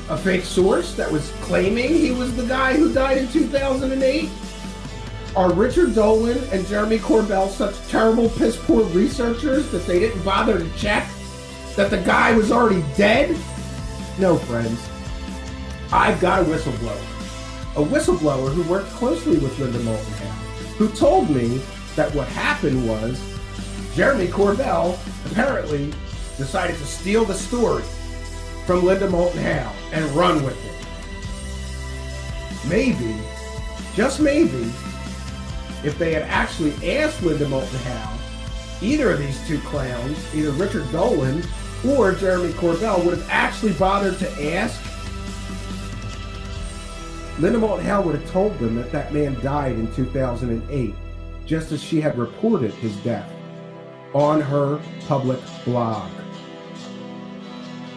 a fake source that was claiming he was the guy who died in 2008? Are Richard Dolan and Jeremy Corbell such terrible, piss-poor researchers that they didn't bother to check that the guy was already dead? No, friends. I've got a whistleblower. A whistleblower who worked closely with Linda Moulton Howe, who told me that what happened was Jeremy Corbell apparently decided to steal the story from Linda Moulton Howe and run with it. Maybe, just maybe, if they had actually asked Linda Moulton Howe, either of these two clowns, either Richard Dolan or Jeremy Corbell, would have actually bothered to ask, Linda Moulton Howe would have told them that that man died in 2008, just as she had reported his death on her public blog.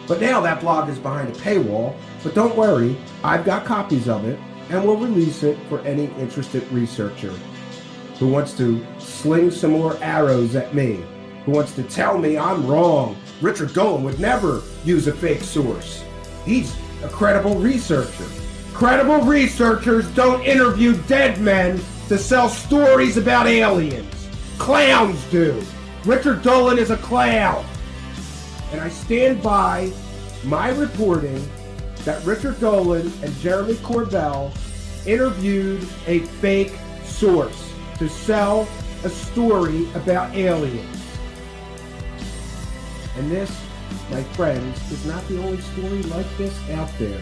But now that blog is behind a paywall, but don't worry, I've got copies of it and will release it for any interested researcher who wants to sling some more arrows at me, who wants to tell me I'm wrong. Richard Dolan would never use a fake source. He's a credible researcher. Credible researchers don't interview dead men to sell stories about aliens. Clowns do. Richard Dolan is a clown. And I stand by my reporting that Richard Dolan and Jeremy Corbell interviewed a fake source to sell a story about aliens. And this, my friends, is not the only story like this out there.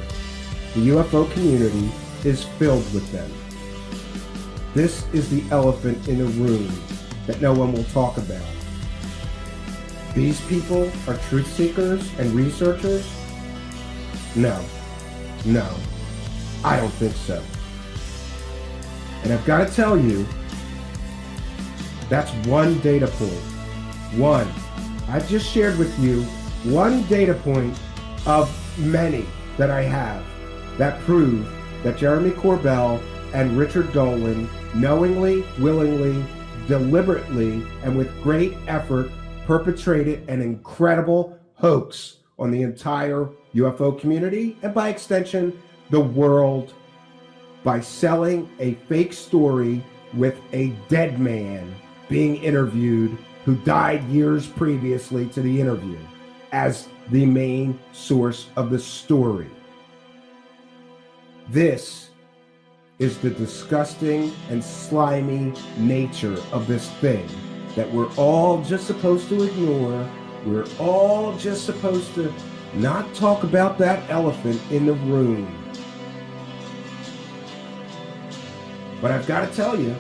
The UFO community is filled with them. This is the elephant in the room that no one will talk about. These people are truth seekers and researchers? No, I don't think so. And I've got to tell you, that's one data point. One. I've just shared with you one data point of many that I have that prove that Jeremy Corbell and Richard Dolan knowingly, willingly, deliberately, and with great effort perpetrated an incredible hoax on the entire UFO community and by extension, the world, by selling a fake story with a dead man being interviewed who died years previously to the interview as the main source of the story. This is the disgusting and slimy nature of this thing that we're all just supposed to ignore. We're all just supposed to not talk about that elephant in the room. But I've got to tell you,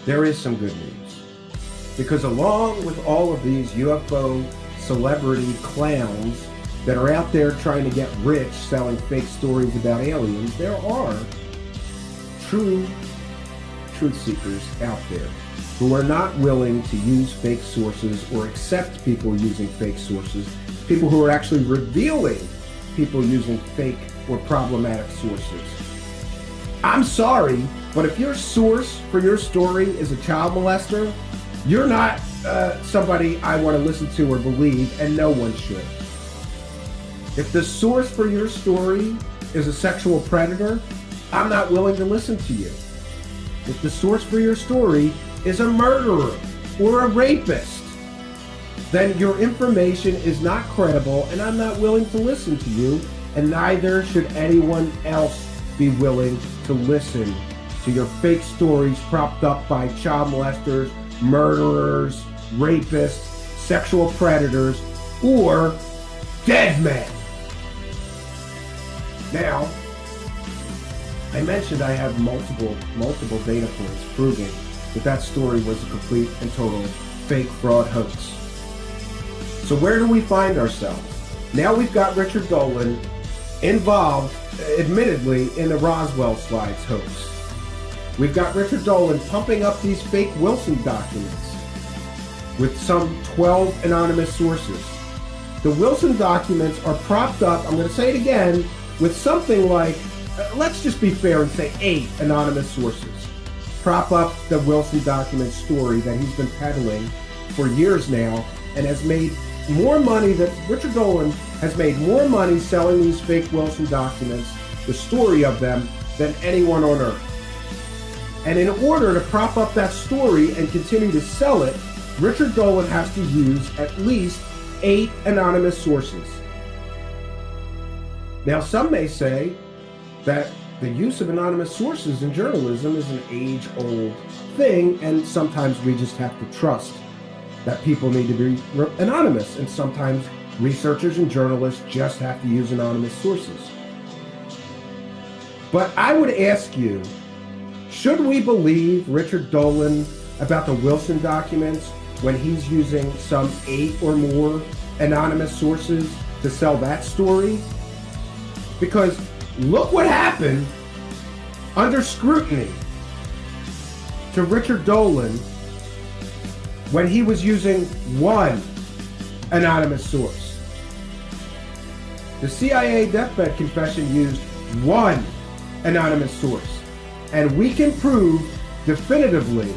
there is some good news. Because along with all of these UFO celebrity clowns that are out there trying to get rich selling fake stories about aliens, there are true truth seekers out there who are not willing to use fake sources or accept people using fake sources, people who are actually revealing people using fake or problematic sources. I'm sorry, but if your source for your story is a child molester, you're not somebody I want to listen to or believe, and no one should. If the source for your story is a sexual predator, I'm not willing to listen to you. If the source for your story is a murderer or a rapist, then your information is not credible and I'm not willing to listen to you, and neither should anyone else be willing to listen to your fake stories propped up by child molesters, murderers, rapists, sexual predators, or dead men. Now, I mentioned I have multiple data points proving that story was a complete and total fake fraud hoax. So where do we find ourselves? Now we've got Richard Dolan involved, admittedly, in the Roswell slides hoax. We've got Richard Dolan pumping up these fake Wilson documents with some 12 anonymous sources. The Wilson documents are propped up, I'm going to say it again, with something like, let's just be fair and say 8 anonymous sources. Prop up the Wilson document story that he's been peddling for years now and has made more money than Richard Dolan has made more money selling these fake Wilson documents, the story of them, than anyone on earth. And in order to prop up that story and continue to sell it, Richard Dolan has to use at least 8 anonymous sources. Now, some may say that the use of anonymous sources in journalism is an age-old thing, and sometimes we just have to trust that people need to be anonymous, and sometimes researchers and journalists just have to use anonymous sources. But I would ask you, should we believe Richard Dolan about the Wilson documents when he's using some 8 or more anonymous sources to sell that story? Because look what happened under scrutiny to Richard Dolan when he was using one anonymous source. The CIA deathbed confession used one anonymous source, and we can prove definitively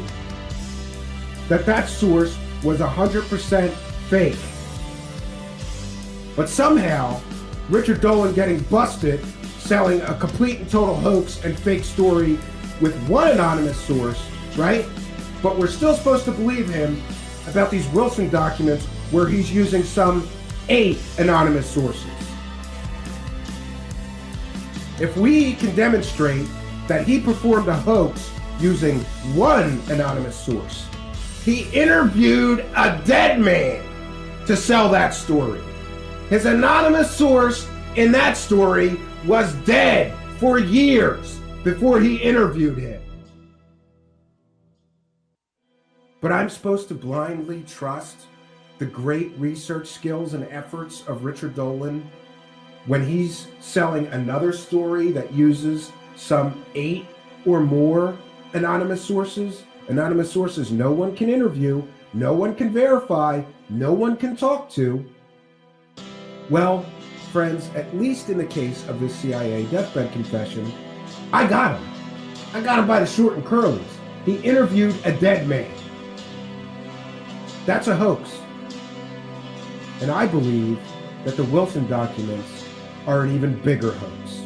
that that source was 100% fake. But somehow, Richard Dolan getting busted selling a complete and total hoax and fake story with one anonymous source, right? But we're still supposed to believe him about these Wilson documents where he's using some 8 anonymous sources. If we can demonstrate that he performed a hoax using one anonymous source, he interviewed a dead man to sell that story. His anonymous source in that story was dead for years before he interviewed him. But I'm supposed to blindly trust the great research skills and efforts of Richard Dolan when he's selling another story that uses some 8 or more anonymous sources? Anonymous sources no one can interview, no one can verify, no one can talk to. Well, friends, at least in the case of this CIA deathbed confession, I got him. I got him by the short and curlies. He interviewed a dead man. That's a hoax. And I believe that the Wilson documents are an even bigger hoax.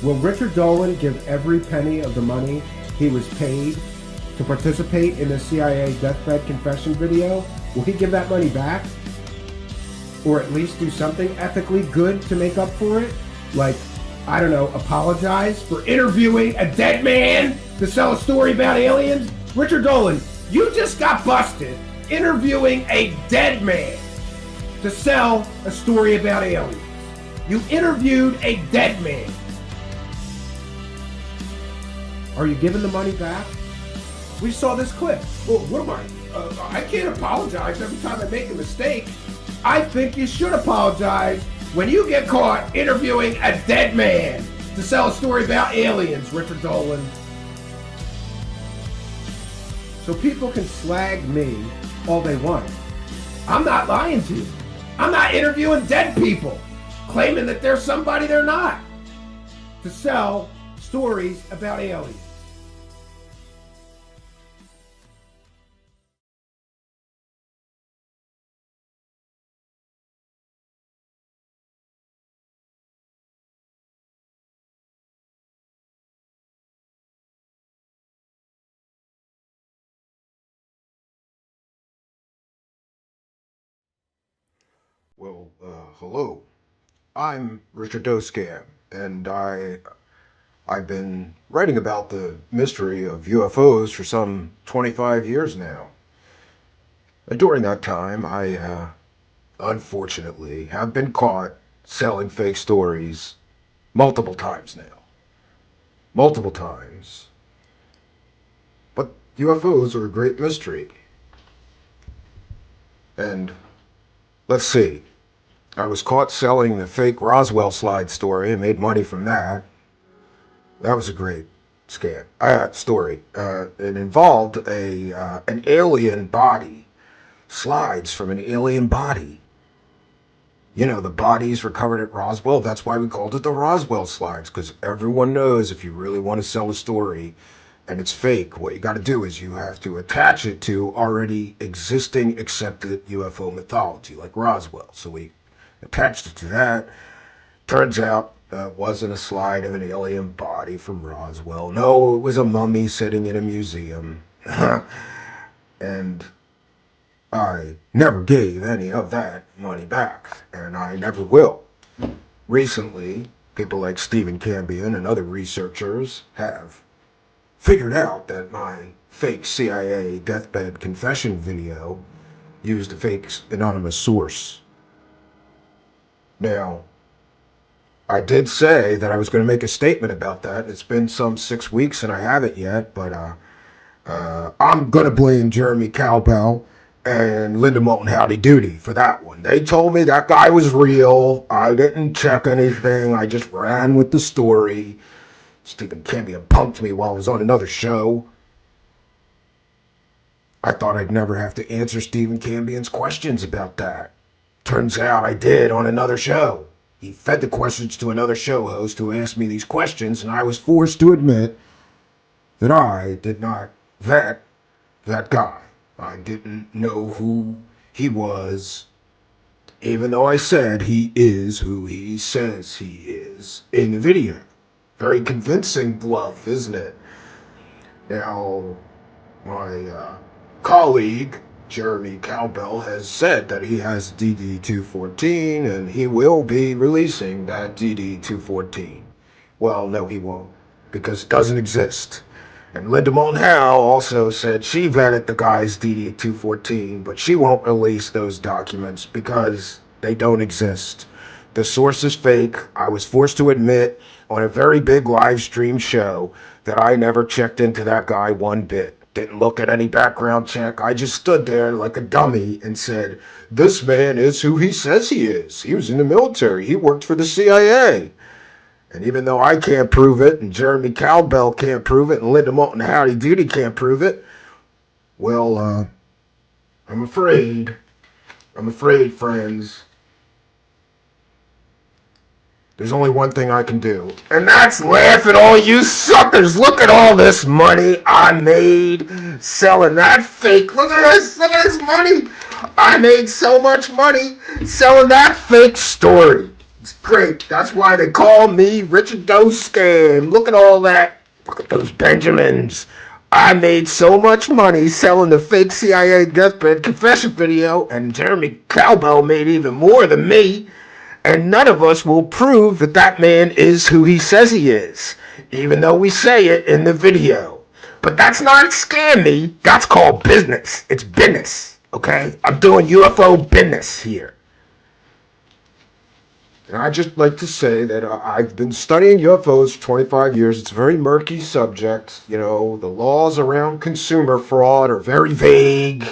Will Richard Dolan give every penny of the money he was paid to participate in the CIA deathbed confession video? Will he give that money back? Or at least do something ethically good to make up for it? Like, I don't know, apologize for interviewing a dead man to sell a story about aliens? Richard Dolan, you just got busted interviewing a dead man to sell a story about aliens. You interviewed a dead man. Are you giving the money back? We saw this clip. Well, what am I? I can't apologize every time I make a mistake. I think you should apologize when you get caught interviewing a dead man to sell a story about aliens, Richard Dolan. So people can slag me all they want. I'm not lying to you. I'm not interviewing dead people, claiming that they're somebody they're not, to sell stories about aliens. Well, hello. I'm Richard Doscam, and I've been writing about the mystery of UFOs for some 25 years now. And during that time, I unfortunately have been caught selling fake stories multiple times now. Multiple times. But UFOs are a great mystery. And let's see. I was caught selling the fake Roswell slide story and made money from that. That was a great scam. Story. It involved an alien body, slides from an alien body. You know, the bodies recovered at Roswell. That's why we called it the Roswell slides, because everyone knows if you really want to sell a story and it's fake, what you got to do is you have to attach it to already existing accepted UFO mythology, like Roswell. So we attached it to that. Turns out it wasn't a slide of an alien body from Roswell. No, it was a mummy sitting in a museum. And I never gave any of that money back, and I never will. Recently, people like Stephen Cambion and other researchers have figured out that my fake CIA deathbed confession video used a fake anonymous source. Now, I did say that I was going to make a statement about that. It's been some 6 weeks and I haven't yet, but I'm going to blame Jeremy Cowbell and Linda Moulton Howdy Doody for that one. They told me that guy was real. I didn't check anything. I just ran with the story. Stephen Cambion punked me while I was on another show. I thought I'd never have to answer Stephen Cambion's questions about that. Turns out I did on another show. He fed the questions to another show host who asked me these questions, and I was forced to admit that I did not vet that guy. I didn't know who he was, even though I said he is who he says he is in the video. Very convincing bluff, isn't it? Now, my colleague, Jeremy Cowbell, has said that he has DD-214 and he will be releasing that DD-214. Well, no, he won't, because it doesn't exist. And Linda Moulton Howe also said she vetted the guy's DD-214, but she won't release those documents because they don't exist. The source is fake. I was forced to admit on a very big live stream show that I never checked into that guy one bit. Didn't look at any background check. I just stood there like a dummy and said, this man is who he says he is. He was in the military. He worked for the CIA. And even though I can't prove it, and Jeremy Cowbell can't prove it, and Linda Moulton Howdy Doody can't prove it, well, I'm afraid, friends, there's only one thing I can do, and that's laugh at all you suckers. Look at all this money I made selling that fake. Look at this money. I made so much money selling that fake story. It's great. That's why they call me Richard Dolan. Look at all that. Look at those Benjamins. I made so much money selling the fake CIA deathbed confession video, and Jeremy Cowbell made even more than me. And none of us will prove that that man is who he says he is, even though we say it in the video. But that's not scammy. That's called business. It's business, okay? I'm doing UFO business here. And I'd just like to say that I've been studying UFOs for 25 years. It's a very murky subject. You know, the laws around consumer fraud are very vague.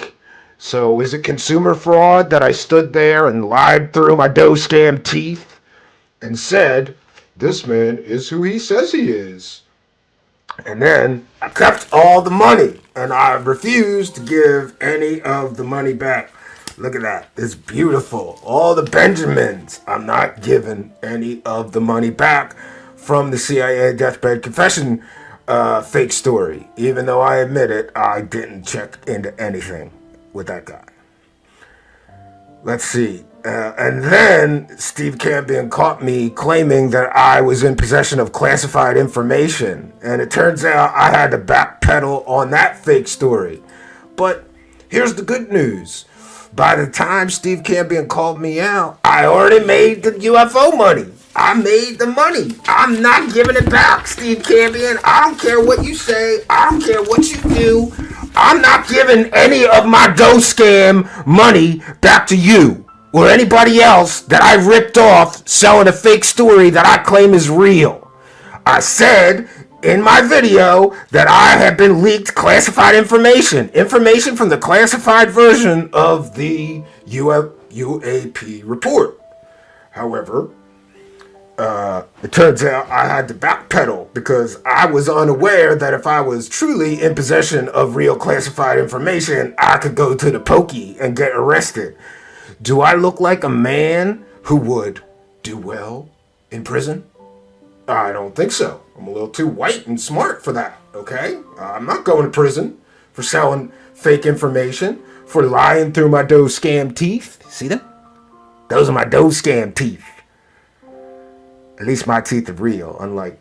So is it consumer fraud that I stood there and lied through my dough scam teeth and said, this man is who he says he is? And then I kept all the money and I refused to give any of the money back. Look at that. It's beautiful. All the Benjamins. I'm not giving any of the money back from the CIA deathbed confession fake story. Even though I admit it, I didn't check into anything with that guy. Let's see. And then Steve Cambion caught me claiming that I was in possession of classified information. And it turns out I had to backpedal on that fake story. But here's the good news. By the time Steve Cambion called me out, I already made the UFO money. I made the money. I'm not giving it back, Steve Cambion. I don't care what you say. I don't care what you do. I'm not giving any of my dough scam money back to you or anybody else that I ripped off selling a fake story that I claim is real. I said in my video that I have been leaked classified information from the classified version of the UAP report. However, it turns out I had to backpedal because I was unaware that if I was truly in possession of real classified information, I could go to the pokey and get arrested. Do I look like a man who would do well in prison? I don't think so. I'm a little too white and smart for that, okay? I'm not going to prison for selling fake information, for lying through my dough scam teeth. See them? Those are my dough scam teeth. At least my teeth are real, unlike,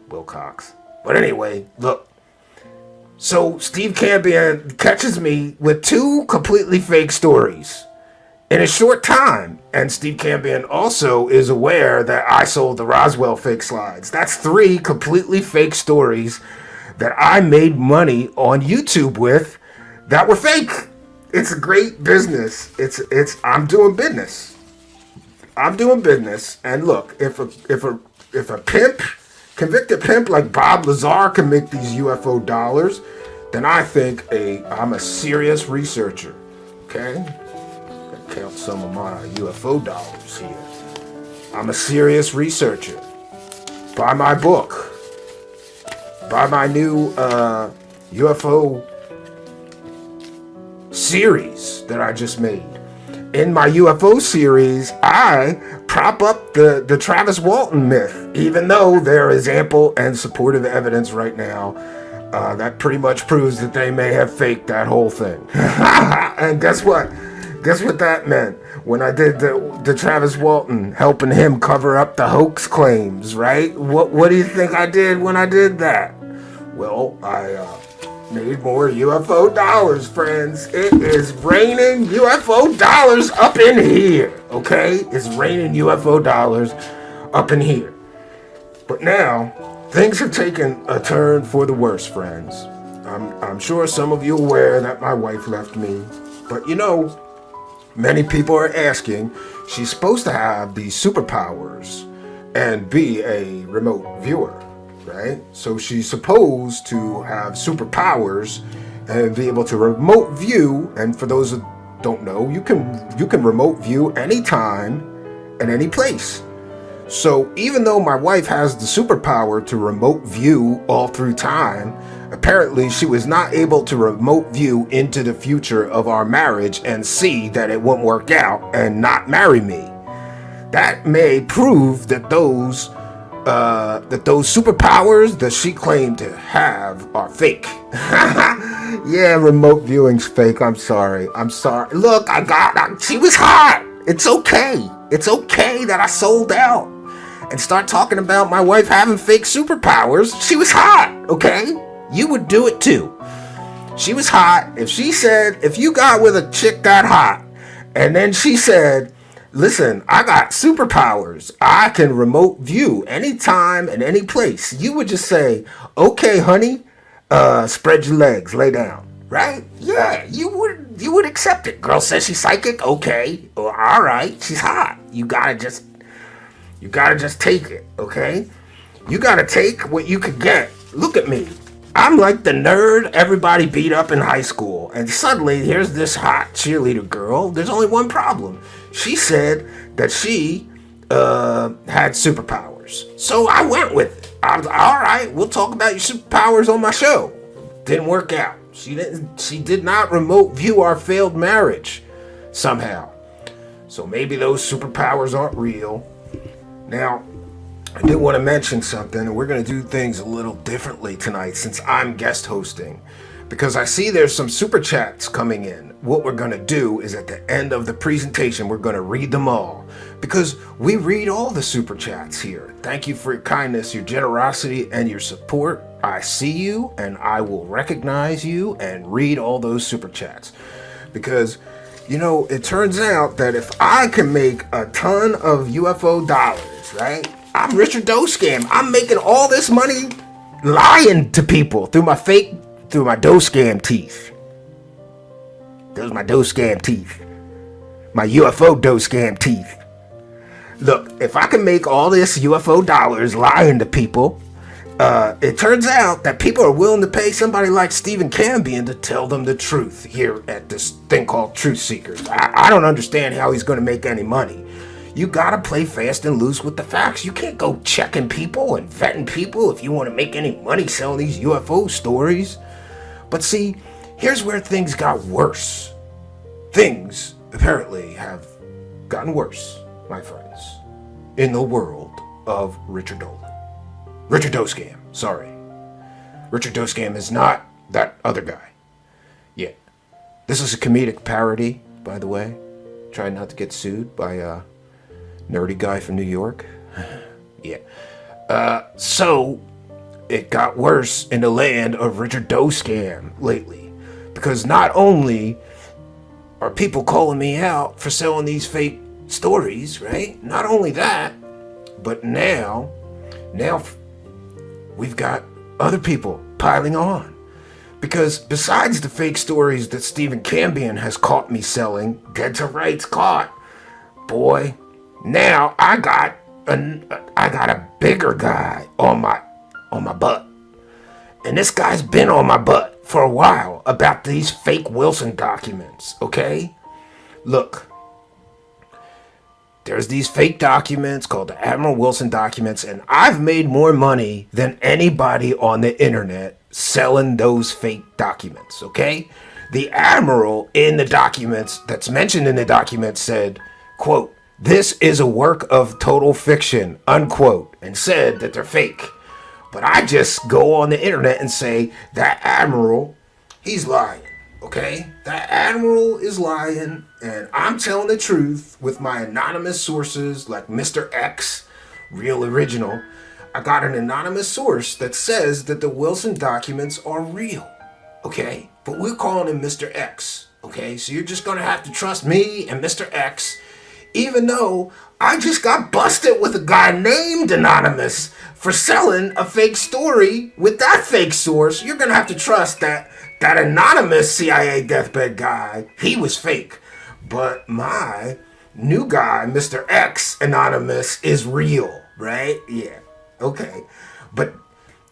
Wilcox. But anyway, look. So Steve Campion catches me with 2 completely fake stories in a short time. And Steve Campion also is aware that I sold the Roswell fake slides. That's 3 completely fake stories that I made money on YouTube with that were fake. It's a great business. I'm doing business. And look, if a pimp, convicted pimp like Bob Lazar can make these UFO dollars, then I think I'm a serious researcher. Okay? Gotta count some of my UFO dollars here. I'm a serious researcher. Buy my book. Buy my new UFO series that I just made. In my UFO series, I prop up the Travis Walton myth, even though there is ample and supportive evidence right now that pretty much proves that they may have faked that whole thing. And guess what? Guess what that meant when I did the Travis Walton, helping him cover up the hoax claims, right? What do you think I did when I did that? Well, I made more UFO dollars, friends. It is raining UFO dollars up in here, okay? It's raining UFO dollars up in here. But now, things have taken a turn for the worse, friends. I'm sure some of you are aware that my wife left me. But many people are asking, she's supposed to have these superpowers and be a remote viewer. Right? So she's supposed to have superpowers and be able to remote view. And for those who don't know, you can remote view anytime and any place. So even though my wife has the superpower to remote view all through time, apparently she was not able to remote view into the future of our marriage and see that it won't work out and not marry me. That may prove that those superpowers that she claimed to have are fake. Yeah, remote viewing's fake. I'm sorry. Look, she was hot. It's okay. It's okay that I sold out and start talking about my wife having fake superpowers. She was hot, okay? You would do it too. She was hot. If you got with a chick that hot, and then she said, listen, I got superpowers. I can remote view anytime and any place. You would just say, okay, honey, spread your legs, lay down, right? Yeah, you would accept it. Girl says she's psychic. Okay, well, all right, she's hot. You gotta just take it, okay? You gotta take what you could get. Look at me. I'm like the nerd everybody beat up in high school. And suddenly, here's this hot cheerleader girl. There's only one problem. She said that she had superpowers. So I went with it. I was like, all right, we'll talk about your superpowers on my show. Didn't work out. She did not remote view our failed marriage somehow. So maybe those superpowers aren't real. Now, I do want to mention something, and we're going to do things a little differently tonight since I'm guest hosting, because I see there's some super chats coming in. What we're going to do is at the end of the presentation, we're going to read them all, because we read all the super chats here. Thank you for your kindness, your generosity, and your support. I see you, and I will recognize you and read all those super chats, because it turns out that if I can make a ton of UFO dollars, right? I'm Richard Dolan. I'm making all this money lying to people through my dough scam teeth. Those are my dough scam teeth. My UFO dough scam teeth. Look, if I can make all this UFO dollars lying to people, it turns out that people are willing to pay somebody like Stephen Cambion to tell them the truth here at this thing called Truth Seekers. I don't understand how he's going to make any money. You gotta play fast and loose with the facts. You can't go checking people and vetting people if you want to make any money selling these UFO stories. But see, here's where things got worse. Things apparently have gotten worse, my friends, in the world of Richard Dolan. Richard Doscam, sorry. Richard Doscam is not that other guy. Yeah. This is a comedic parody, by the way. Try not to get sued by a nerdy guy from New York. Yeah. So, it got worse in the land of Richard Doscam lately. Because not only are people calling me out for selling these fake stories, right? Not only that, but now we've got other people piling on. Because besides the fake stories that Stephen Cambion has caught me selling, dead to rights caught, boy, now I got a bigger guy on my butt. And this guy's been on my butt for a while about these fake Wilson documents, okay? Look, there's these fake documents called the Admiral Wilson documents, and I've made more money than anybody on the internet selling those fake documents, okay? The Admiral in the documents, that's mentioned in the documents, said, quote, "This is a work of total fiction," unquote, and said that they're fake. But I just go on the internet and say, that Admiral, he's lying, okay? That Admiral is lying, and I'm telling the truth with my anonymous sources like Mr. X, Real Original. I got an anonymous source that says that the Wilson documents are real, okay? But we're calling him Mr. X, okay? So you're just gonna have to trust me and Mr. X, even though I just got busted with a guy named Anonymous for selling a fake story with that fake source. You're gonna have to trust that anonymous CIA deathbed guy, he was fake. But my new guy, Mr. X Anonymous, is real, right? Yeah, okay. But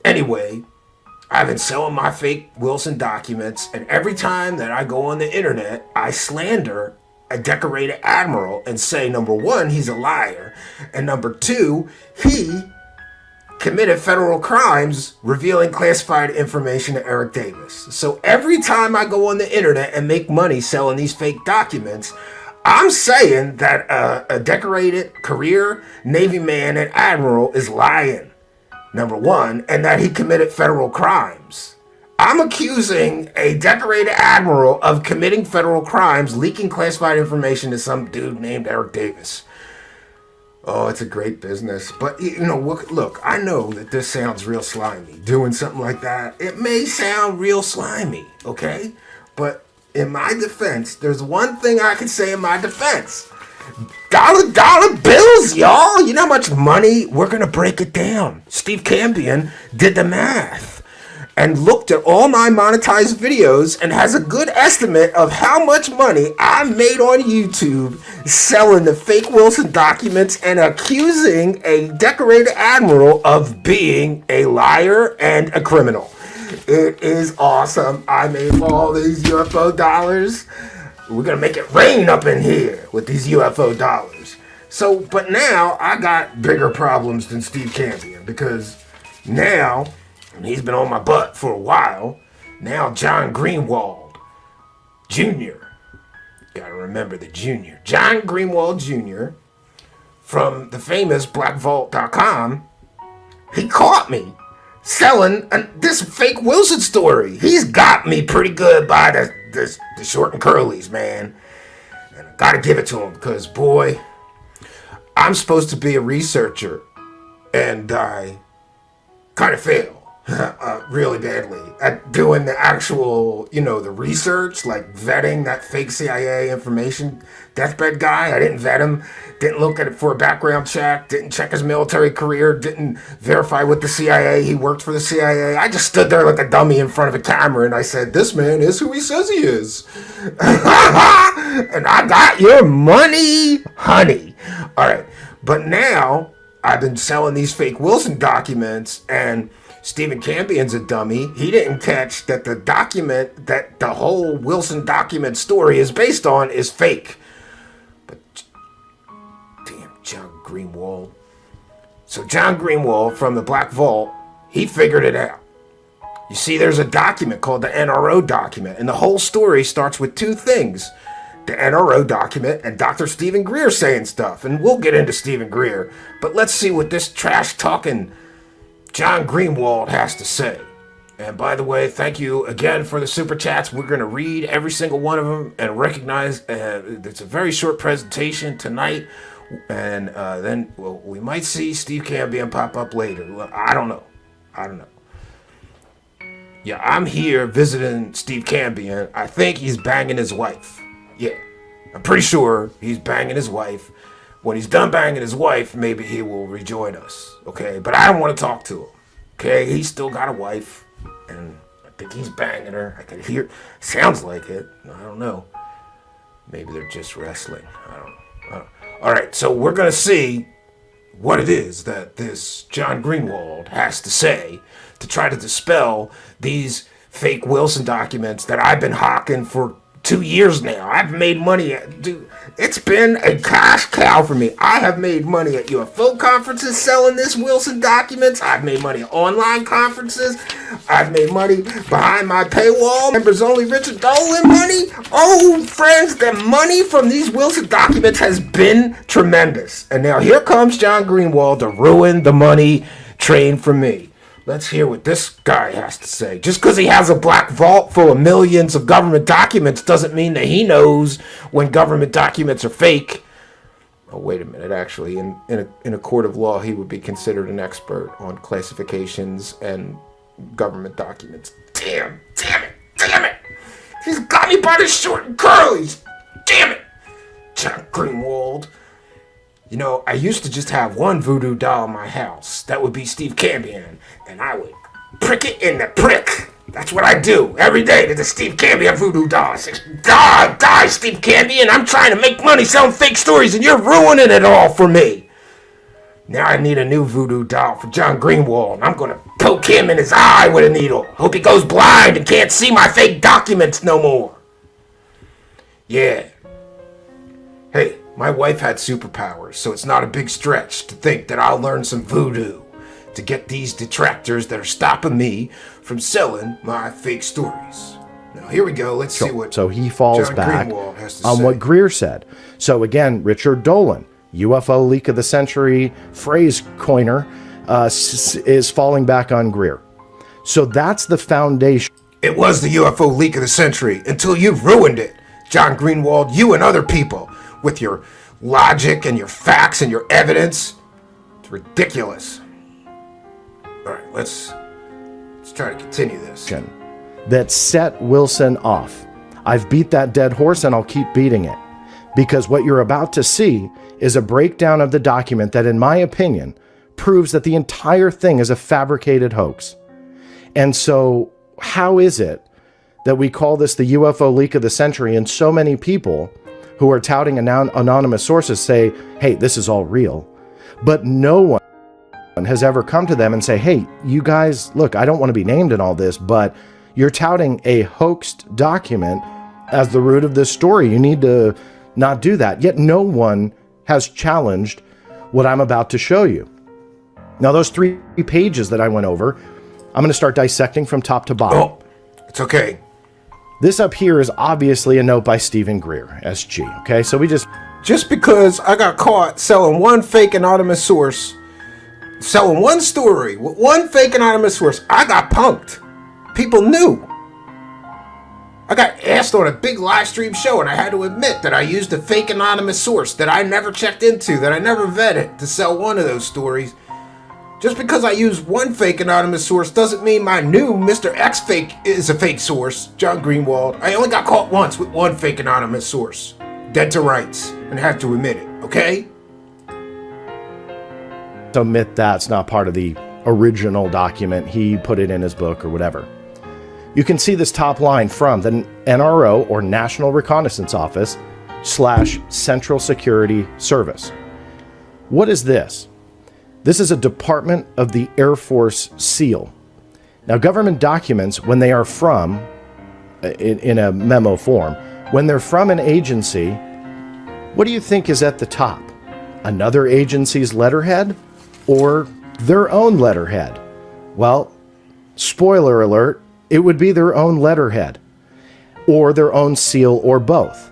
anyway, I've been selling my fake Wilson documents, and every time that I go on the internet, I slander a decorated admiral and say, number one, he's a liar, and number two, he committed federal crimes revealing classified information to Eric Davis. So every time I go on the internet and make money selling these fake documents, I'm saying that a decorated career Navy man and admiral is lying, number one, and that he committed federal crimes. I'm accusing a decorated admiral of committing federal crimes, leaking classified information to some dude named Eric Davis. Oh, it's a great business. But, you know, look, I know that this sounds real slimy. Doing something like that, it may sound real slimy, okay? But in my defense, there's one thing I can say in my defense. Dollar bills, y'all. You know how much money? We're going to break it down. Steve Cambion did the math and looked at all my monetized videos and has a good estimate of how much money I made on YouTube selling the fake Wilson documents and accusing a decorated admiral of being a liar and a criminal. It is awesome. I made all these UFO dollars. We're gonna make it rain up in here with these UFO dollars. So, but now I got bigger problems than Steve Cambion, because now, and he's been on my butt for a while, now John Greenwald Jr., gotta remember the Jr., John Greenwald Jr. from the famous blackvault.com, he caught me selling this fake Wilson story. He's got me pretty good by the short and curlies, man. And I gotta give it to him, because, boy, I'm supposed to be a researcher, and I kind of fail really badly at doing the actual, you know, the research, like vetting that fake CIA information deathbed guy. I didn't vet him, didn't look at it for a background check, didn't check his military career, didn't verify with the CIA he worked for the CIA. I just stood there like a dummy in front of a camera and I said, this man is who he says he is. And I got your money, honey. All right. But now I've been selling these fake Wilson documents, and Stephen Campion's a dummy. He didn't catch that the document that the whole Wilson document story is based on is fake. But damn, John Greenwald. So John Greenwald from the Black Vault, he figured it out. You see, there's a document called the NRO document, and the whole story starts with two things. The NRO document and Dr. Stephen Greer saying stuff, and we'll get into Stephen Greer. But let's see what this trash-talking John Greenwald has to say. And by the way, thank you again for the super chats. We're going to read every single one of them and recognize it's a very short presentation tonight. And then we might see Steve Cambion pop up later. I don't know. Yeah, I'm here visiting Steve Cambion. I think he's banging his wife. Yeah, I'm pretty sure he's banging his wife. When he's done banging his wife, maybe he will rejoin us, okay? But I don't want to talk to him, okay? He's still got a wife, and I think he's banging her. I can hear, sounds like it. I don't know. Maybe they're just wrestling. I don't know. All right, so we're going to see what it is that this John Greenwald has to say to try to dispel these fake Wilson documents that I've been hawking for 2 years now. I've made money. Dude, it's been a cash cow for me. I have made money at UFO conferences selling this Wilson documents. I've made money at online conferences. I've made money behind my paywall. Members only Richard Dolan money. Oh, friends, the money from these Wilson documents has been tremendous. And now here comes John Greenwald to ruin the money train for me. Let's hear what this guy has to say. Just because he has a black vault full of millions of government documents doesn't mean that he knows when government documents are fake. Oh, wait a minute. Actually, in a court of law, he would be considered an expert on classifications and government documents. Damn it. He's got me by the short and curlies. Damn it. John Greenwald. You know, I used to just have one voodoo doll in my house. That would be Steve Cambion. And I would prick it in the prick. That's what I do every day to the Steve Cambion voodoo doll. I say, die, Steve Cambion. I'm trying to make money selling fake stories and you're ruining it all for me. Now I need a new voodoo doll for John Greenwald. I'm going to poke him in his eye with a needle. Hope he goes blind and can't see my fake documents no more. Yeah. Hey. My wife had superpowers, so it's not a big stretch to think that I'll learn some voodoo to get these detractors that are stopping me from selling my fake stories. Now, here we go. Let's see what So he falls John back Greenwald has to on say. what Greer said. So again, Richard Dolan, UFO leak of the century phrase coiner, is falling back on Greer. So that's the foundation. It was the UFO leak of the century until you've ruined it. John Greenwald, you and other people. With your logic and your facts and your evidence. It's ridiculous. All right, let's try to continue this. That set Wilson off. I've beat that dead horse and I'll keep beating it. Because what you're about to see is a breakdown of the document that, in my opinion, proves that the entire thing is a fabricated hoax. And so how is it that we call this the UFO leak of the century and so many people who are touting anonymous sources say, hey, this is all real. But no one has ever come to them and say, hey, you guys, look, I don't want to be named in all this, but you're touting a hoaxed document as the root of this story. You need to not do that. Yet no one has challenged what I'm about to show you. Now, those 3 pages that I went over, I'm going to start dissecting from top to bottom. Oh, it's okay. This up here is obviously a note by Stephen Greer, SG, okay? So we just because I got caught selling one fake anonymous source, selling one story with one fake anonymous source, I got punked. People knew. I got asked on a big live stream show, and I had to admit that I used a fake anonymous source that I never checked into, that I never vetted to sell one of those stories. Just because I use one fake anonymous source doesn't mean my new Mr. X fake is a fake source, John Greenwald. I only got caught once with one fake anonymous source. Dead to rights, and have to admit it, okay? admit that's not part of the original document. He put it in his book or whatever. You can see this top line from the NRO, or National Reconnaissance Office, / Central Security Service. What is this? This is a Department of the Air Force SEAL Now, government documents, when they are from, in a memo form, when they're from an agency, what do you think is at the top? Another agency's letterhead or their own letterhead? Well, spoiler alert, it would be their own letterhead or their own seal or both.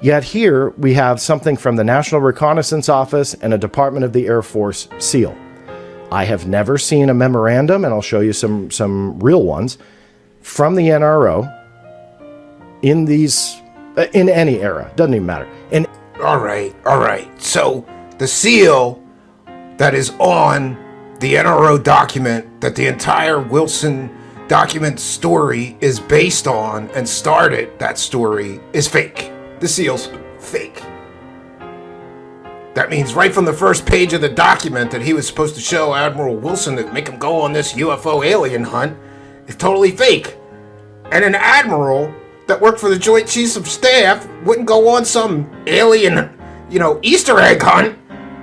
Yet here we have something from the National Reconnaissance Office and a Department of the Air Force seal. I have never seen a memorandum, and I'll show you some real ones, from the NRO in any era. Doesn't even matter. All right. So the seal that is on the NRO document that the entire Wilson document story is based on and started that story is fake. The seal's fake. That means right from the first page of the document that he was supposed to show Admiral Wilson to make him go on this UFO alien hunt is totally fake. And an admiral that worked for the Joint Chiefs of Staff wouldn't go on some alien, Easter egg hunt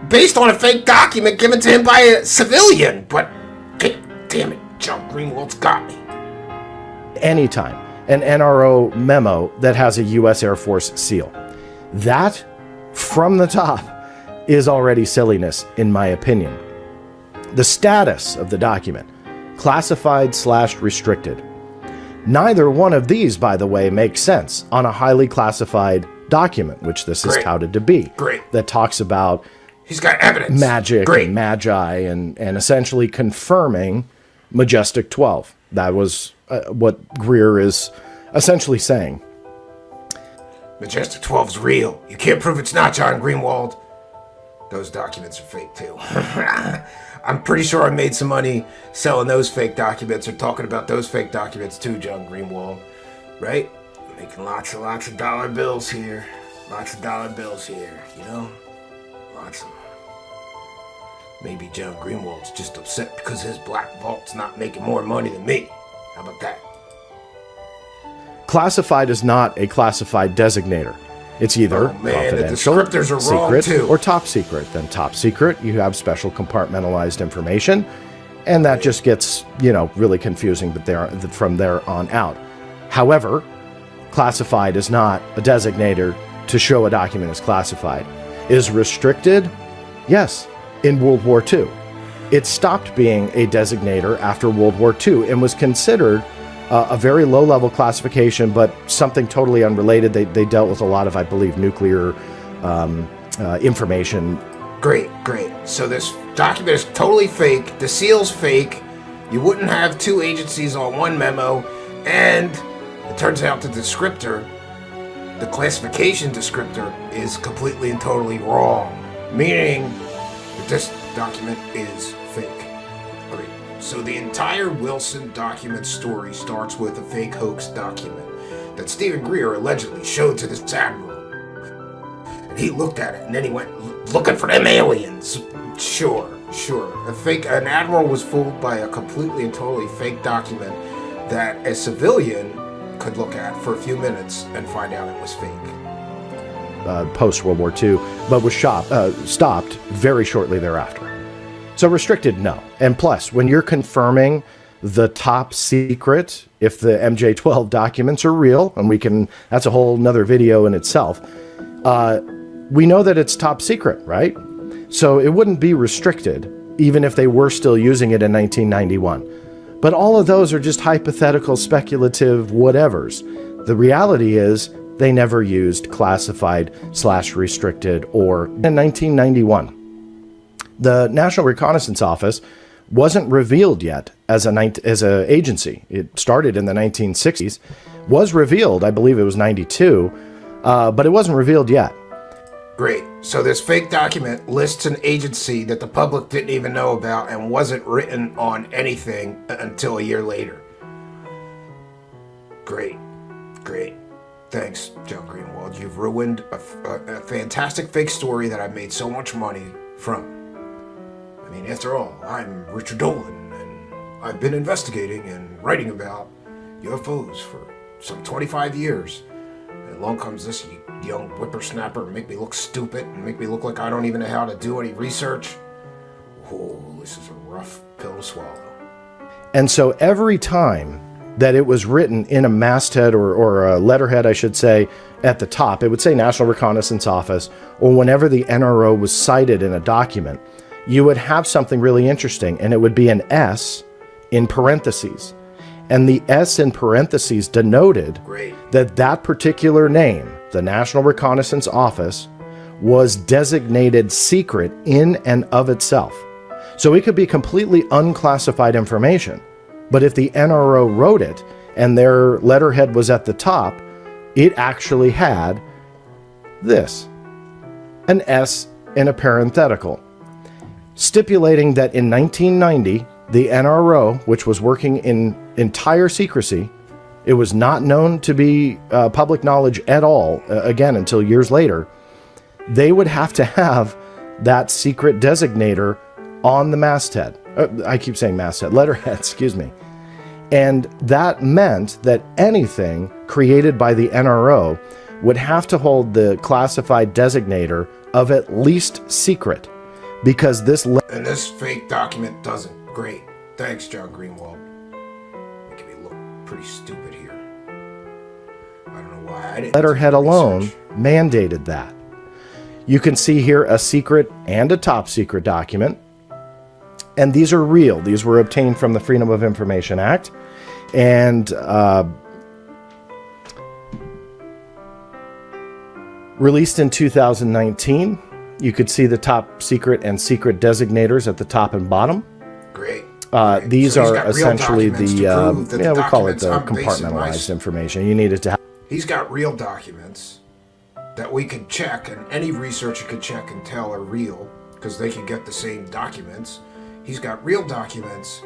based on a fake document given to him by a civilian. But, damn it, John Greenwald's got me. Anytime an NRO memo that has a U.S. Air Force seal, that, from the top, is already silliness, in my opinion. The status of the document, classified/restricted. Neither one of these, by the way, makes sense on a highly classified document, which this is touted to be. Great. That talks about he's got evidence. Magic and magi and essentially confirming Majestic 12. That was what Greer is essentially saying. Majestic 12's real. You can't prove it's not, John Greenwald. Those documents are fake too. I'm pretty sure I made some money selling those fake documents or talking about those fake documents too, John Greenwald. Right? Making lots of dollar bills here. Lots of dollar bills here, Lots of them. Maybe John Greenwald's just upset because his black vault's not making more money than me. How about that? Classified is not a classified designator. It's either confidential, the descriptors are secret, wrong too. or top secret. Then top secret, you have special compartmentalized information, and that just gets, really confusing, but from there on out. However, classified is not a designator to show a document is classified. Is restricted? Yes, in World War II. It stopped being a designator after World War II and was considered a very low-level classification, but something totally unrelated. They dealt with a lot of, I believe, nuclear information. Great. So this document is totally fake. The seal's fake. You wouldn't have two agencies on one memo. And it turns out the descriptor, the classification descriptor, is completely and totally wrong. Meaning that this document is fake. Great. So the entire Wilson document story starts with a fake hoax document that Stephen Greer allegedly showed to this admiral. And he looked at it and then he went looking for them aliens. Sure. An admiral was fooled by a completely and totally fake document that a civilian could look at for a few minutes and find out it was fake. Post-World War II, but was stopped very shortly thereafter. So restricted, no. And plus, when you're confirming the top secret, if the MJ-12 documents are real, and that's a whole nother video in itself, we know that it's top secret, right? So it wouldn't be restricted, even if they were still using it in 1991. But all of those are just hypothetical, speculative whatevers. The reality is they never used classified/restricted or in 1991. The National Reconnaissance Office wasn't revealed yet as an agency. It started in the 1960s, was revealed, I believe it was 92, but it wasn't revealed yet. Great. So this fake document lists an agency that the public didn't even know about and wasn't written on anything until a year later. Great. Thanks, John Greenwald. You've ruined a fantastic fake story that I made so much money from. I mean, after all, I'm Richard Dolan, and I've been investigating and writing about UFOs for some 25 years. And along comes this young whippersnapper and make me look stupid and make me look like I don't even know how to do any research. Oh, this is a rough pill to swallow. And so every time that it was written in a masthead or a letterhead, I should say, at the top, it would say National Reconnaissance Office, or whenever the NRO was cited in a document, you would have something really interesting, and it would be an S in parentheses. And the S in parentheses denoted that that particular name, the National Reconnaissance Office, was designated secret in and of itself. So it could be completely unclassified information. But if the NRO wrote it and their letterhead was at the top, it actually had this, an S in a parenthetical, stipulating that in 1990, the NRO, which was working in entire secrecy, it was not known to be public knowledge at all, again, until years later, they would have to have that secret designator on the masthead. I keep saying masthead, letterhead, excuse me. And that meant that anything created by the NRO would have to hold the classified designator of at least secret, because this... And this fake document doesn't. Great. Thanks, John Greenwald. Making me look pretty stupid here. I don't know why I didn't... Letterhead alone mandated that. You can see here a secret and a top secret document. And these are real. These were obtained from the Freedom of Information Act. And released in 2019. You could see the top secret and secret designators at the top and bottom. Great. These So he's are got real essentially documents the, to prove that the we call it the documents I'm basing compartmentalized information. You needed to have. He's got real documents that we could check, and any researcher could check and tell are real, because they can get the same documents. He's got real documents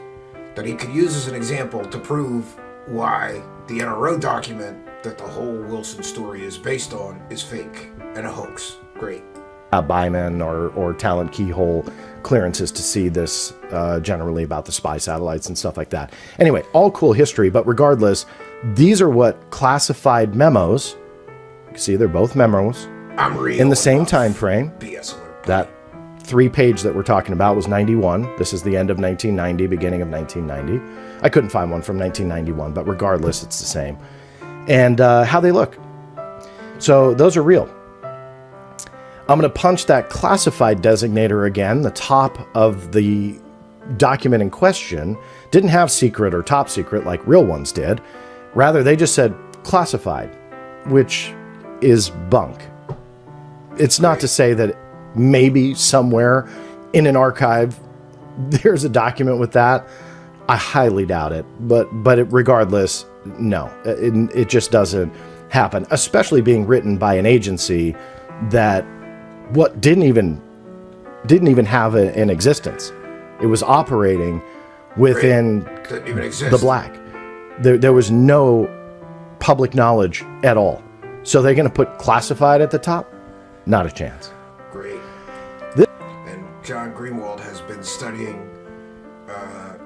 that he could use as an example to prove why the NRO document that the whole Wilson story is based on is fake and a hoax. Great. Byman or talent keyhole clearances to see this, generally about the spy satellites and stuff like that. Anyway, all cool history, but regardless, these are what classified memos, you can see they're both memos, in the same time frame. That 3-page that we're talking about was 91. This is the end of 1990, beginning of 1990. I couldn't find one from 1991, but regardless, it's the same. And how they look. So those are real. I'm going to punch that classified designator again. The top of the document in question didn't have secret or top secret like real ones did. Rather, they just said classified, which is bunk. It's not to say that maybe somewhere in an archive there's a document with that. I highly doubt it. But regardless, no, it just doesn't happen, especially being written by an agency that didn't even have an existence. It was operating within the black. There was no public knowledge at all. So they're going to put classified at the top? Not a chance. Great. And John Greenwald has been studying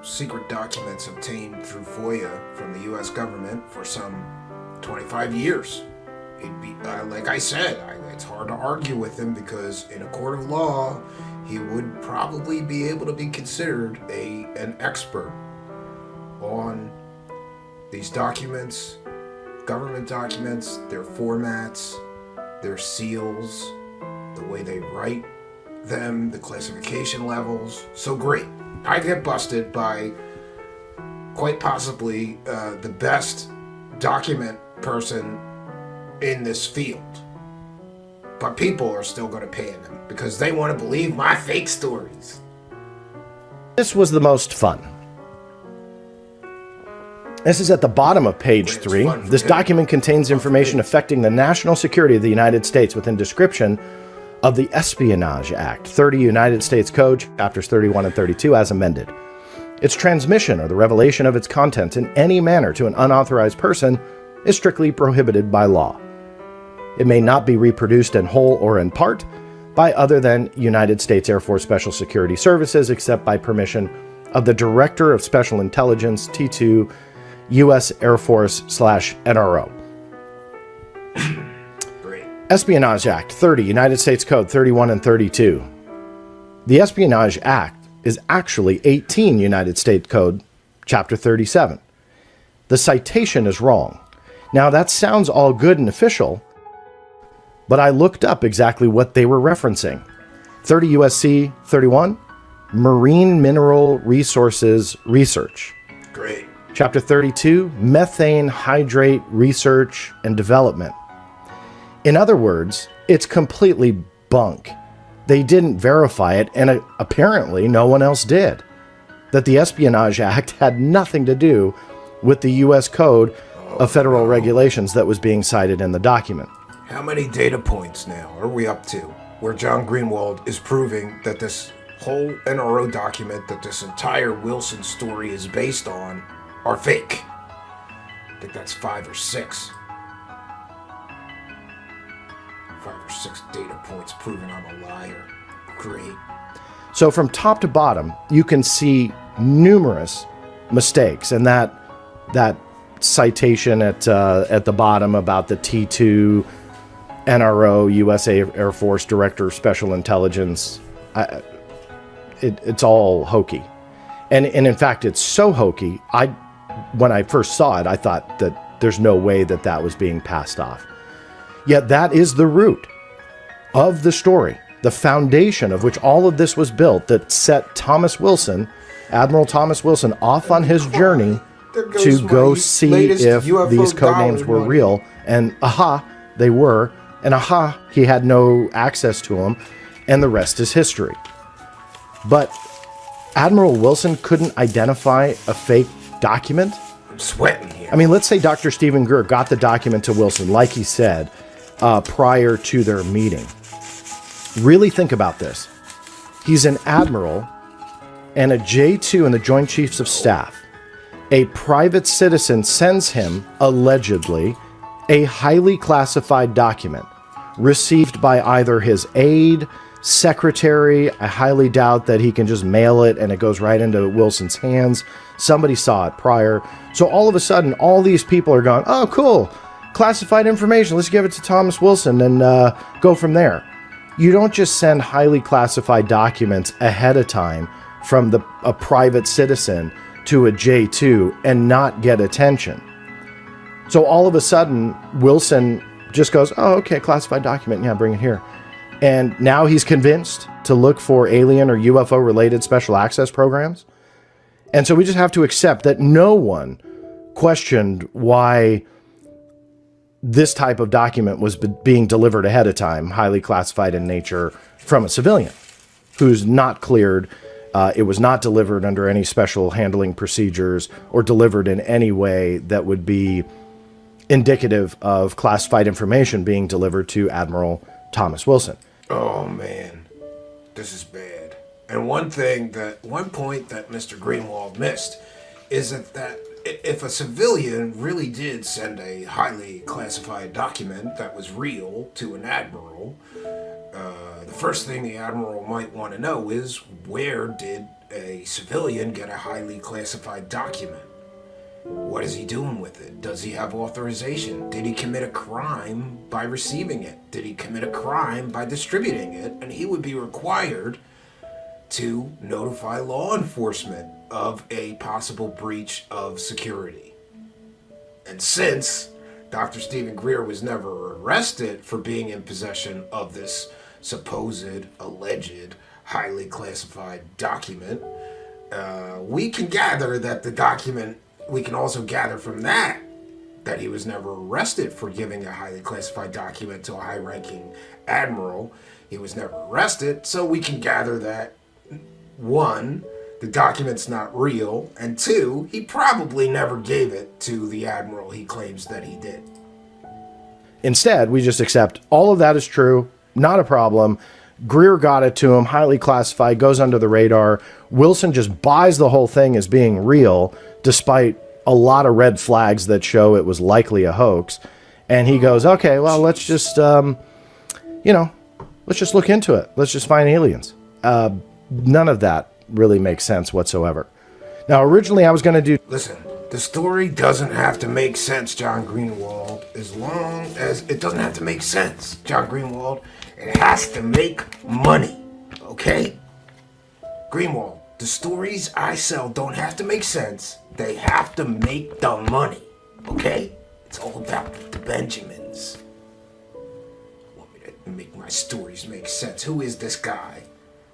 secret documents obtained through FOIA from the U.S. government for some 25 years. It'd be, like I said, it's hard to argue with him, because in a court of law, he would probably be able to be considered an expert on these documents, government documents, their formats, their seals, the way they write them, the classification levels. So great. I get busted by quite possibly the best document person in this field. But people are still going to pay him because they want to believe my fake stories. This was the most fun. This is at the bottom of page 3. This document contains information affecting the national security of the United States within description of the Espionage Act, 30 United States Code, chapters 31 and 32, as amended. Its transmission or the revelation of its contents in any manner to an unauthorized person is strictly prohibited by law. It may not be reproduced in whole or in part by other than United States Air Force Special Security Services, except by permission of the Director of Special Intelligence, T2, U.S. Air Force /NRO. Great. Espionage Act, 30, United States Code 31 and 32. The Espionage Act is actually 18 United States Code, chapter 37. The citation is wrong. Now, that sounds all good and official, but I looked up exactly what they were referencing. 30 USC 31, Marine Mineral Resources Research. Great. Chapter 32, Methane Hydrate Research and Development. In other words, it's completely bunk. They didn't verify it, and apparently no one else did. That the Espionage Act had nothing to do with the U.S. Code of Federal Regulations that was being cited in the document. How many data points now are we up to where John Greenwald is proving that this whole NRO document that this entire Wilson story is based on are fake? I think that's 5 or 6. 5 or 6 data points proving I'm a liar. Great. So from top to bottom, you can see numerous mistakes, and that citation at the bottom about the T2 NRO, U.S. Air Force Director of Special Intelligence, it's all hokey. And in fact, it's so hokey, when I first saw it, I thought that there's no way that was being passed off. Yet that is the root of the story, the foundation of which all of this was built, that set Thomas Wilson, Admiral Thomas Wilson, off on his journey to go see if these code names were real. And aha, they were. And aha, he had no access to them. And the rest is history. But Admiral Wilson couldn't identify a fake document? I'm sweating here. I mean, let's say Dr. Stephen Greer got the document to Wilson, like he said, prior to their meeting. Really think about this. He's an admiral and a J2 in the Joint Chiefs of Staff. A private citizen sends him, allegedly, a highly classified document received by either his aide, secretary. I highly doubt that he can just mail it and it goes right into Wilson's hands. Somebody saw it prior. So all of a sudden, all these people are going, oh, cool, classified information. Let's give it to Thomas Wilson and go from there. You don't just send highly classified documents ahead of time from a private citizen to a J2 and not get attention. So all of a sudden, Wilson just goes, oh, okay, classified document. Yeah, bring it here. And now he's convinced to look for alien or UFO related special access programs. And so we just have to accept that no one questioned why this type of document was being delivered ahead of time, highly classified in nature, from a civilian who's not cleared. It was not delivered under any special handling procedures or delivered in any way that would be indicative of classified information being delivered to Admiral Thomas Wilson. Oh man, this is bad. And one point that Mr. Greenwald missed is that if a civilian really did send a highly classified document that was real to an admiral, the first thing the admiral might want to know is, where did a civilian get a highly classified document? What is he doing with it? Does he have authorization? Did he commit a crime by receiving it? Did he commit a crime by distributing it? And he would be required to notify law enforcement of a possible breach of security. And since Dr. Stephen Greer was never arrested for being in possession of this supposed, alleged, highly classified document, we can gather that the document, we can also gather from that he was never arrested for giving a highly classified document to a high-ranking admiral. He was never arrested, so we can gather that, 1, the document's not real, and 2, he probably never gave it to the admiral he claims that he did. Instead, we just accept all of that is true, not a problem. Greer got it to him, highly classified, goes under the radar. Wilson just buys the whole thing as being real, despite a lot of red flags that show it was likely a hoax. And he goes, okay, well, let's just, let's just look into it. Let's just find aliens. None of that really makes sense whatsoever. Now, originally I was going to do... Listen, the story doesn't have to make sense, John Greenwald, as long as it doesn't have to make sense, John Greenwald. It has to make money, okay? Greenwald, The stories I sell don't have to make sense. They have to make the money. Okay? It's all about the Benjamins. Want me to make my stories make sense? Who is this guy?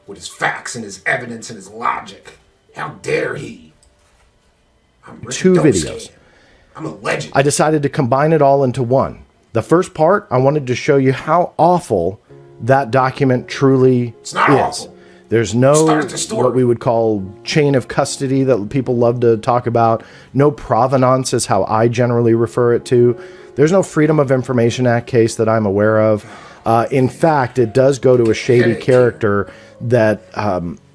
With his facts and his evidence and his logic. How dare he? I'm Two videos. I'm a legend. I decided to combine it all into one. The first part, I wanted to show you how awful that document truly It's not is. awful. There's no Start the story. what we would call chain of custody that people love to talk about. No provenance is how I generally refer it to. There's no Freedom of Information Act case that I'm aware of. In fact, it does go to a shady character that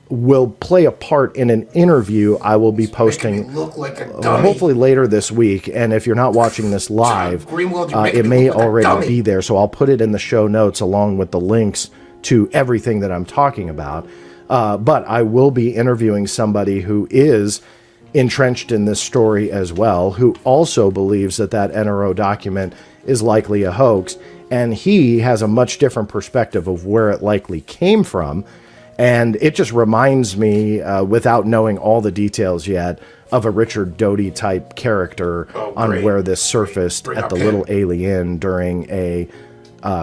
will play a part in an interview I will be posting Look like a dummy. hopefully later this week. And if you're not watching this live, Greenwald, you're making it me may look like a already dummy. be there. So I'll put it in the show notes along with the links to everything that I'm talking about. But I will be interviewing somebody who is entrenched in this story as well, who also believes that that NRO document is likely a hoax. And he has a much different perspective of where it likely came from. And it just reminds me, without knowing all the details yet, of a Richard Doty type character on where this surfaced at the Little Alien during a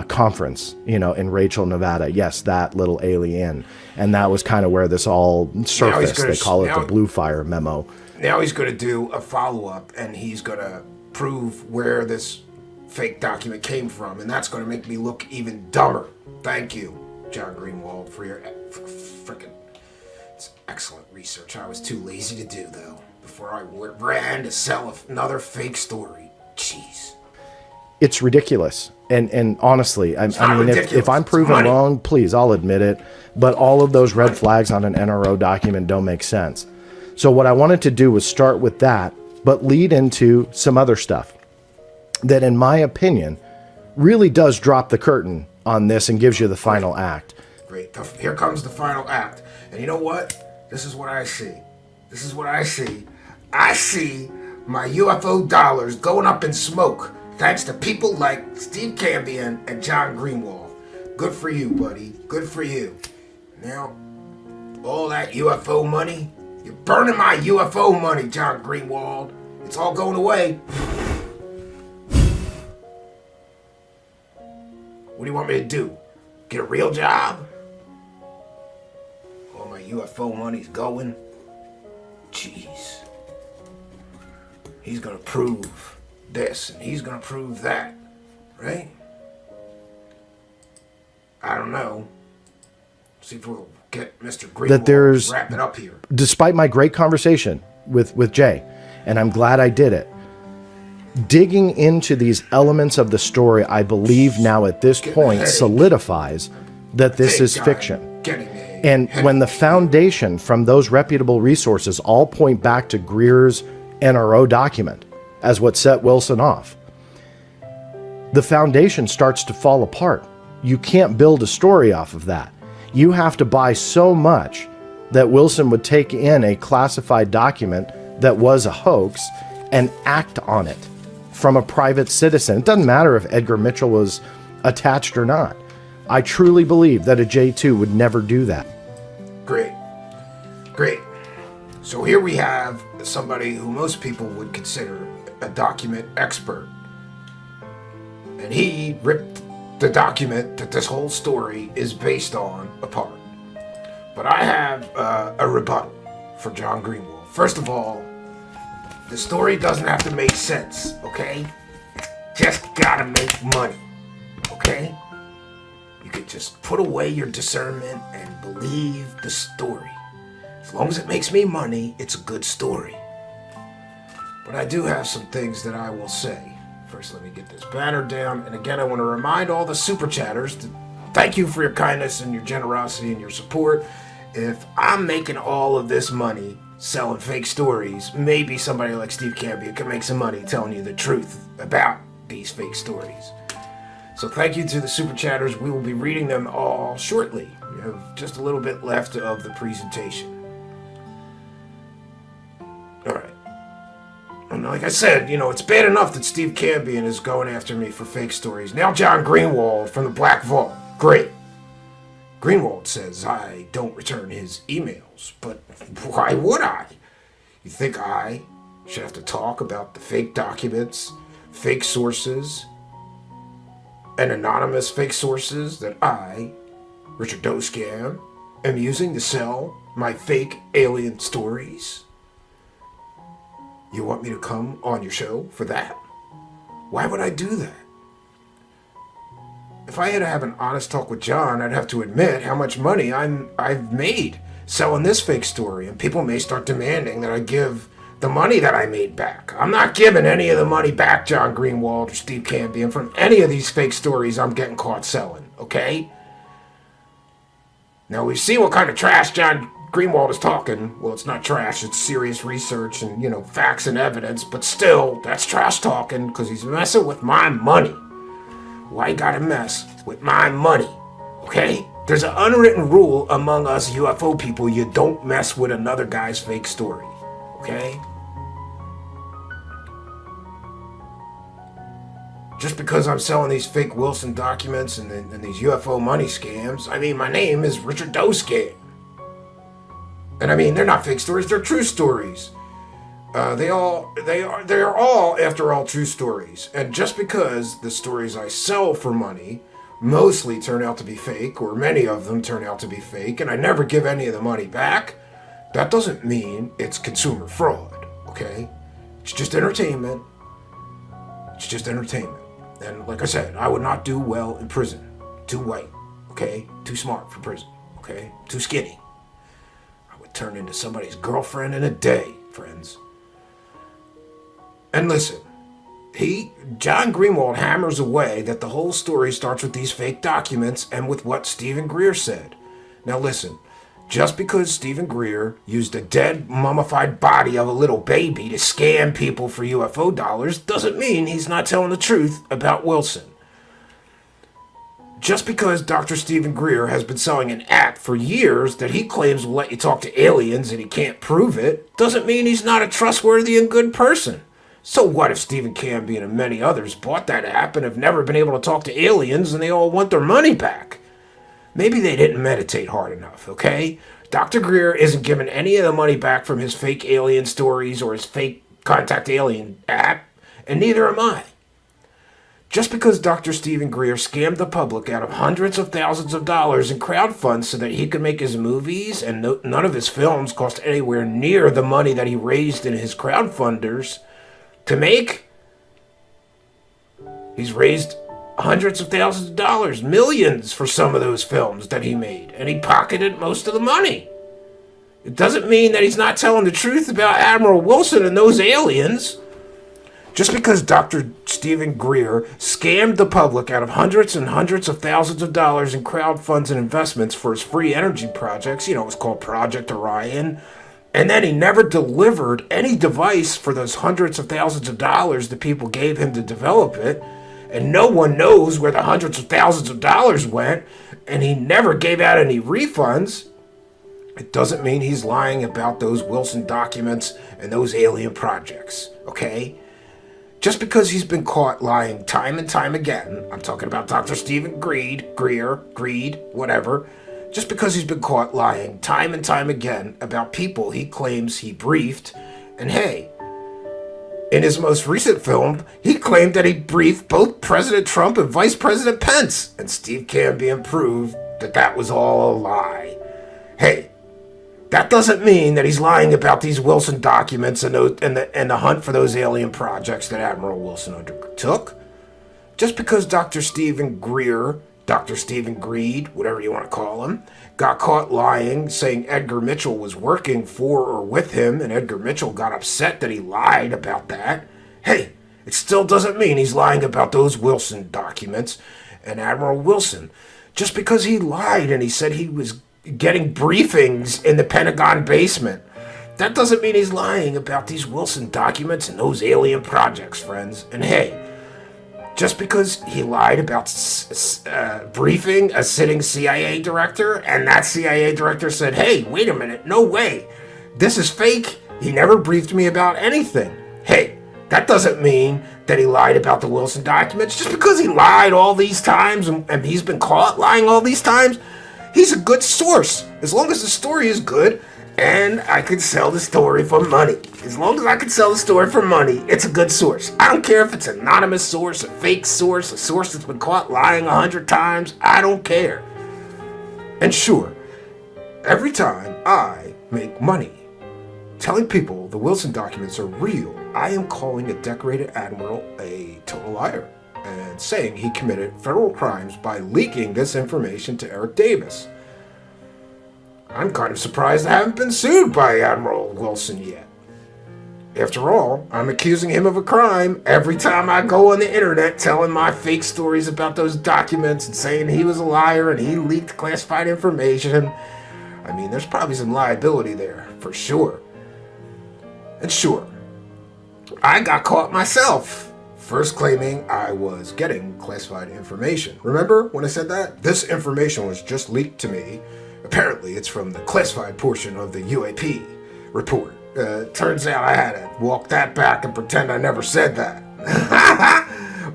conference, in Rachel, Nevada. Yes, that Little Alien. And that was kind of where this all surfaced. They call it the Blue Fire Memo. Now he's going to do a follow-up, and he's going to prove where this fake document came from, and that's going to make me look even dumber. Thank you, John Greenwald, for your freaking... It's excellent research. I was too lazy to do, though, before I ran to sell another fake story. Jeez. It's ridiculous. And honestly, I mean, if I'm proven money. wrong, please, I'll admit it. But all of those red flags on an NRO document don't make sense. So what I wanted to do was start with that, but lead into some other stuff that, in my opinion, really does drop the curtain on this and gives you the final act. Great. Here comes the final act. And you know what? This is what I see. This is what I see. I see my UFO dollars going up in smoke thanks to people like Steve Cambion and John Greenwald. Good for you, buddy. Good for you. Now, all that UFO money, you're burning my UFO money, John Greenwald. It's all going away. What do you want me to do? Get a real job? All my UFO money's going. Jeez. He's gonna prove this and he's gonna prove that, right? I don't know. See if we'll get Mr. Greenwald to wrap it up here. Despite my great conversation with Jay, and I'm glad I did it, digging into these elements of the story, I believe now at this point solidifies that this is fiction. And when the foundation from those reputable resources all point back to Greer's NRO document as what set Wilson off, the foundation starts to fall apart. You can't build a story off of that. You have to buy so much that Wilson would take in a classified document that was a hoax and act on it from a private citizen. It doesn't matter if Edgar Mitchell was attached or not. I truly believe that a J2 would never do that. Great. Great. So here we have somebody who most people would consider a document expert. And he ripped the document that this whole story is based on apart. But I have a rebuttal for John Greenwald. First of all, the story doesn't have to make sense, okay? Just gotta make money, okay? You could just put away your discernment and believe the story. As long as it makes me money, it's a good story. But I do have some things that I will say. First, let me get this banner down. And again, I want to remind all the super chatters to thank you for your kindness and your generosity and your support. If I'm making all of this money selling fake stories, maybe somebody like Steve Cambion can make some money telling you the truth about these fake stories. So thank you to the super chatters. We will be reading them all shortly. We have just a little bit left of the presentation. All right. And like I said, it's bad enough that Steve Cambion is going after me for fake stories. Now John Greenwald from the Black Vault. Great. Greenwald says I don't return his emails, but why would I? You think I should have to talk about the fake documents, fake sources, and anonymous fake sources that I, Richard Dolan, am using to sell my fake alien stories? You want me to come on your show for that? Why would I do that? If I had to have an honest talk with John, I'd have to admit how much money I've made selling this fake story, and people may start demanding that I give the money that I made back. I'm not giving any of the money back, John Greenwald or Steve Cambion, from any of these fake stories I'm getting caught selling, okay? Now, we've seen what kind of trash John Greenwald is talking. Well, it's not trash, it's serious research and, facts and evidence, but still, that's trash talking because he's messing with my money. Why gotta mess with my money, okay? There's an unwritten rule among us UFO people: you don't mess with another guy's fake story, okay? Just because I'm selling these fake Wilson documents and these UFO money scams, my name is Richard Dolan. And they're not fake stories, they're true stories. They are all, after all, true stories. And just because the stories I sell for money mostly turn out to be fake, or many of them turn out to be fake, and I never give any of the money back, that doesn't mean it's consumer fraud, okay? It's just entertainment. It's just entertainment. And like I said, I would not do well in prison. Too white, okay? Too smart for prison, okay? Too skinny. I would turn into somebody's girlfriend in a day, friends. And listen, John Greenwald hammers away that the whole story starts with these fake documents and with what Stephen Greer said. Now listen, just because Stephen Greer used a dead, mummified body of a little baby to scam people for UFO dollars doesn't mean he's not telling the truth about Wilson. Just because Dr. Stephen Greer has been selling an app for years that he claims will let you talk to aliens and he can't prove it, doesn't mean he's not a trustworthy and good person. So what if Stephen Cambion and many others bought that app and have never been able to talk to aliens and they all want their money back? Maybe they didn't meditate hard enough, okay? Dr. Greer isn't giving any of the money back from his fake alien stories or his fake Contact Alien app, and neither am I. Just because Dr. Stephen Greer scammed the public out of hundreds of thousands of dollars in crowdfunds so that he could make his movies, and none of his films cost anywhere near the money that he raised in his crowdfunders to make, he's raised hundreds of thousands of dollars, millions for some of those films that he made, and he pocketed most of the money. It doesn't mean that he's not telling the truth about Admiral Wilson and those aliens. Just because Dr. Stephen Greer scammed the public out of hundreds and hundreds of thousands of dollars in crowdfunds and investments for his free energy projects, it was called Project Orion, and then he never delivered any device for those hundreds of thousands of dollars that people gave him to develop it, and no one knows where the hundreds of thousands of dollars went, and he never gave out any refunds, it doesn't mean he's lying about those Wilson documents and those alien projects, okay? Just because he's been caught lying time and time again, I'm talking about Dr. Stephen Greer, whatever, just because he's been caught lying time and time again about people he claims he briefed, and hey, in his most recent film, he claimed that he briefed both President Trump and Vice President Pence, and Steve Cambion proved that that was all a lie. Hey, that doesn't mean that he's lying about these Wilson documents and the hunt for those alien projects that Admiral Wilson undertook. Just because Dr. Stephen Greer, Dr. Stephen Greed, whatever you want to call him, got caught lying, saying Edgar Mitchell was working for or with him, and Edgar Mitchell got upset that he lied about that. Hey, it still doesn't mean he's lying about those Wilson documents and Admiral Wilson. Just because he lied and he said he was getting briefings in the Pentagon basement, that doesn't mean he's lying about these Wilson documents and those alien projects, friends. And hey, just because he lied about briefing a sitting CIA director, and that CIA director said, hey, wait a minute, no way, this is fake, he never briefed me about anything. Hey, that doesn't mean that he lied about the Wilson documents. Just because he lied all these times and he's been caught lying all these times, He's a good source. As long as the story is good and I can sell the story for money. As long as I can sell the story for money, it's a good source. I don't care if it's an anonymous source, a fake source, a source that's been caught lying 100 times. I don't care. And sure, every time I make money telling people the Wilson documents are real, I am calling a decorated admiral a total liar and saying he committed federal crimes by leaking this information to Eric Davis. I'm kind of surprised I haven't been sued by Admiral Wilson yet. After all, I'm accusing him of a crime every time I go on the internet telling my fake stories about those documents and saying he was a liar and he leaked classified information. I mean, there's probably some liability there, for sure. And sure, I got caught myself, first claiming I was getting classified information. Remember when I said that? This information was just leaked to me. Apparently, it's from the classified portion of the UAP report. Turns out I had to walk that back and pretend I never said that.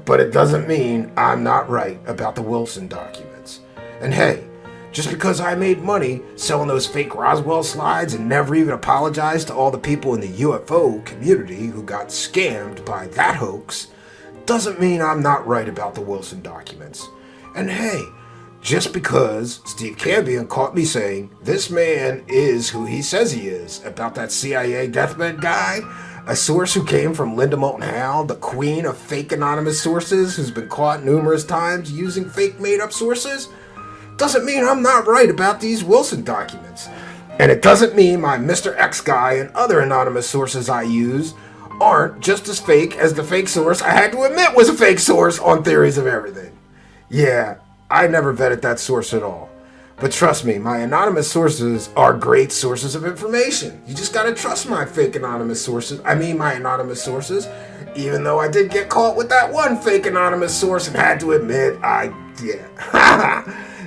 But it doesn't mean I'm not right about the Wilson documents. And hey, just because I made money selling those fake Roswell slides and never even apologized to all the people in the UFO community who got scammed by that hoax, doesn't mean I'm not right about the Wilson documents. And hey, just because Steve Cambion caught me saying this man is who he says he is about that CIA deathbed guy, a source who came from Linda Moulton Howe, the queen of fake anonymous sources who's been caught numerous times using fake made-up sources, doesn't mean I'm not right about these Wilson documents. And it doesn't mean my Mr. X guy and other anonymous sources I use aren't just as fake as the fake source I had to admit was a fake source on Theories of Everything. Yeah, I never vetted that source at all. But trust me, my anonymous sources are great sources of information. You just gotta trust my fake anonymous sources. My anonymous sources. Even though I did get caught with that one fake anonymous source and had to admit,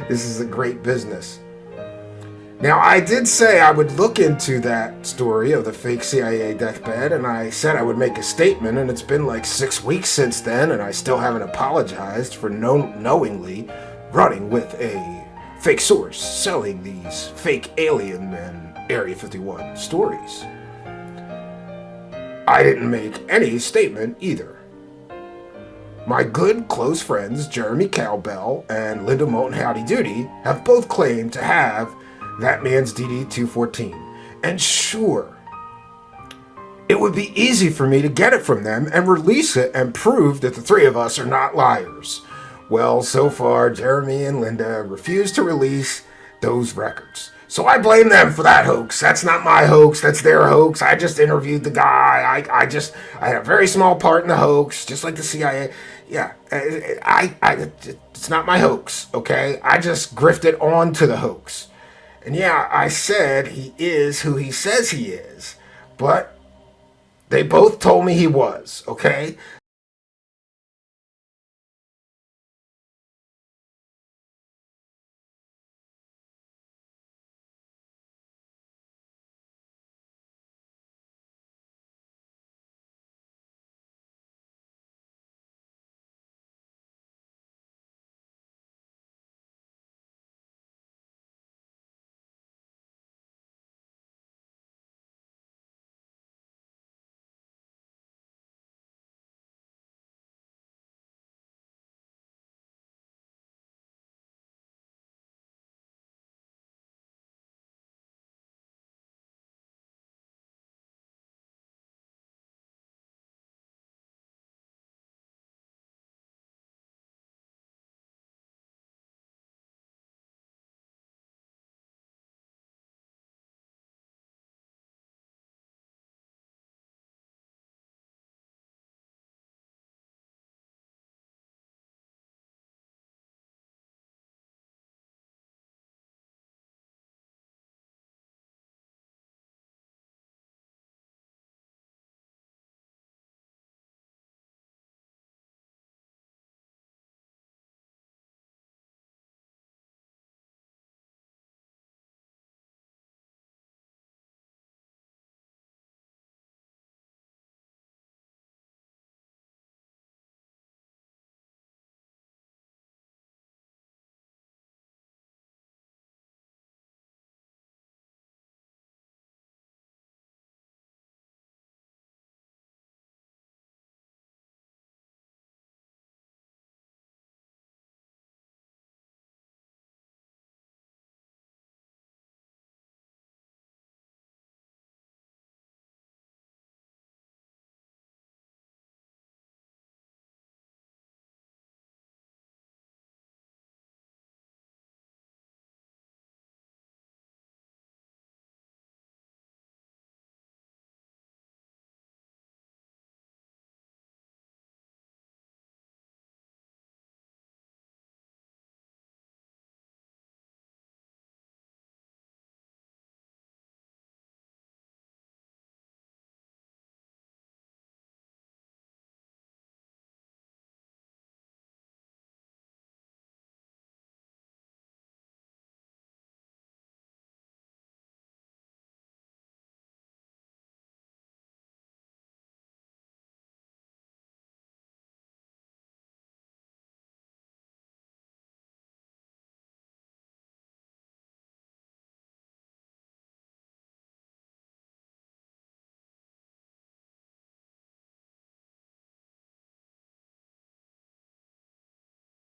this is a great business. Now, I did say I would look into that story of the fake CIA deathbed, and I said I would make a statement, and it's been like 6 weeks since then, and I still haven't apologized for knowingly running with a fake source, selling these fake alien and Area 51 stories. I didn't make any statement either. My good close friends Jeremy Cowbell and Linda Moulton Howdy Doody have both claimed to have that man's DD-214. And sure, it would be easy for me to get it from them and release it and prove that the three of us are not liars. Well, so far, Jeremy and Linda refuse to release those records. So I blame them for that hoax. That's not my hoax. That's their hoax. I just interviewed the guy. I had a very small part in the hoax, just like the CIA. Yeah, it's not my hoax, okay? I just grifted onto the hoax. And yeah, I said he is who he says he is, but they both told me he was, okay?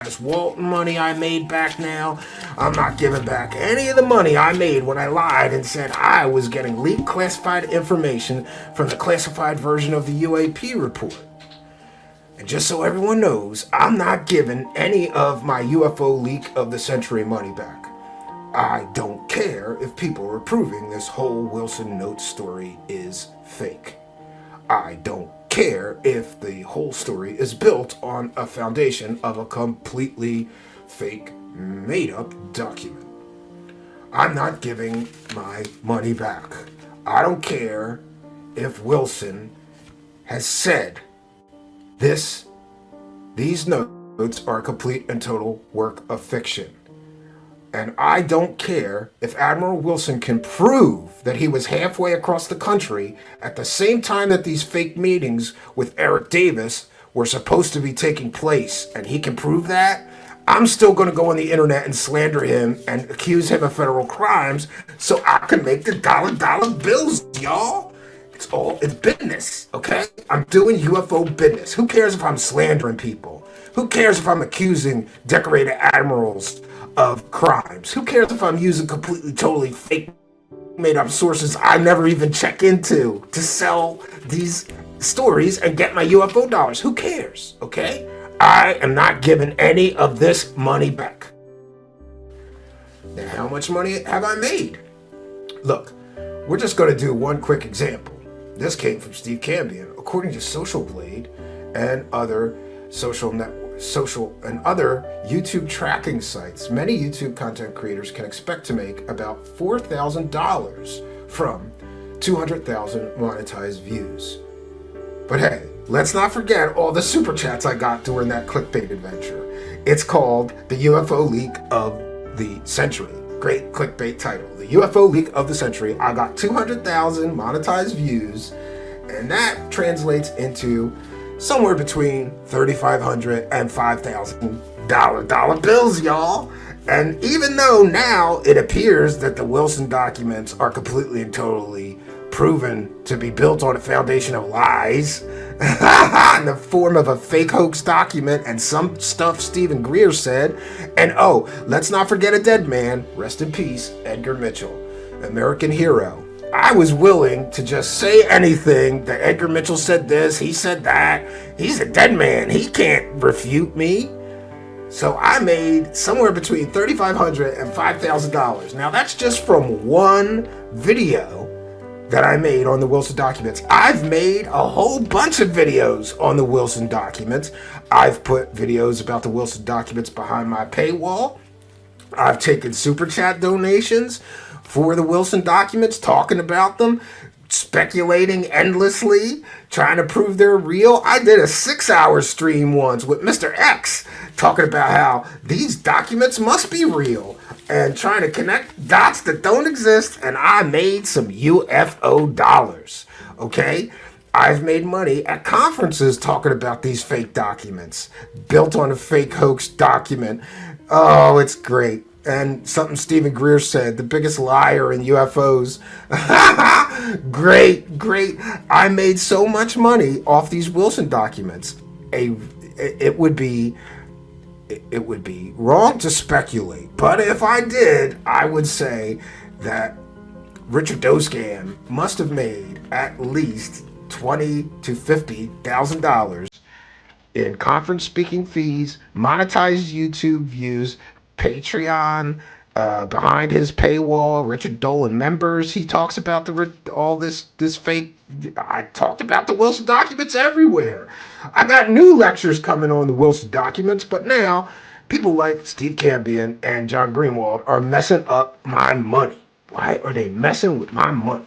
this Walton money I made back now. I'm not giving back any of the money I made when I lied and said I was getting leaked classified information from the classified version of the UAP report. And just so everyone knows, I'm not giving any of my UFO leak of the century money back. I don't care if people are proving this whole Wilson Notes story is fake. I don't care if the whole story is built on a foundation of a completely fake, made-up document. I'm not giving my money back. I don't care if Wilson has said these notes are a complete and total work of fiction. And I don't care if Admiral Wilson can prove that he was halfway across the country at the same time that these fake meetings with Eric Davis were supposed to be taking place, and he can prove that. I'm still going to go on the internet and slander him and accuse him of federal crimes so I can make the dollar bills, y'all. It's business, okay? I'm doing UFO business. Who cares if I'm slandering people? Who cares if I'm accusing decorated admirals of crimes? Who cares if I'm using completely, totally fake, made-up sources I never even check into to sell these stories and get my UFO dollars? Who cares, okay? I am not giving any of this money back. Now, how much money have I made? Look, we're just going to do one quick example. This came from Steve Cambion. According to Social Blade and other social and other YouTube tracking sites, many YouTube content creators can expect to make about $4,000 from 200,000 monetized views. But hey, let's not forget all the super chats I got during that clickbait adventure. It's called the UFO Leak of the Century. Great clickbait title. The UFO Leak of the Century. I got 200,000 monetized views, and that translates into somewhere between $3,500 and $5,000 dollar bills, y'all. And even though now it appears that the Wilson documents are completely and totally proven to be built on a foundation of lies in the form of a fake hoax document and some stuff Stephen Greer said. And oh, let's not forget a dead man. Rest in peace, Edgar Mitchell, American hero. I was willing to just say anything that Edgar Mitchell said this, he said that. He's a dead man. He can't refute me. So I made somewhere between $3,500 and $5,000. Now that's just from one video that I made on the Wilson documents. I've made a whole bunch of videos on the Wilson documents. I've put videos about the Wilson documents behind my paywall. I've taken super chat donations for the Wilson documents, talking about them, speculating endlessly, trying to prove they're real. I did a 6-hour stream once with Mr. X talking about how these documents must be real and trying to connect dots that don't exist, and I made some UFO dollars, okay? I've made money at conferences talking about these fake documents, built on a fake hoax document. Oh, it's great. And something Stephen Greer said, the biggest liar in UFOs. Great. I made so much money off these Wilson documents. It would be wrong to speculate, but if I did, I would say that Richard Dolan must have made at least $20,000 to $50,000 in conference speaking fees, monetized YouTube views, Patreon, behind his paywall, Richard Dolan members. He talks about all this fake. I talked about the Wilson documents everywhere. I got new lectures coming on the Wilson documents, but now people like Steve Cambion and John Greenwald are messing up my money. Why are they messing with my money?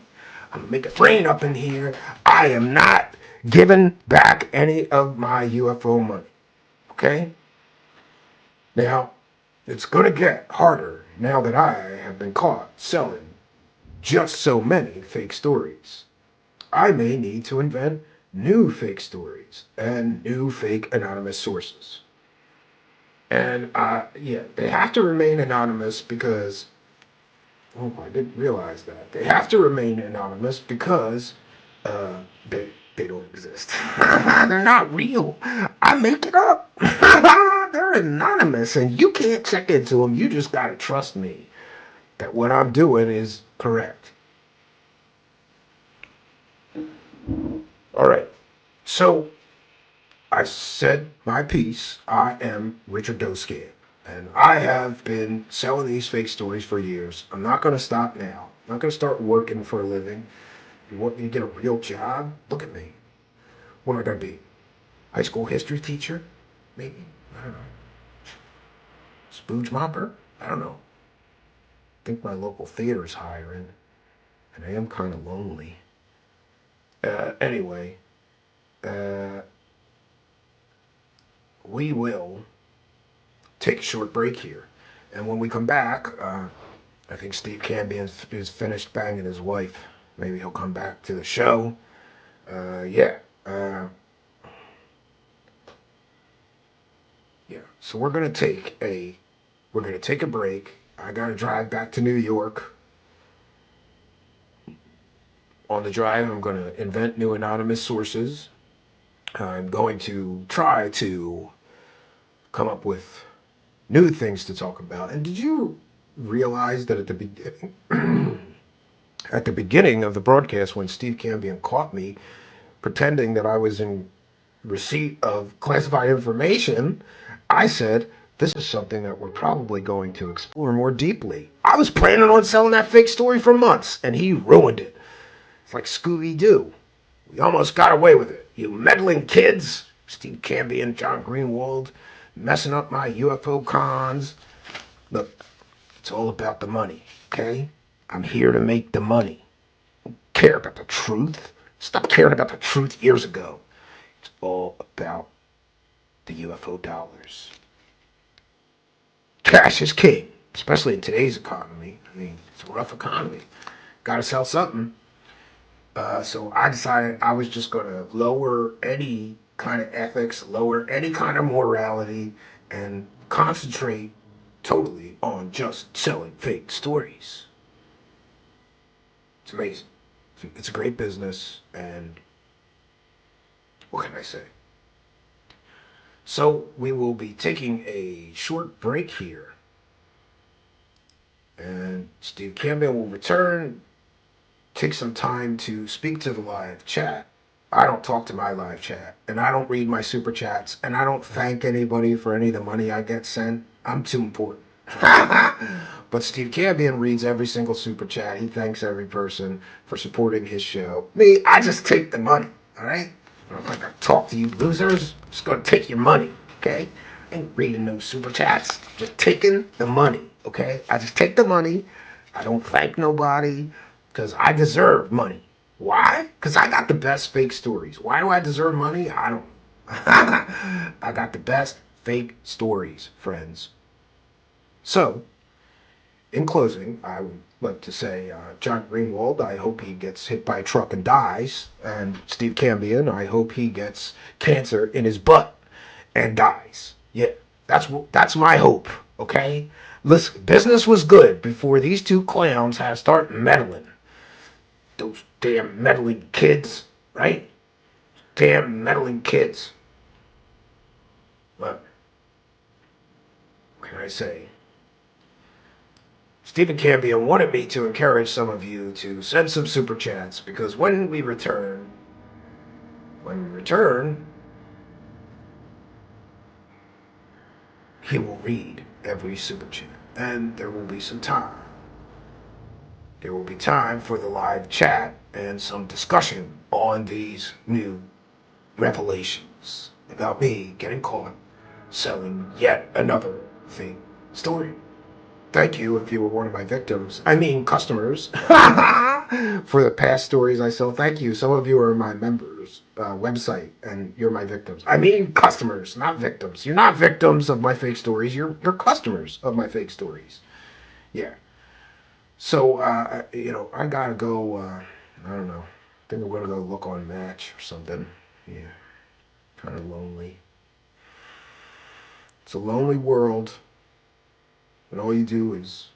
I'm gonna make it rain up in here. I am not giving back any of my UFO money. Okay? Now, it's gonna get harder now that I have been caught selling just so many fake stories. I may need to invent new fake stories and new fake anonymous sources. And they have to remain anonymous because, oh, I didn't realize that. They have to remain anonymous because they don't exist. They're not real. I make it up. they're anonymous and you can't check into them. You just gotta trust me that what I'm doing is correct. All right. So I said my piece. I am Richard Dolan, and I have been selling these fake stories for years. I'm not going to stop now. I'm not going to start working for a living. You want me to get a real job? Look at me. What am I going to be? High school history teacher? Maybe? I don't know. Spooge mopper? I don't know. I think my local theater's hiring, and I am kind of lonely. Anyway, we will take a short break here. And when we come back, I think Steve Cambion is finished banging his wife. Maybe he'll come back to the show. Yeah. Yeah. So we're gonna take a break. I gotta drive back to New York. On the drive, I'm gonna invent new anonymous sources. I'm going to try to come up with new things to talk about. And did you realize that at the beginning of the broadcast, when Steve Cambion caught me pretending that I was in receipt of classified information, I said, this is something that we're probably going to explore more deeply. I was planning on selling that fake story for months, and he ruined it. It's like Scooby-Doo. We almost got away with it. You meddling kids, Steve Cambion, John Greenwald, messing up my UFO cons. Look, it's all about the money, okay? I'm here to make the money. I don't care about the truth. Stop caring about the truth years ago. It's all about the UFO dollars. Cash is king, especially in today's economy. I mean, it's a rough economy. Gotta sell something. So I decided I was just gonna lower any kind of ethics, lower any kind of morality, and concentrate totally on just selling fake stories. It's amazing. It's a great business, and what can I say? So we will be taking a short break here, and Steve Campbell will return, take some time to speak to the live chat. I don't talk to my live chat, and I don't read my super chats, and I don't thank anybody for any of the money I get sent. I'm too important. But Steve Cambion reads every single super chat. He thanks every person for supporting his show. Me, I just take the money, all right? I'm not gonna talk to you losers. I'm just gonna take your money, okay? I ain't reading no super chats. Just taking the money, okay? I just take the money. I don't thank nobody because I deserve money. Why? Because I got the best fake stories. Why do I deserve money? I don't. I got the best fake stories, friends. So, in closing, I would like to say, John Greenwald, I hope he gets hit by a truck and dies. And Steve Cambion, I hope he gets cancer in his butt and dies. Yeah, that's my hope, okay? Listen, business was good before these two clowns had to start meddling. Those damn meddling kids, right? Damn meddling kids. But, what can I say? Stephen Cambion wanted me to encourage some of you to send some super chats because when we return, he will read every super chat. And there will be some time. There will be time for the live chat and some discussion on these new revelations about me getting caught selling yet another fake story. Thank you if you were one of my victims. I mean, customers. For the past stories I sell. Thank you. Some of you are my members' website, and you're my victims. I mean, customers, not victims. You're not victims of my fake stories. You're customers of my fake stories. Yeah. So, I gotta go. I don't know. I think I'm gonna go look on Match or something. Yeah. Kind of lonely. It's a lonely world, and all you do is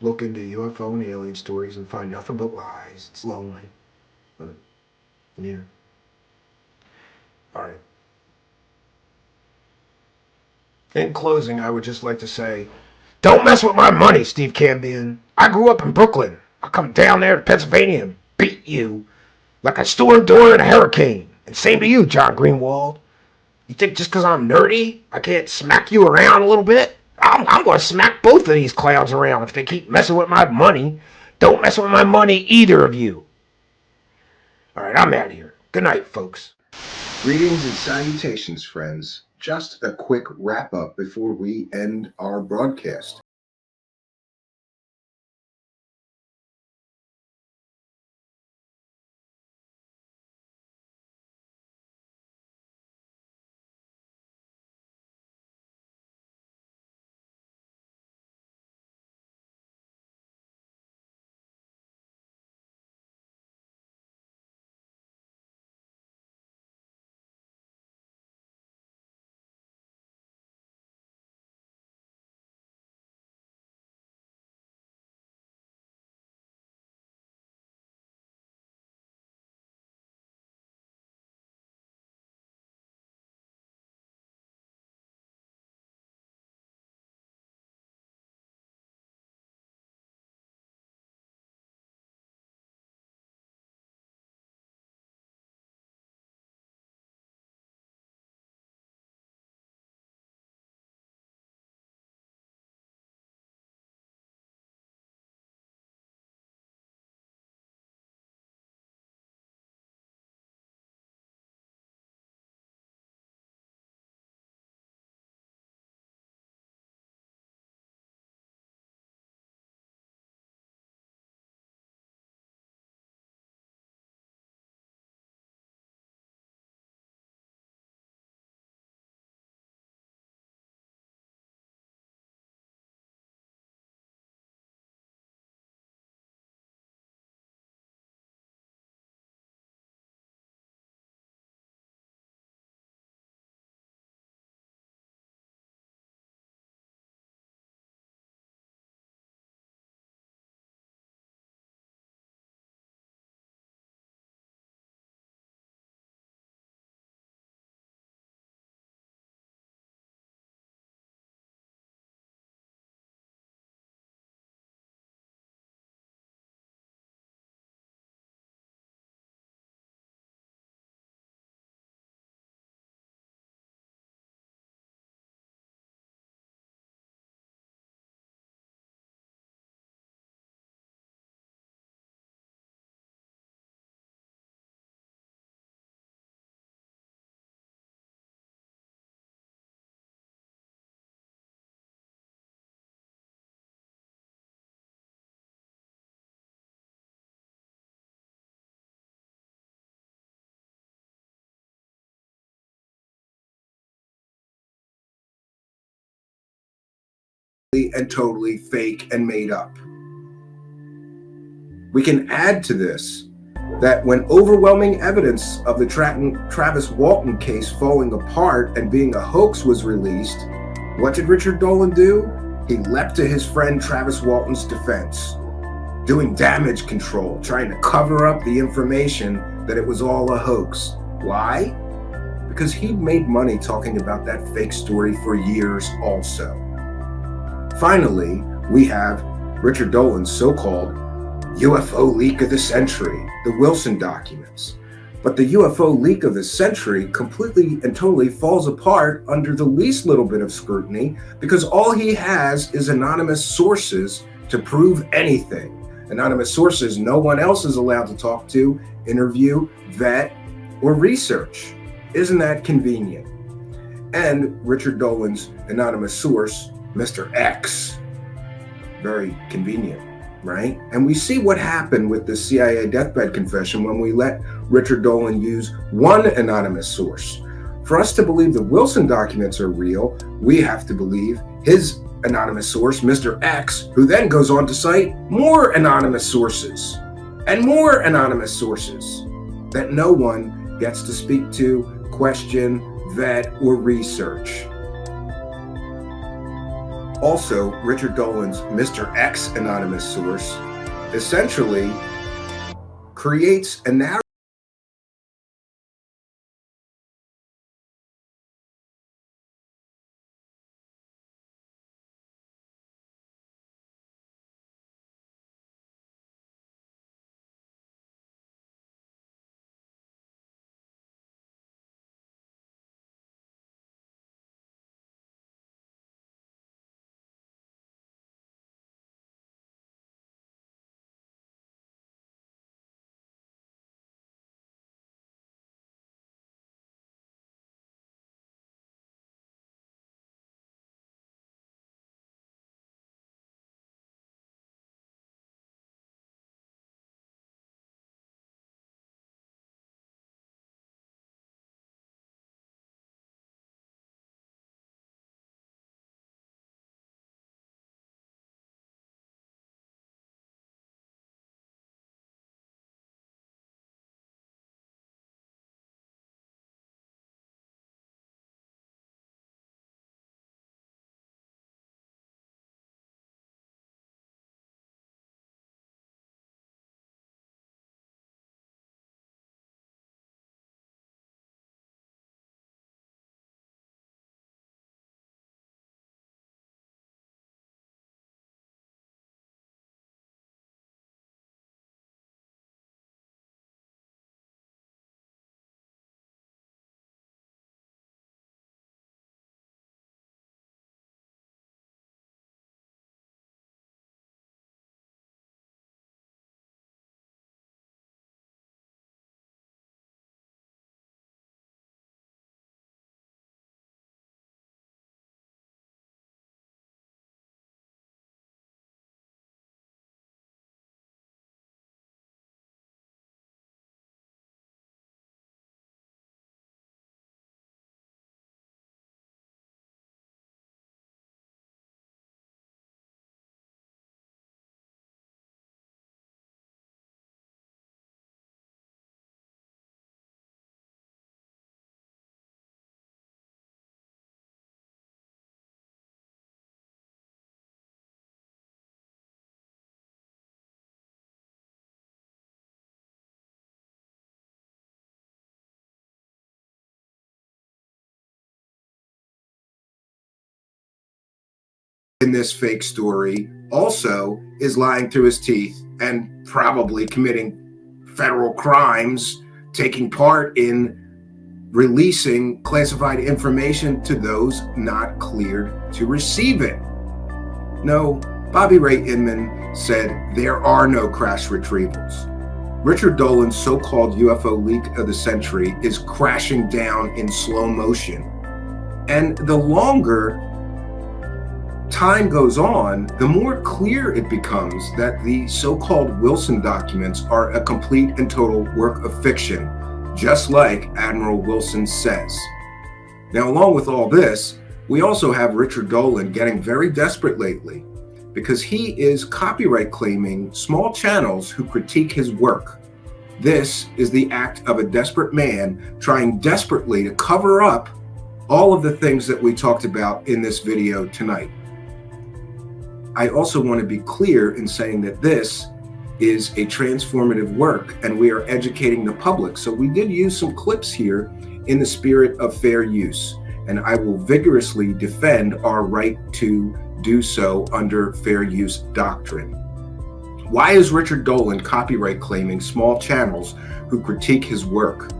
look into UFO and alien stories and find nothing but lies. It's lonely. But, yeah. All right. In closing, I would just like to say, don't mess with my money, Steve Cambion. I grew up in Brooklyn. I'll come down there to Pennsylvania and beat you like a storm during a hurricane. And same to you, John Greenwald. You think just because I'm nerdy, I can't smack you around a little bit? I'm going to smack both of these clowns around if they keep messing with my money. Don't mess with my money, either of you. All right, I'm out of here. Good night, folks. Greetings and salutations, friends. Just a quick wrap up before we end our broadcast. And totally fake and made up. We can add to this that when overwhelming evidence of the Travis Walton case falling apart and being a hoax was released, what did Richard Dolan do? He leapt to his friend Travis Walton's defense, doing damage control, trying to cover up the information that it was all a hoax. Why? Because he'd made money talking about that fake story for years also. Finally, we have Richard Dolan's so-called UFO leak of the century, the Wilson documents. But the UFO leak of the century completely and totally falls apart under the least little bit of scrutiny because all he has is anonymous sources to prove anything. Anonymous sources no one else is allowed to talk to, interview, vet, or research. Isn't that convenient? And Richard Dolan's anonymous source, Mr. X, very convenient, right? And we see what happened with the CIA deathbed confession when we let Richard Dolan use one anonymous source. For us to believe the Wilson documents are real, we have to believe his anonymous source, Mr. X, who then goes on to cite more anonymous sources and more anonymous sources that no one gets to speak to, question, vet, or research. Also, Richard Dolan's Mr. X anonymous source essentially creates a narrative in this fake story also is lying through his teeth and probably committing federal crimes, taking part in releasing classified information to those not cleared to receive it. No, Bobby Ray Inman said there are no crash retrievals. Richard Dolan's so-called UFO leak of the century is crashing down in slow motion. And the longer time goes on, the more clear it becomes that the so-called Wilson documents are a complete and total work of fiction, just like Admiral Wilson says. Now, along with all this, we also have Richard Dolan getting very desperate lately because he is copyright claiming small channels who critique his work. This is the act of a desperate man trying desperately to cover up all of the things that we talked about in this video tonight. I also want to be clear in saying that this is a transformative work and we are educating the public. So we did use some clips here in the spirit of fair use, and I will vigorously defend our right to do so under fair use doctrine. Why is Richard Dolan copyright claiming small channels who critique his work?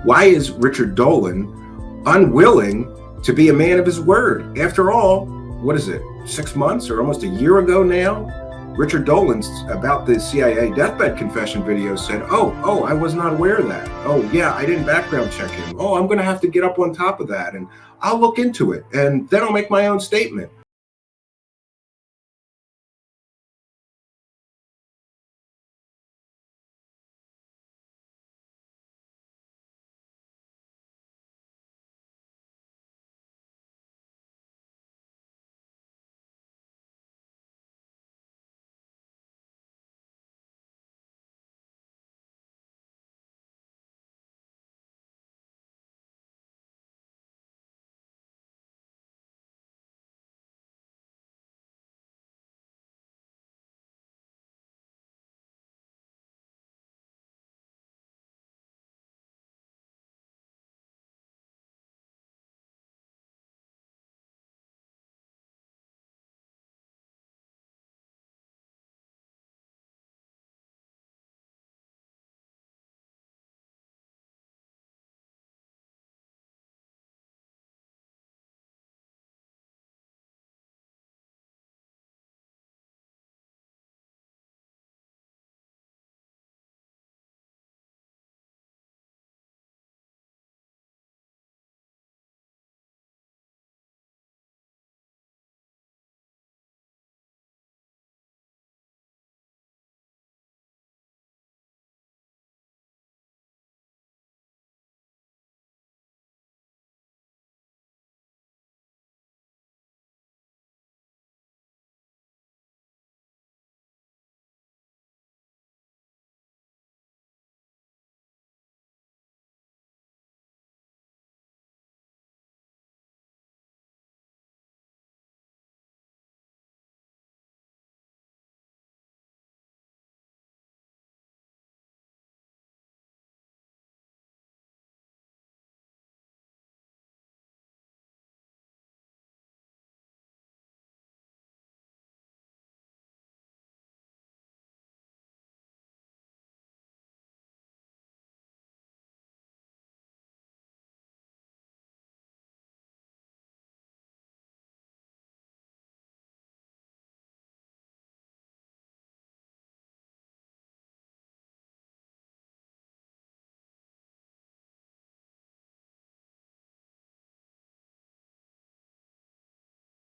Why is Richard Dolan unwilling to be a man of his word? After all, what is it, 6 months or almost a year ago now? Richard Dolan's about the CIA deathbed confession video said, oh, I was not aware of that. Oh yeah, I didn't background check him. Oh, I'm gonna have to get up on top of that and I'll look into it and then I'll make my own statement.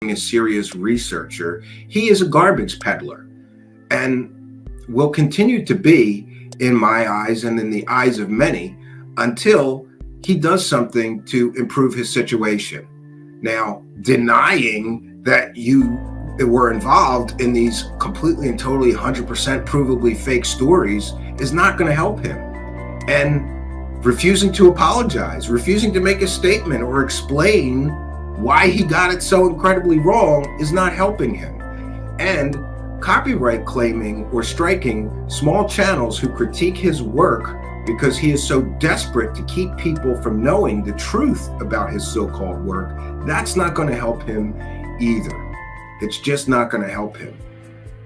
A serious researcher, he is a garbage peddler and will continue to be in my eyes and in the eyes of many until he does something to improve his situation. Now, denying that you were involved in these completely and totally 100% provably fake stories is not going to help him. And refusing to apologize, refusing to make a statement or explain why he got it so incredibly wrong is not helping him. And copyright claiming or striking small channels who critique his work because he is so desperate to keep people from knowing the truth about his so-called work, that's not going to help him either. It's just not going to help him.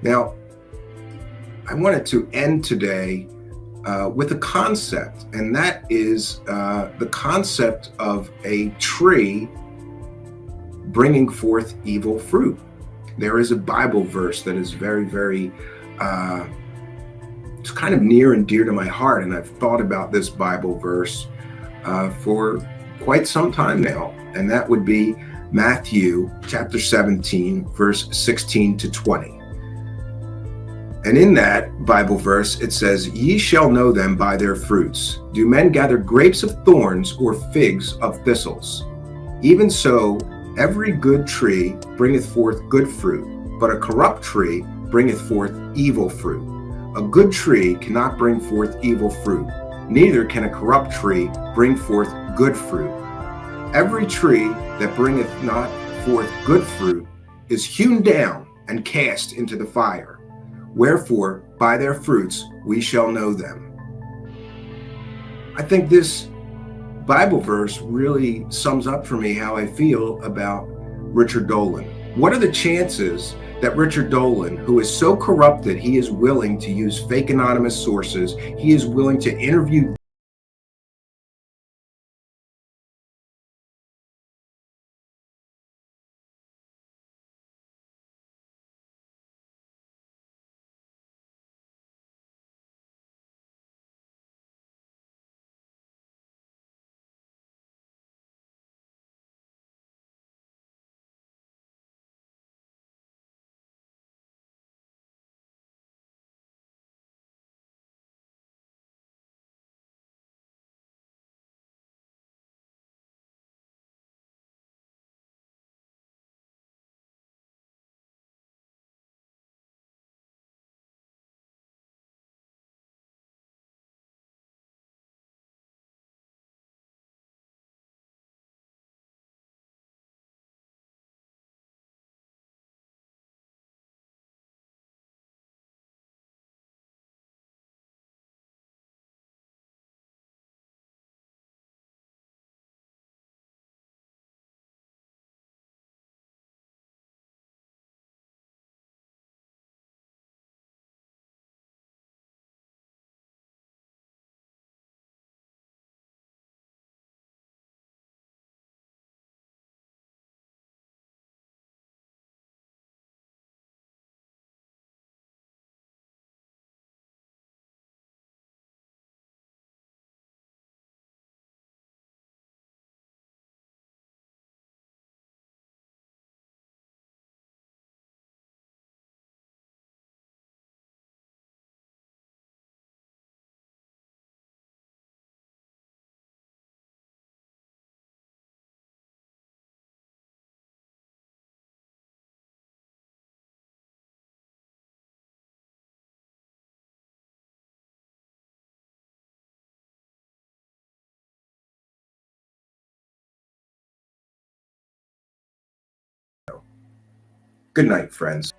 Now, I wanted to end today with a concept, and that is the concept of a tree bringing forth evil fruit. There is a Bible verse that is very, very, it's kind of near and dear to my heart, and I've thought about this Bible verse for quite some time now, and that would be Matthew chapter 17, verse 16 to 20. And in that Bible verse, it says, "Ye shall know them by their fruits. Do men gather grapes of thorns or figs of thistles? Even so, every good tree bringeth forth good fruit, but a corrupt tree bringeth forth evil fruit. A good tree cannot bring forth evil fruit, neither can a corrupt tree bring forth good fruit. Every tree that bringeth not forth good fruit is hewn down and cast into the fire. Wherefore, by their fruits we shall know them." I think this Bible verse really sums up for me how I feel about Richard Dolan. What are the chances that Richard Dolan, who is so corrupted, he is willing to use fake anonymous sources, he is willing to interview Good night, friends.